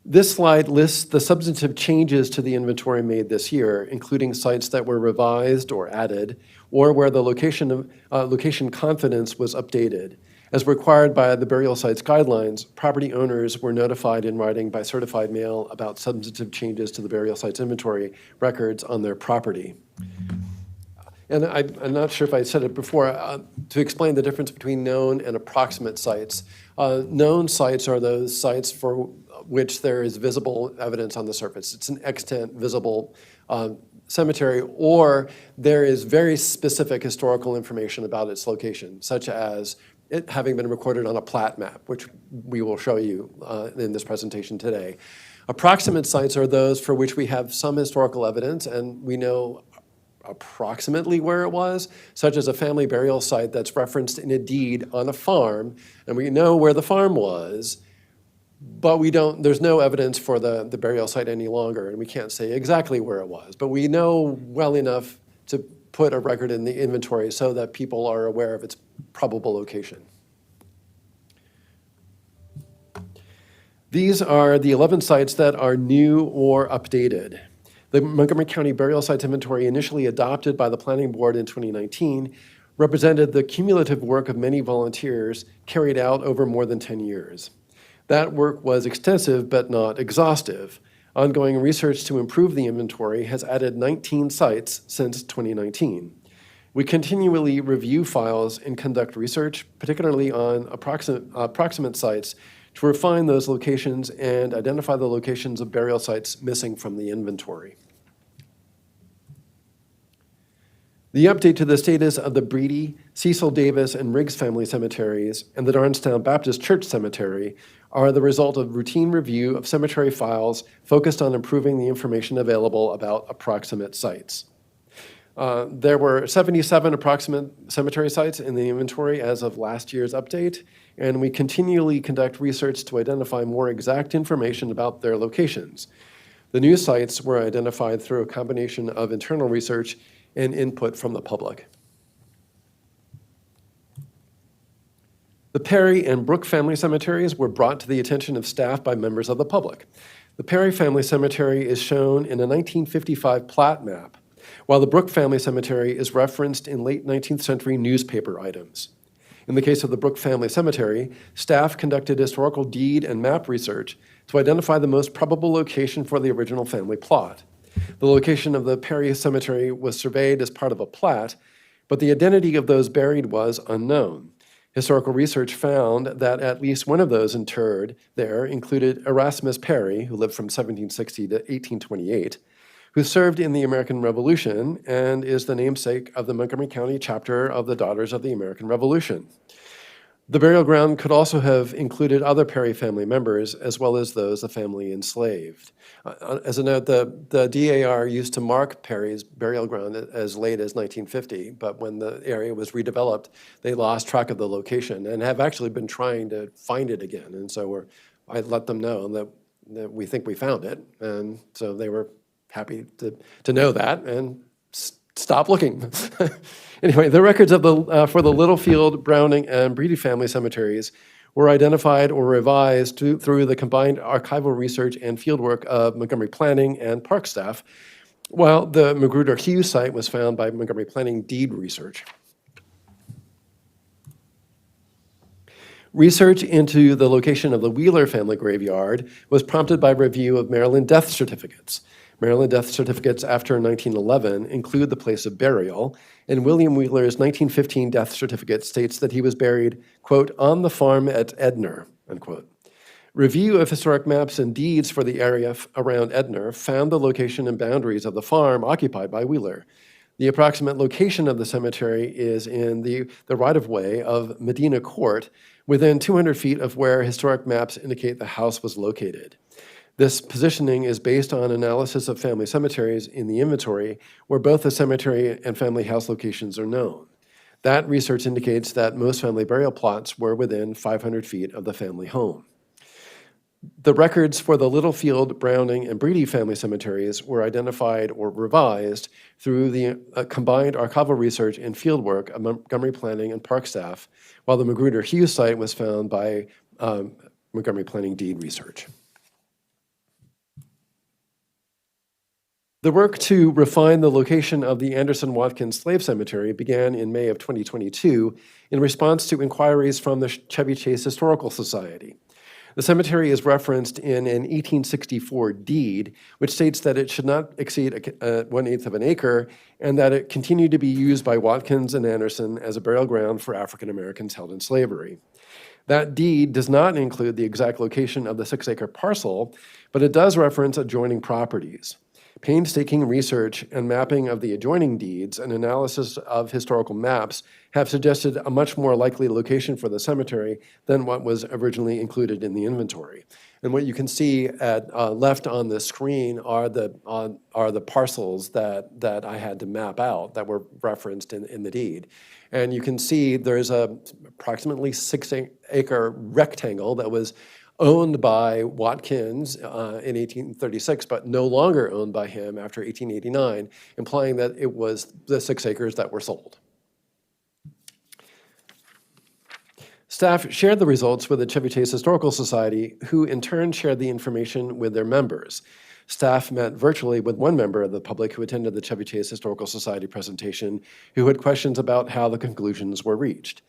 S8: This slide lists the substantive changes to the inventory made this year, including sites that were revised or added, or where the location confidence was updated. As required by the burial sites guidelines, property owners were notified in writing by certified mail about substantive changes to the burial sites inventory records on their property. And I'm not sure if I said it before, to explain the difference between known and approximate sites. Known sites are those sites for which there is visible evidence on the surface. It's an extant visible cemetery, or there is very specific historical information about its location, such as it having been recorded on a plat map, which we will show you in this presentation today. Approximate sites are those for which we have some historical evidence and we know approximately where it was, such as a family burial site that's referenced in a deed on a farm, and we know where the farm was, but there's no evidence for the burial site any longer, and we can't say exactly where it was, but we know well enough to put a record in the inventory so that people are aware of its probable location. These are the 11 sites that are new or updated. The Montgomery County Burial Sites Inventory, initially adopted by the Planning Board in 2019, represented the cumulative work of many volunteers carried out over more than 10 years. That work was extensive but not exhaustive. Ongoing research to improve the inventory has added 19 sites since 2019. We continually review files and conduct research, particularly on approximate sites, to refine those locations and identify the locations of burial sites missing from the inventory. The update to the status of the Breedy, Cecil Davis, and Riggs family cemeteries and the Darnestown Baptist Church Cemetery are the result of routine review of cemetery files focused on improving the information available about approximate sites. There were 77 approximate cemetery sites in the inventory as of last year's update, and we continually conduct research to identify more exact information about their locations. The new sites were identified through a combination of internal research and input from the public. The Perry and Brook family cemeteries were brought to the attention of staff by members of the public. The Perry family cemetery is shown in a 1955 plat map, while the Brook family cemetery is referenced in late 19th century newspaper items. In the case of the Brook family cemetery, staff conducted historical deed and map research to identify the most probable location for the original family plot. The location of the Perry Cemetery was surveyed as part of a plat, but the identity of those buried was unknown. Historical research found that at least one of those interred there included Erasmus Perry, who lived from 1760 to 1828, who served in the American Revolution and is the namesake of the Montgomery County chapter of the Daughters of the American Revolution. The burial ground could also have included other Perry family members, as well as those the family enslaved. As a note, the DAR used to mark Perry's burial ground as late as 1950, but when the area was redeveloped, they lost track of the location and have actually been trying to find it again. And so I let them know that we think we found it, and so they were happy to know that and stop looking. Anyway, the records of for the Littlefield, Browning, and Breedy family cemeteries were identified or revised through the combined archival research and fieldwork of Montgomery Planning and Park staff, while the Magruder Hughes site was found by Montgomery Planning deed research. Research into the location of the Wheeler family graveyard was prompted by review of Maryland death certificates. Maryland death certificates after 1911 include the place of burial, and William Wheeler's 1915 death certificate states that he was buried, quote, on the farm at Edner, unquote. Review of historic maps and deeds for the area around Edner found the location and boundaries of the farm occupied by Wheeler. The approximate location of the cemetery is in the right-of-way of Medina Court, within 200 feet of where historic maps indicate the house was located. This positioning is based on analysis of family cemeteries in the inventory where both the cemetery and family house locations are known. That research indicates that most family burial plots were within 500 feet of the family home. The records for the Littlefield, Browning, and Breedy family cemeteries were identified or revised through the combined archival research and fieldwork of Montgomery Planning and Park staff, while the Magruder Hughes site was found by Montgomery Planning deed research. The work to refine the location of the Anderson-Watkins Slave Cemetery began in May of 2022 in response to inquiries from the Chevy Chase Historical Society. The cemetery is referenced in an 1864 deed, which states that it should not exceed 1/8 of an acre and that it continued to be used by Watkins and Anderson as a burial ground for African Americans held in slavery. That deed does not include the exact location of the 6-acre parcel, but it does reference adjoining properties. Painstaking research and mapping of the adjoining deeds and analysis of historical maps have suggested a much more likely location for the cemetery than what was originally included in the inventory. And what you can see left on the screen are the parcels that I had to map out that were referenced in the deed. And you can see there's a approximately 6-acre rectangle that was owned by Watkins in 1836, but no longer owned by him after 1889, implying that it was the 6 acres that were sold. Staff shared the results with the Chevy Chase Historical Society, who in turn shared the information with their members. Staff met virtually with one member of the public who attended the Chevy Chase Historical Society presentation, who had questions about how the conclusions were reached.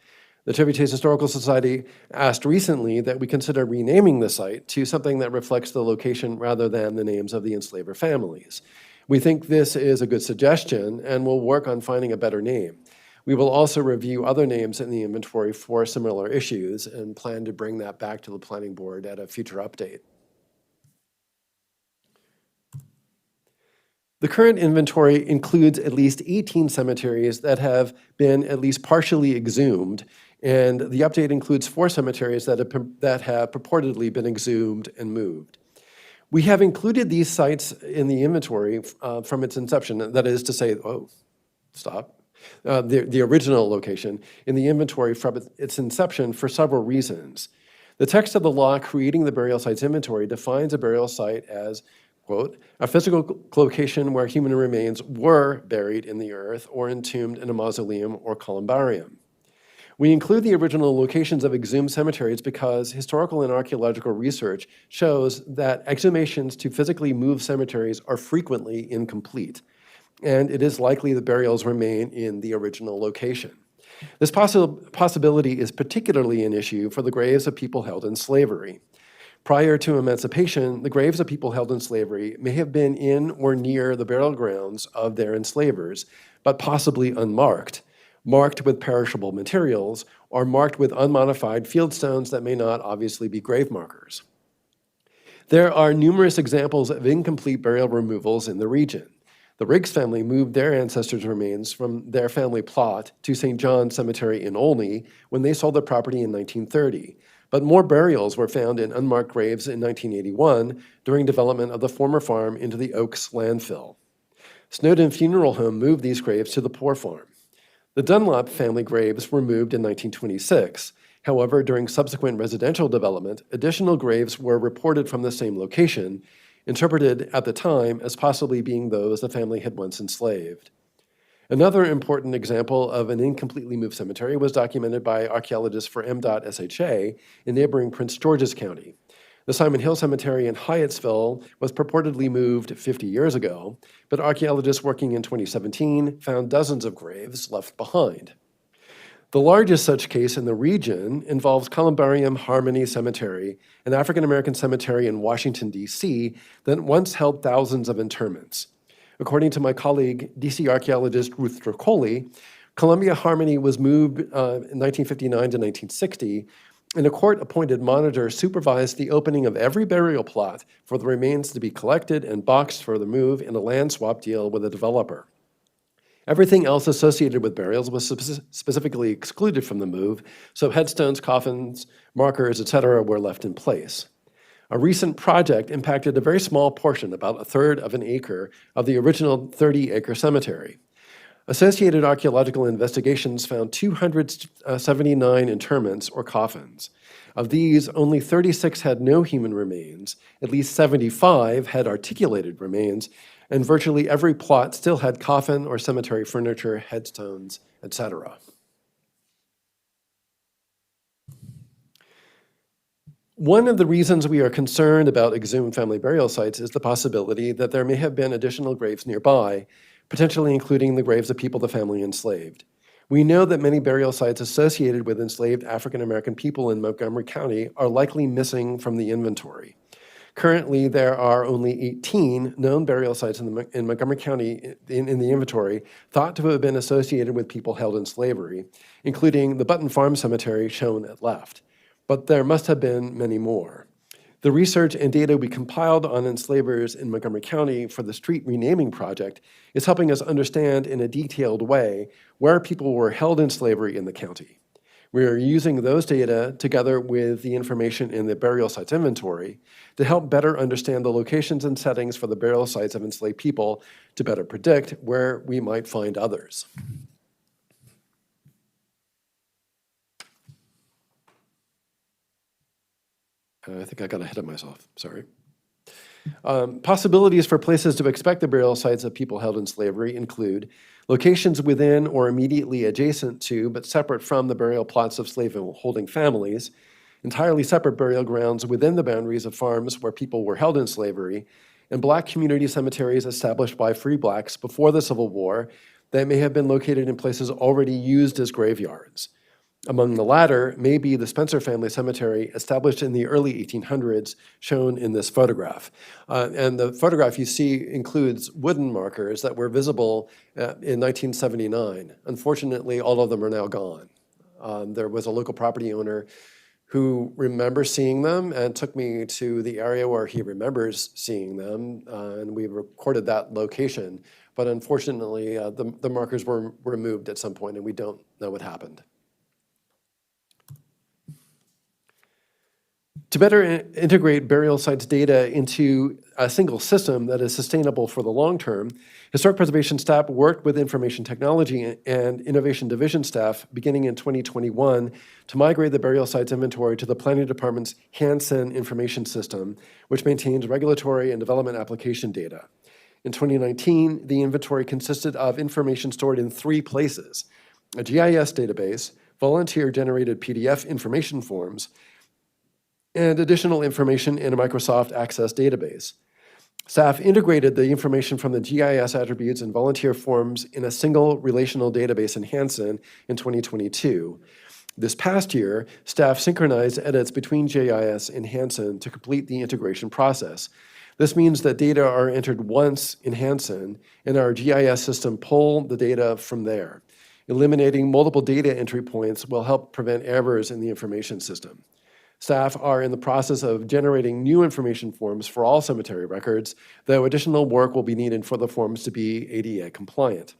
S8: The Chevy Chase Historical Society asked recently that we consider renaming the site to something that reflects the location rather than the names of the enslaver families. We think this is a good suggestion and will work on finding a better name. We will also review other names in the inventory for similar issues and plan to bring that back to the planning board at a future update. The current inventory includes at least 18 cemeteries that have been at least partially exhumed, and the update includes 4 cemeteries that have purportedly been exhumed and moved. We have included these sites in the inventory from its inception, that is to say, the original location in the inventory from its inception for several reasons. The text of the law creating the burial sites inventory defines a burial site as, quote, a physical location where human remains were buried in the earth or entombed in a mausoleum or columbarium. We include the original locations of exhumed cemeteries because historical and archaeological research shows that exhumations to physically move cemeteries are frequently incomplete, and it is likely the burials remain in the original location. This possibility is particularly an issue for the graves of people held in slavery. Prior to emancipation, the graves of people held in slavery may have been in or near the burial grounds of their enslavers, but possibly unmarked, marked with perishable materials, or marked with unmodified field stones that may not obviously be grave markers. There are numerous examples of incomplete burial removals in the region. The Riggs family moved their ancestors' remains from their family plot to St. John's Cemetery in Olney when they sold their property in 1930. But more burials were found in unmarked graves in 1981 during development of the former farm into the Oaks landfill. Snowden Funeral Home moved these graves to the Poor Farm. The Dunlop family graves were moved in 1926. However, during subsequent residential development, additional graves were reported from the same location, interpreted at the time as possibly being those the family had once enslaved. Another important example of an incompletely moved cemetery was documented by archaeologists for MDOT SHA in neighboring Prince George's County. The Simon Hill Cemetery in Hyattsville was purportedly moved 50 years ago, but archaeologists working in 2017 found dozens of graves left behind. The largest such case in the region involves Columbarium Harmony Cemetery, an African-American cemetery in Washington, D.C. that once held thousands of interments. According to my colleague, D.C. archaeologist Ruth Dracoli, Columbia Harmony was moved in 1959 to 1960, and a court-appointed monitor supervised the opening of every burial plot for the remains to be collected and boxed for the move in a land swap deal with a developer. Everything else associated with burials was specifically excluded from the move, so headstones, coffins, markers, etc. were left in place. A recent project impacted a very small portion, about a third of an acre, of the original 30-acre cemetery. Associated archaeological investigations found 279 interments or coffins. Of these, only 36 had no human remains, at least 75 had articulated remains, and virtually every plot still had coffin or cemetery furniture, headstones, etc. One of the reasons we are concerned about exhumed family burial sites is the possibility that there may have been additional graves nearby, potentially including the graves of people the family enslaved. We know that many burial sites associated with enslaved African American people in Montgomery County are likely missing from the inventory. Currently, there are only 18 known burial sites in Montgomery County in the inventory thought to have been associated with people held in slavery, including the Button Farm Cemetery shown at left. But there must have been many more. The research and data we compiled on enslavers in Montgomery County for the street renaming project is helping us understand in a detailed way where people were held in slavery in the county. We are using those data together with the information in the burial sites inventory to help better understand the locations and settings for the burial sites of enslaved people to better predict where we might find others. I think I got ahead of myself, sorry. Possibilities for places to expect the burial sites of people held in slavery include locations within or immediately adjacent to, but separate from the burial plots of slave-holding families, entirely separate burial grounds within the boundaries of farms where people were held in slavery, and Black community cemeteries established by free Blacks before the Civil War that may have been located in places already used as graveyards. Among the latter may be the Spencer family cemetery established in the early 1800s, shown in this photograph. And the photograph you see includes wooden markers that were visible in 1979. Unfortunately, all of them are now gone. There was a local property owner who remembers seeing them and took me to the area where he remembers seeing them, and we recorded that location. But unfortunately, the markers were removed at some point, and we don't know what happened. To better integrate burial sites data into a single system that is sustainable for the long term, Historic Preservation staff worked with Information Technology and Innovation Division staff beginning in 2021 to migrate the burial sites inventory to the Planning Department's Hansen information system, which maintains regulatory and development application data. In 2019, the inventory consisted of information stored in 3 places: a GIS database, volunteer-generated PDF information forms, and additional information in a Microsoft Access database. Staff integrated the information from the GIS attributes and volunteer forms in a single relational database in Hansen in 2022. This past year, staff synchronized edits between GIS and Hansen to complete the integration process. This means that data are entered once in Hansen, and our GIS system pull the data from there. Eliminating multiple data entry points will help prevent errors in the information system. Staff are in the process of generating new information forms for all cemetery records, though additional work will be needed for the forms to be ADA compliant.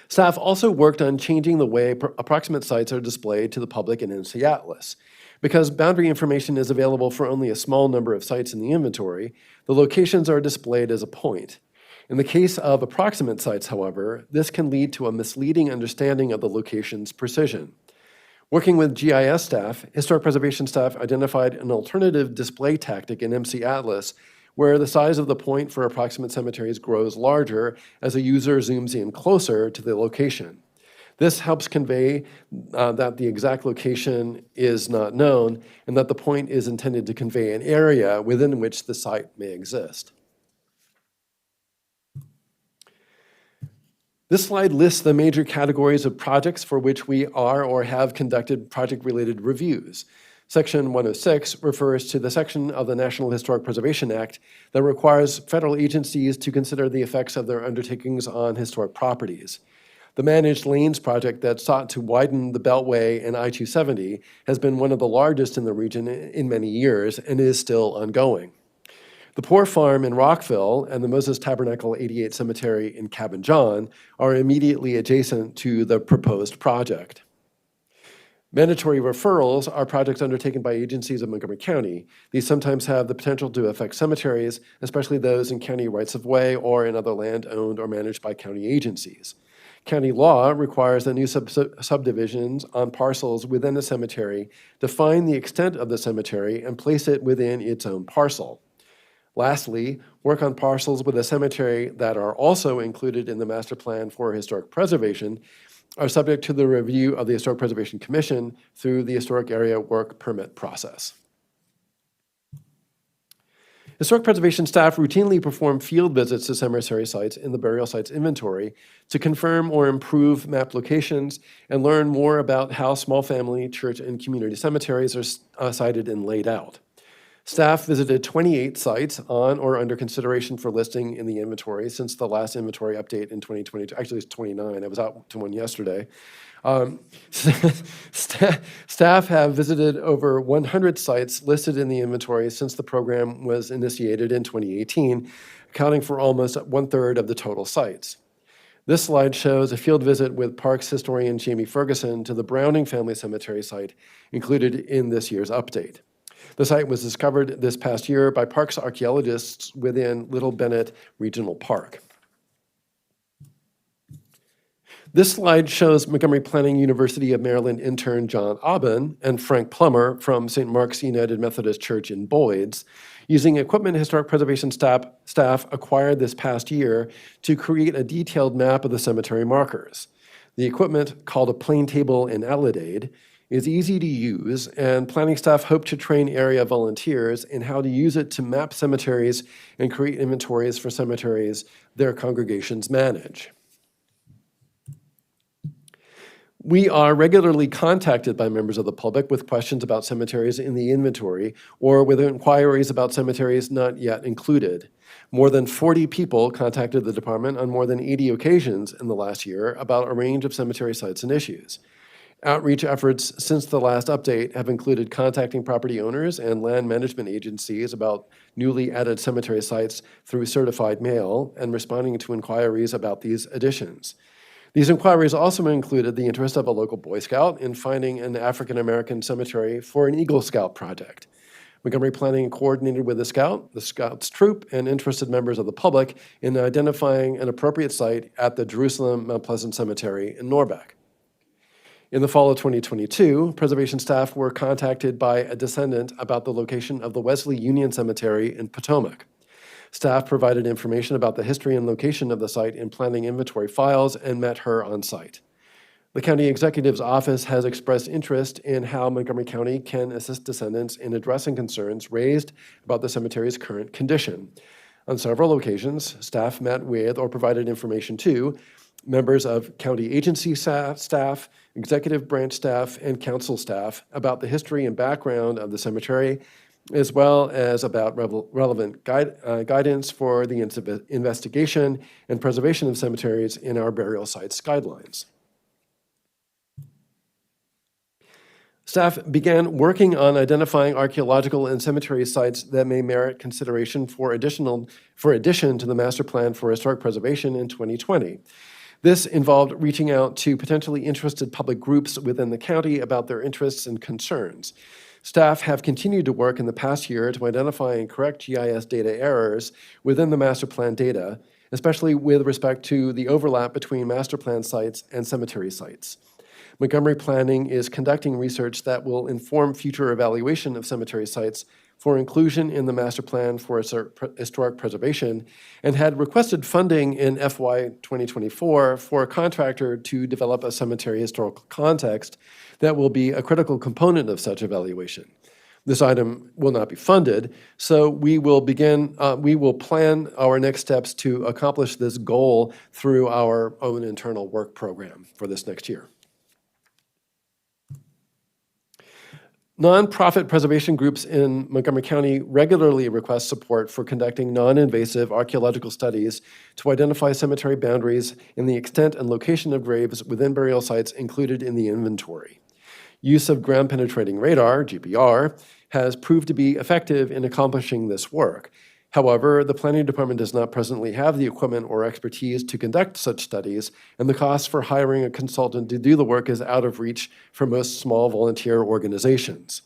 S8: Staff also worked on changing the way approximate sites are displayed to the public in MC Atlas. Because boundary information is available for only a small number of sites in the inventory, the locations are displayed as a point. In the case of approximate sites, however, this can lead to a misleading understanding of the location's precision. Working with GIS staff, historic preservation staff identified an alternative display tactic in MC Atlas where the size of the point for approximate cemeteries grows larger as a user zooms in closer to the location. This helps convey that the exact location is not known and that the point is intended to convey an area within which the site may exist. This slide lists the major categories of projects for which we are or have conducted project-related reviews. Section 106 refers to the section of the National Historic Preservation Act that requires federal agencies to consider the effects of their undertakings on historic properties. The Managed Lanes project that sought to widen the Beltway and I-270 has been one of the largest in the region in many years and is still ongoing. The Poor Farm in Rockville and the Moses Tabernacle 88 Cemetery in Cabin John are immediately adjacent to the proposed project. Mandatory referrals are projects undertaken by agencies of Montgomery County. These sometimes have the potential to affect cemeteries, especially those in county rights-of-way or in other land owned or managed by county agencies. County law requires that new subdivisions on parcels within a cemetery define the extent of the cemetery and place it within its own parcel. Lastly, work on parcels with a cemetery that are also included in the master plan for historic preservation are subject to the review of the Historic Preservation Commission through the Historic Area Work Permit process. Historic preservation staff routinely perform field visits to cemetery sites in the burial sites inventory to confirm or improve map locations and learn more about how small family, church, and community cemeteries are sited and laid out. Staff visited 28 sites on or under consideration for listing in the inventory since the last inventory update in 2022. Actually, it's 29. I was out to one yesterday. Staff have visited over 100 sites listed in the inventory since the program was initiated in 2018, accounting for almost 1/3 of the total sites. This slide shows a field visit with Parks historian Jamie Ferguson to the Browning Family Cemetery site included in this year's update. The site was discovered this past year by parks archaeologists within Little Bennett Regional Park. This slide shows Montgomery Planning University of Maryland intern John Aubin and Frank Plummer from St. Mark's United Methodist Church in Boyds using equipment historic preservation staff acquired this past year to create a detailed map of the cemetery markers. The equipment, called a plane table in Alidade, is easy to use, and planning staff hope to train area volunteers in how to use it to map cemeteries and create inventories for cemeteries their congregations manage. We are regularly contacted by members of the public with questions about cemeteries in the inventory or with inquiries about cemeteries not yet included. More than 40 people contacted the department on more than 80 occasions in the last year about a range of cemetery sites and issues. Outreach efforts since the last update have included contacting property owners and land management agencies about newly added cemetery sites through certified mail and responding to inquiries about these additions. These inquiries also included the interest of a local Boy Scout in finding an African American cemetery for an Eagle Scout project. Montgomery Planning coordinated with the Scouts troop, and interested members of the public in identifying an appropriate site at the Jerusalem Mount Pleasant Cemetery in Norbeck. In the fall of 2022, preservation staff were contacted by a descendant about the location of the Wesley Union Cemetery in Potomac. Staff provided information about the history and location of the site in planning inventory files and met her on site. The county executive's office has expressed interest in how Montgomery County can assist descendants in addressing concerns raised about the cemetery's current condition. On several occasions, staff met with or provided information to members of county agency staff, executive branch staff, and council staff about the history and background of the cemetery, as well as about relevant guidance for the investigation and preservation of cemeteries in our burial sites guidelines. Staff began working on identifying archaeological and cemetery sites that may merit consideration for addition to the Master Plan for Historic Preservation in 2020. This involved reaching out to potentially interested public groups within the county about their interests and concerns. Staff have continued to work in the past year to identify and correct GIS data errors within the Master Plan data, especially with respect to the overlap between Master Plan sites and cemetery sites. Montgomery Planning is conducting research that will inform future evaluation of cemetery sites for inclusion in the Master Plan for Historic Preservation and had requested funding in FY 2024 for a contractor to develop a cemetery historical context that will be a critical component of such evaluation. This item will not be funded, so we will plan our next steps to accomplish this goal through our own internal work program for this next year. Nonprofit preservation groups in Montgomery County regularly request support for conducting non-invasive archaeological studies to identify cemetery boundaries and the extent and location of graves within burial sites included in the inventory. Use of ground-penetrating radar, GPR, has proved to be effective in accomplishing this work. However, the Planning Department does not presently have the equipment or expertise to conduct such studies, and the cost for hiring a consultant to do the work is out of reach for most small volunteer organizations.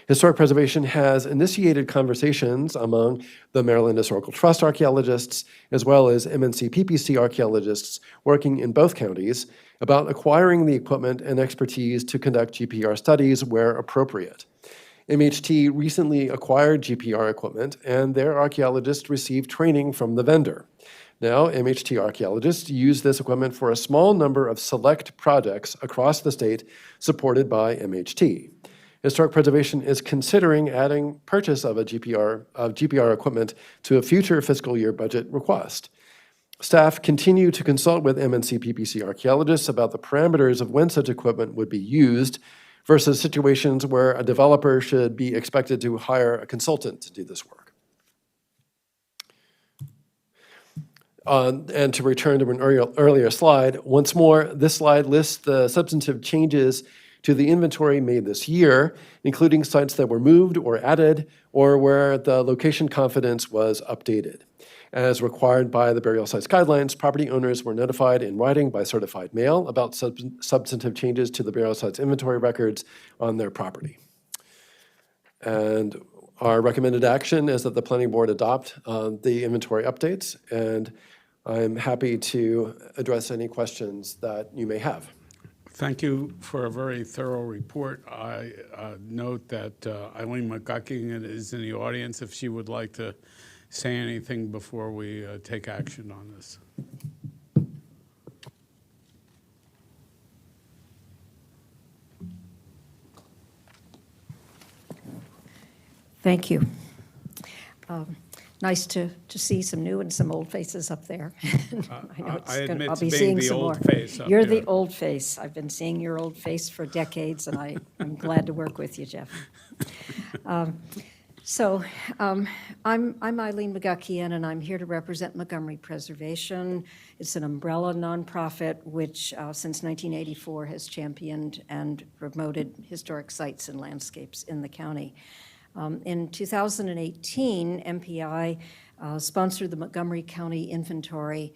S8: Historic Preservation has initiated conversations among the Maryland Historical Trust archaeologists, as well as MNC PPC archaeologists working in both counties, about acquiring the equipment and expertise to conduct GPR studies where appropriate. MHT recently acquired GPR equipment, and their archaeologists received training from the vendor. Now, MHT archaeologists use this equipment for a small number of select projects across the state supported by MHT. Historic Preservation is considering adding purchase of GPR equipment to a future fiscal year budget request. Staff continue to consult with MNC PPC archaeologists about the parameters of when such equipment would be used versus situations where a developer should be expected to hire a consultant to do this work. And to return to an earlier slide, once more, this slide lists the substantive changes to the inventory made this year, including sites that were moved or added, or where the location confidence was updated. As required by the burial sites guidelines, property owners were notified in writing by certified mail about substantive changes to the burial sites inventory records on their property. And our recommended action is that the planning board adopt the inventory updates, and I'm happy to address any questions that you may have.
S1: Thank you for a very thorough report. I note that Eileen McGucking is in the audience if she would like to say anything before we take action on this.
S10: Thank you. Nice to see some new and some old faces up there. I know
S1: I admit
S10: I'll
S1: to
S10: be
S1: being
S10: seeing
S1: the
S10: some
S1: old
S10: more.
S1: face up
S10: You're
S1: here.
S10: the old face. I've been seeing your old face for decades, and I'm glad to work with you, Jeff. I'm Eileen McGuckian, and I'm here to represent Montgomery Preservation. It's an umbrella nonprofit which, since 1984, has championed and promoted historic sites and landscapes in the county. In 2018, MPI sponsored the Montgomery County Inventory,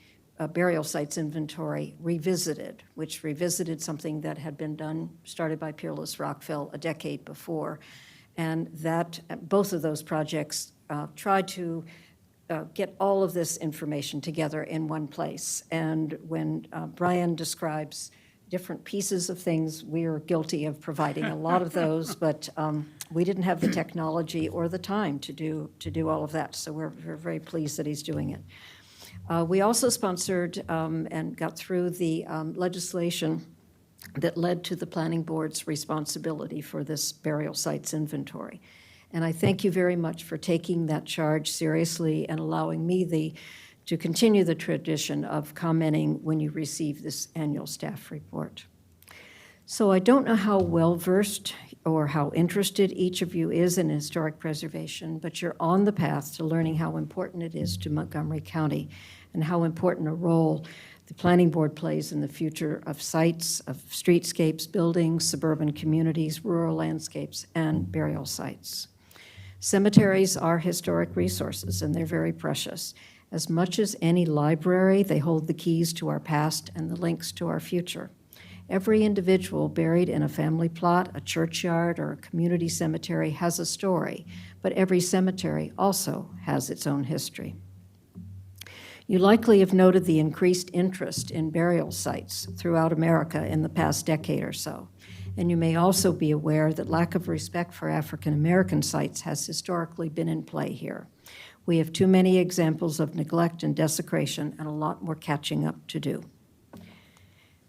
S10: Burial Sites Inventory Revisited, which revisited something that had been started by Peerless Rockville a decade before. And that both of those projects tried to get all of this information together in one place. And when Brian describes different pieces of things, we are guilty of providing a lot of those, but we didn't have the technology or the time to do all of that. So we're very pleased that he's doing it. We also sponsored and got through the legislation that led to the planning board's responsibility for this burial sites inventory. And I thank you very much for taking that charge seriously and allowing me to continue the tradition of commenting when you receive this annual staff report. So I don't know how well-versed or how interested each of you is in historic preservation, but you're on the path to learning how important it is to Montgomery County and how important a role the planning board plays in the future of sites, of streetscapes, buildings, suburban communities, rural landscapes, and burial sites. Cemeteries are historic resources, and they're very precious. As much as any library, they hold the keys to our past and the links to our future. Every individual buried in a family plot, a churchyard, or a community cemetery has a story, but every cemetery also has its own history. You likely have noted the increased interest in burial sites throughout America in the past decade or so. And you may also be aware that lack of respect for African American sites has historically been in play here. We have too many examples of neglect and desecration and a lot more catching up to do.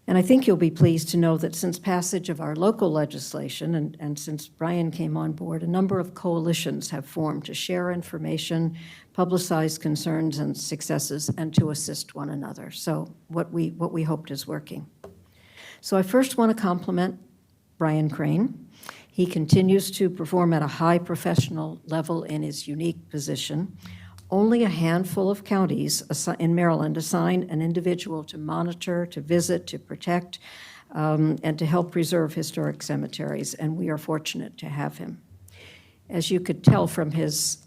S10: And I think you'll be pleased to know that since passage of our local legislation and since Brian came on board, a number of coalitions have formed to share information, publicize concerns and successes, and to assist one another. So what we hoped is working. So I first want to compliment Brian Crane. He continues to perform at a high professional level in his unique position. Only a handful of counties in Maryland assign an individual to monitor, to visit, to protect, and to help preserve historic cemeteries, and we are fortunate to have him. As you could tell from his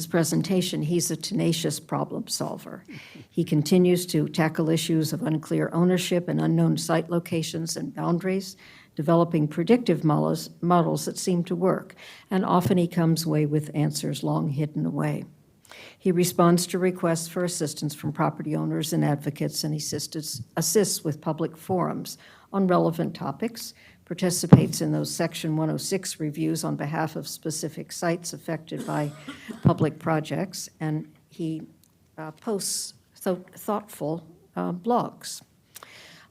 S10: presentation, he's a tenacious problem solver. He continues to tackle issues of unclear ownership and unknown site locations and boundaries, developing predictive models that seem to work, and often he comes away with answers long hidden away. He responds to requests for assistance from property owners and advocates, and he assists with public forums on relevant topics, participates in those Section 106 reviews on behalf of specific sites affected by public projects, and he posts thoughtful blogs.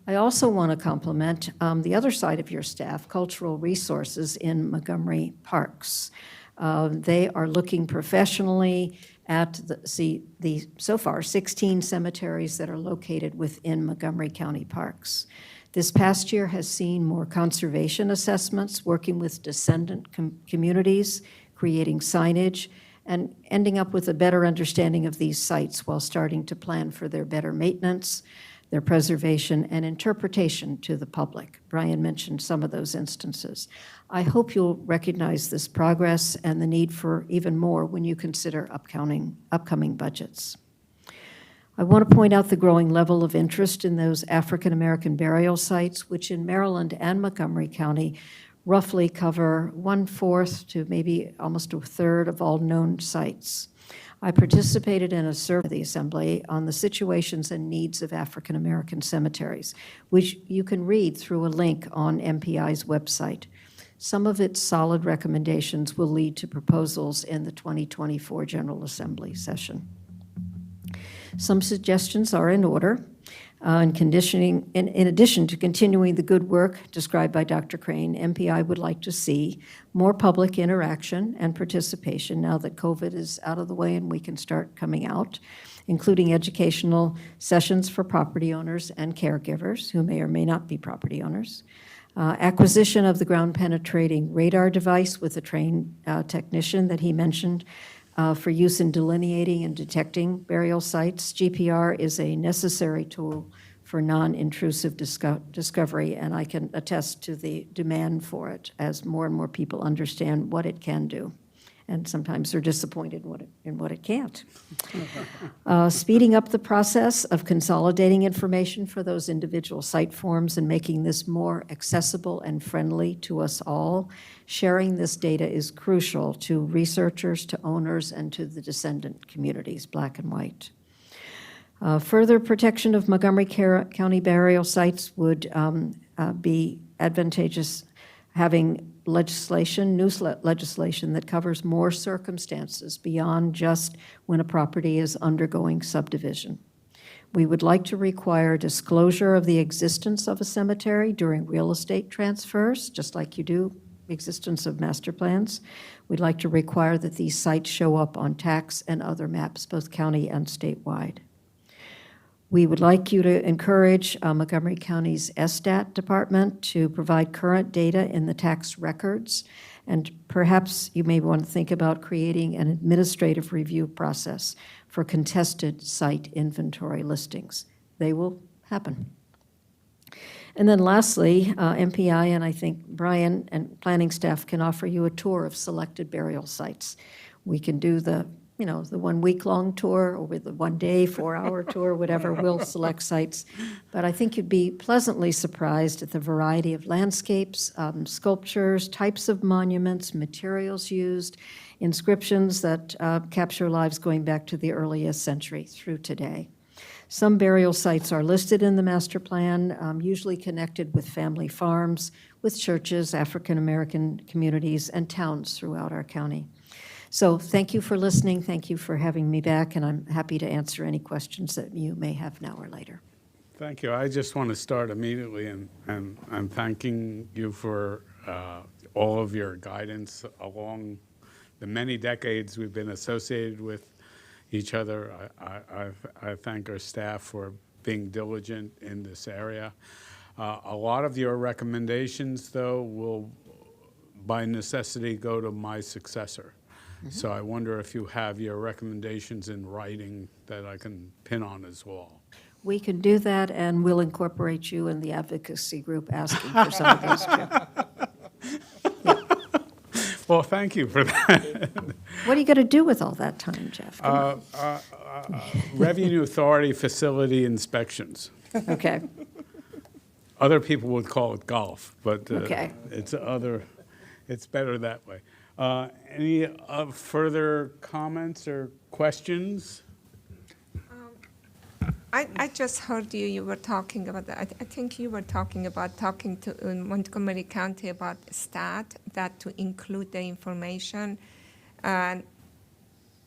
S10: I also want to compliment the other side of your staff, Cultural Resources in Montgomery Parks. They are looking professionally at the so far 16 cemeteries that are located within Montgomery County Parks. This past year has seen more conservation assessments, working with descendant communities, creating signage, and ending up with a better understanding of these sites while starting to plan for their better maintenance, their preservation, and interpretation to the public. Brian mentioned some of those instances. I hope you'll recognize this progress and the need for even more when you consider upcoming budgets. I want to point out the growing level of interest in those African American burial sites, which in Maryland and Montgomery County roughly cover 1/4 to maybe almost 1/3 of all known sites. I participated in a survey of the Assembly on the situations and needs of African American cemeteries, which you can read through a link on MPI's website. Some of its solid recommendations will lead to proposals in the 2024 General Assembly session. Some suggestions are in order. In addition to continuing the good work described by Dr. Crane, MPI would like to see more public interaction and participation now that COVID is out of the way and we can start coming out, including educational sessions for property owners and caregivers who may or may not be property owners. Acquisition of the ground penetrating radar device with a trained technician that he mentioned for use in delineating and detecting burial sites. GPR is a necessary tool for non-intrusive discovery, and I can attest to the demand for it as more and more people understand what it can do. And sometimes they're disappointed in what it can't. Speeding up the process of consolidating information for those individual site forms and making this more accessible and friendly to us all. Sharing this data is crucial to researchers, to owners, and to the descendant communities, Black and white. Further protection of Montgomery County burial sites would be advantageous, having new legislation that covers more circumstances beyond just when a property is undergoing subdivision. We would like to require disclosure of the existence of a cemetery during real estate transfers, just like you do existence of master plans. We'd like to require that these sites show up on tax and other maps, both county and statewide. We would like you to encourage Montgomery County's SSTAT department to provide current data in the tax records, and perhaps you may want to think about creating an administrative review process for contested site inventory listings. They will happen. And then lastly, MPI and I think Brian and planning staff can offer you a tour of selected burial sites. We can do the 1 week-long tour or the 1 day, 4-hour tour, whatever. We'll select sites. But I think you'd be pleasantly surprised at the variety of landscapes, sculptures, types of monuments, materials used, inscriptions that capture lives going back to the earliest century through today. Some burial sites are listed in the master plan, usually connected with family farms, with churches, African American communities, and towns throughout our county. So thank you for listening. Thank you for having me back, and I'm happy to answer any questions that you may have now or later.
S1: Thank you. I just want to start immediately and I'm thanking you for all of your guidance along the many decades we've been associated with each other. I thank our staff for being diligent in this area. A lot of your recommendations, though, will by necessity go to my successor. So I wonder if you have your recommendations in writing that I can pin on as well.
S10: We can do that, and we'll incorporate you in the advocacy group asking for some of those too.
S1: Well, thank you for that.
S10: What are you going to do with all that time, Jeff? Come on.
S1: Revenue Authority facility inspections.
S10: Okay.
S1: Other people would call it golf, but
S10: Okay.
S1: it's better that way. Any further comments or questions?
S3: I just heard you were talking about that. I think you were talking about talking to Montgomery County about STAT, that to include the information. And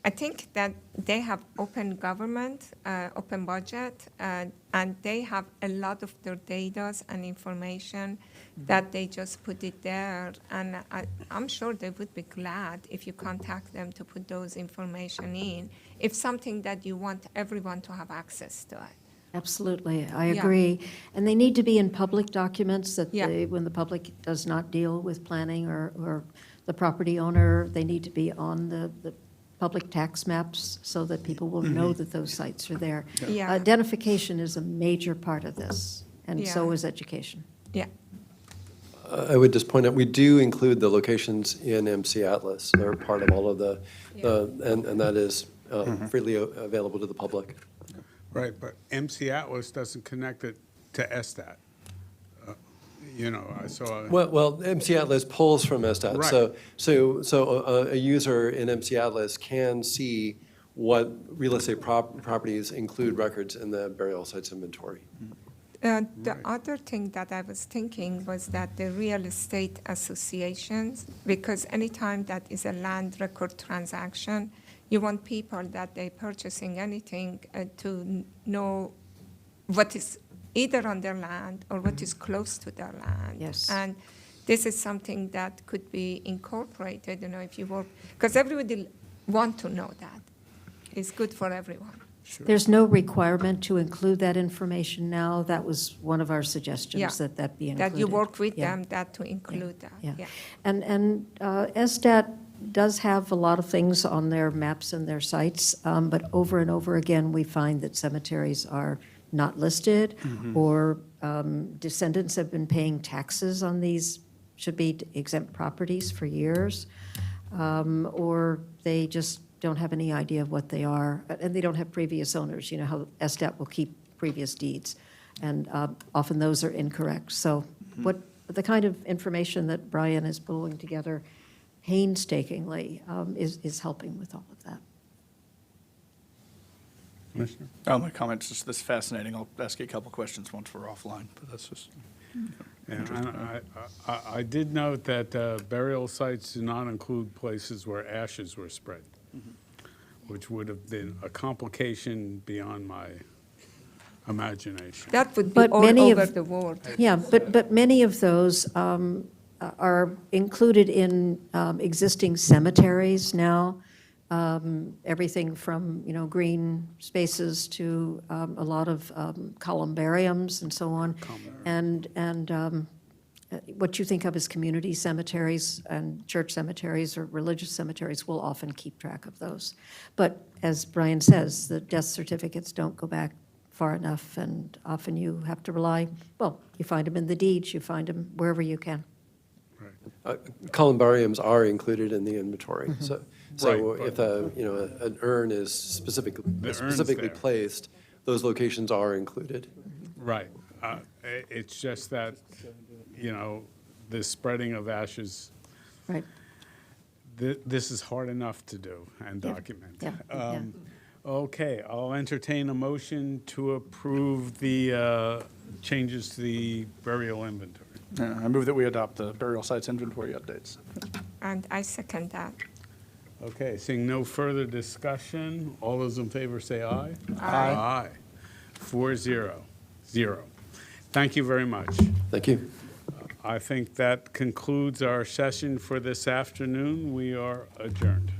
S3: I think that they have open government, open budget, and they have a lot of their data and information that they just put it there. And I'm sure they would be glad if you contact them to put those information in, if something that you want everyone to have access to it.
S10: Absolutely, I
S3: Yeah.
S10: agree. And they need to be in public documents that
S3: Yeah.
S10: when the public does not deal with planning or the property owner, they need to be on the public tax maps so that people will know that those sites are there.
S3: Yeah.
S10: Identification is a major part of this, and so
S3: Yeah.
S10: is education.
S3: Yeah.
S8: I would just point out, we do include the locations in MC Atlas. They're part of all of and that is freely available to the public.
S1: Right, but MC Atlas doesn't connect it to SSTAT. I saw.
S8: Well, MC Atlas pulls from SSTAT.
S1: Right.
S8: So a user in MC Atlas can see what real estate properties include records in the burial sites inventory.
S3: The other thing that I was thinking was that the real estate associations, because anytime that is a land record transaction, you want people that they're purchasing anything to know what is either on their land or what is close to their land.
S10: Yes.
S3: And this is something that could be incorporated, if you work, because everybody want to know that. It's good for everyone.
S10: There's no requirement to include that information now. That was one of our suggestions, that be included.
S3: That you work with
S10: Yeah.
S3: them, that to include that.
S10: Yeah. And SSTAT does have a lot of things on their maps and their sites, but over and over again, we find that cemeteries are not listed, or descendants have been paying taxes on these should-be exempt properties for years, or they just don't have any idea of what they are, and they don't have previous owners. You know how SSTAT will keep previous deeds, and often those are incorrect. So what the kind of information that Brian is pulling together painstakingly is helping with all of that.
S1: Commissioner?
S2: Oh, my comment's just this fascinating. I'll ask you a couple questions once we're offline, but that's just.
S1: Yeah, I did note that burial sites do not include places where ashes were spread, which would have been a complication beyond my imagination.
S3: That would be
S10: But
S3: all
S10: many
S3: over
S10: of-
S3: the world.
S10: Yeah, but many of those are included in existing cemeteries now. Everything from, green spaces to a lot of columbariums and so on. And what you think of as community cemeteries and church cemeteries or religious cemeteries will often keep track of those. But as Brian says, the death certificates don't go back far enough, and often you have to rely, well, you find them in the deeds, you find them wherever you can.
S8: Columbariums are included in the inventory.
S1: Mm-hmm.
S8: So
S1: Right,
S8: if an urn is specifically
S1: there.
S8: placed, those locations are included.
S1: Right. It's just that, the spreading of ashes,
S10: Right.
S1: this is hard enough to do and document.
S10: Yeah.
S1: Okay, I'll entertain a motion to approve the changes to the burial inventory.
S2: I move that we adopt the burial sites inventory updates.
S3: And I second that.
S1: Okay, seeing no further discussion, all those in favor say aye.
S3: Aye.
S1: Aye. 4-0. Thank you very much.
S8: Thank you.
S1: I think that concludes our session for this afternoon. We are adjourned.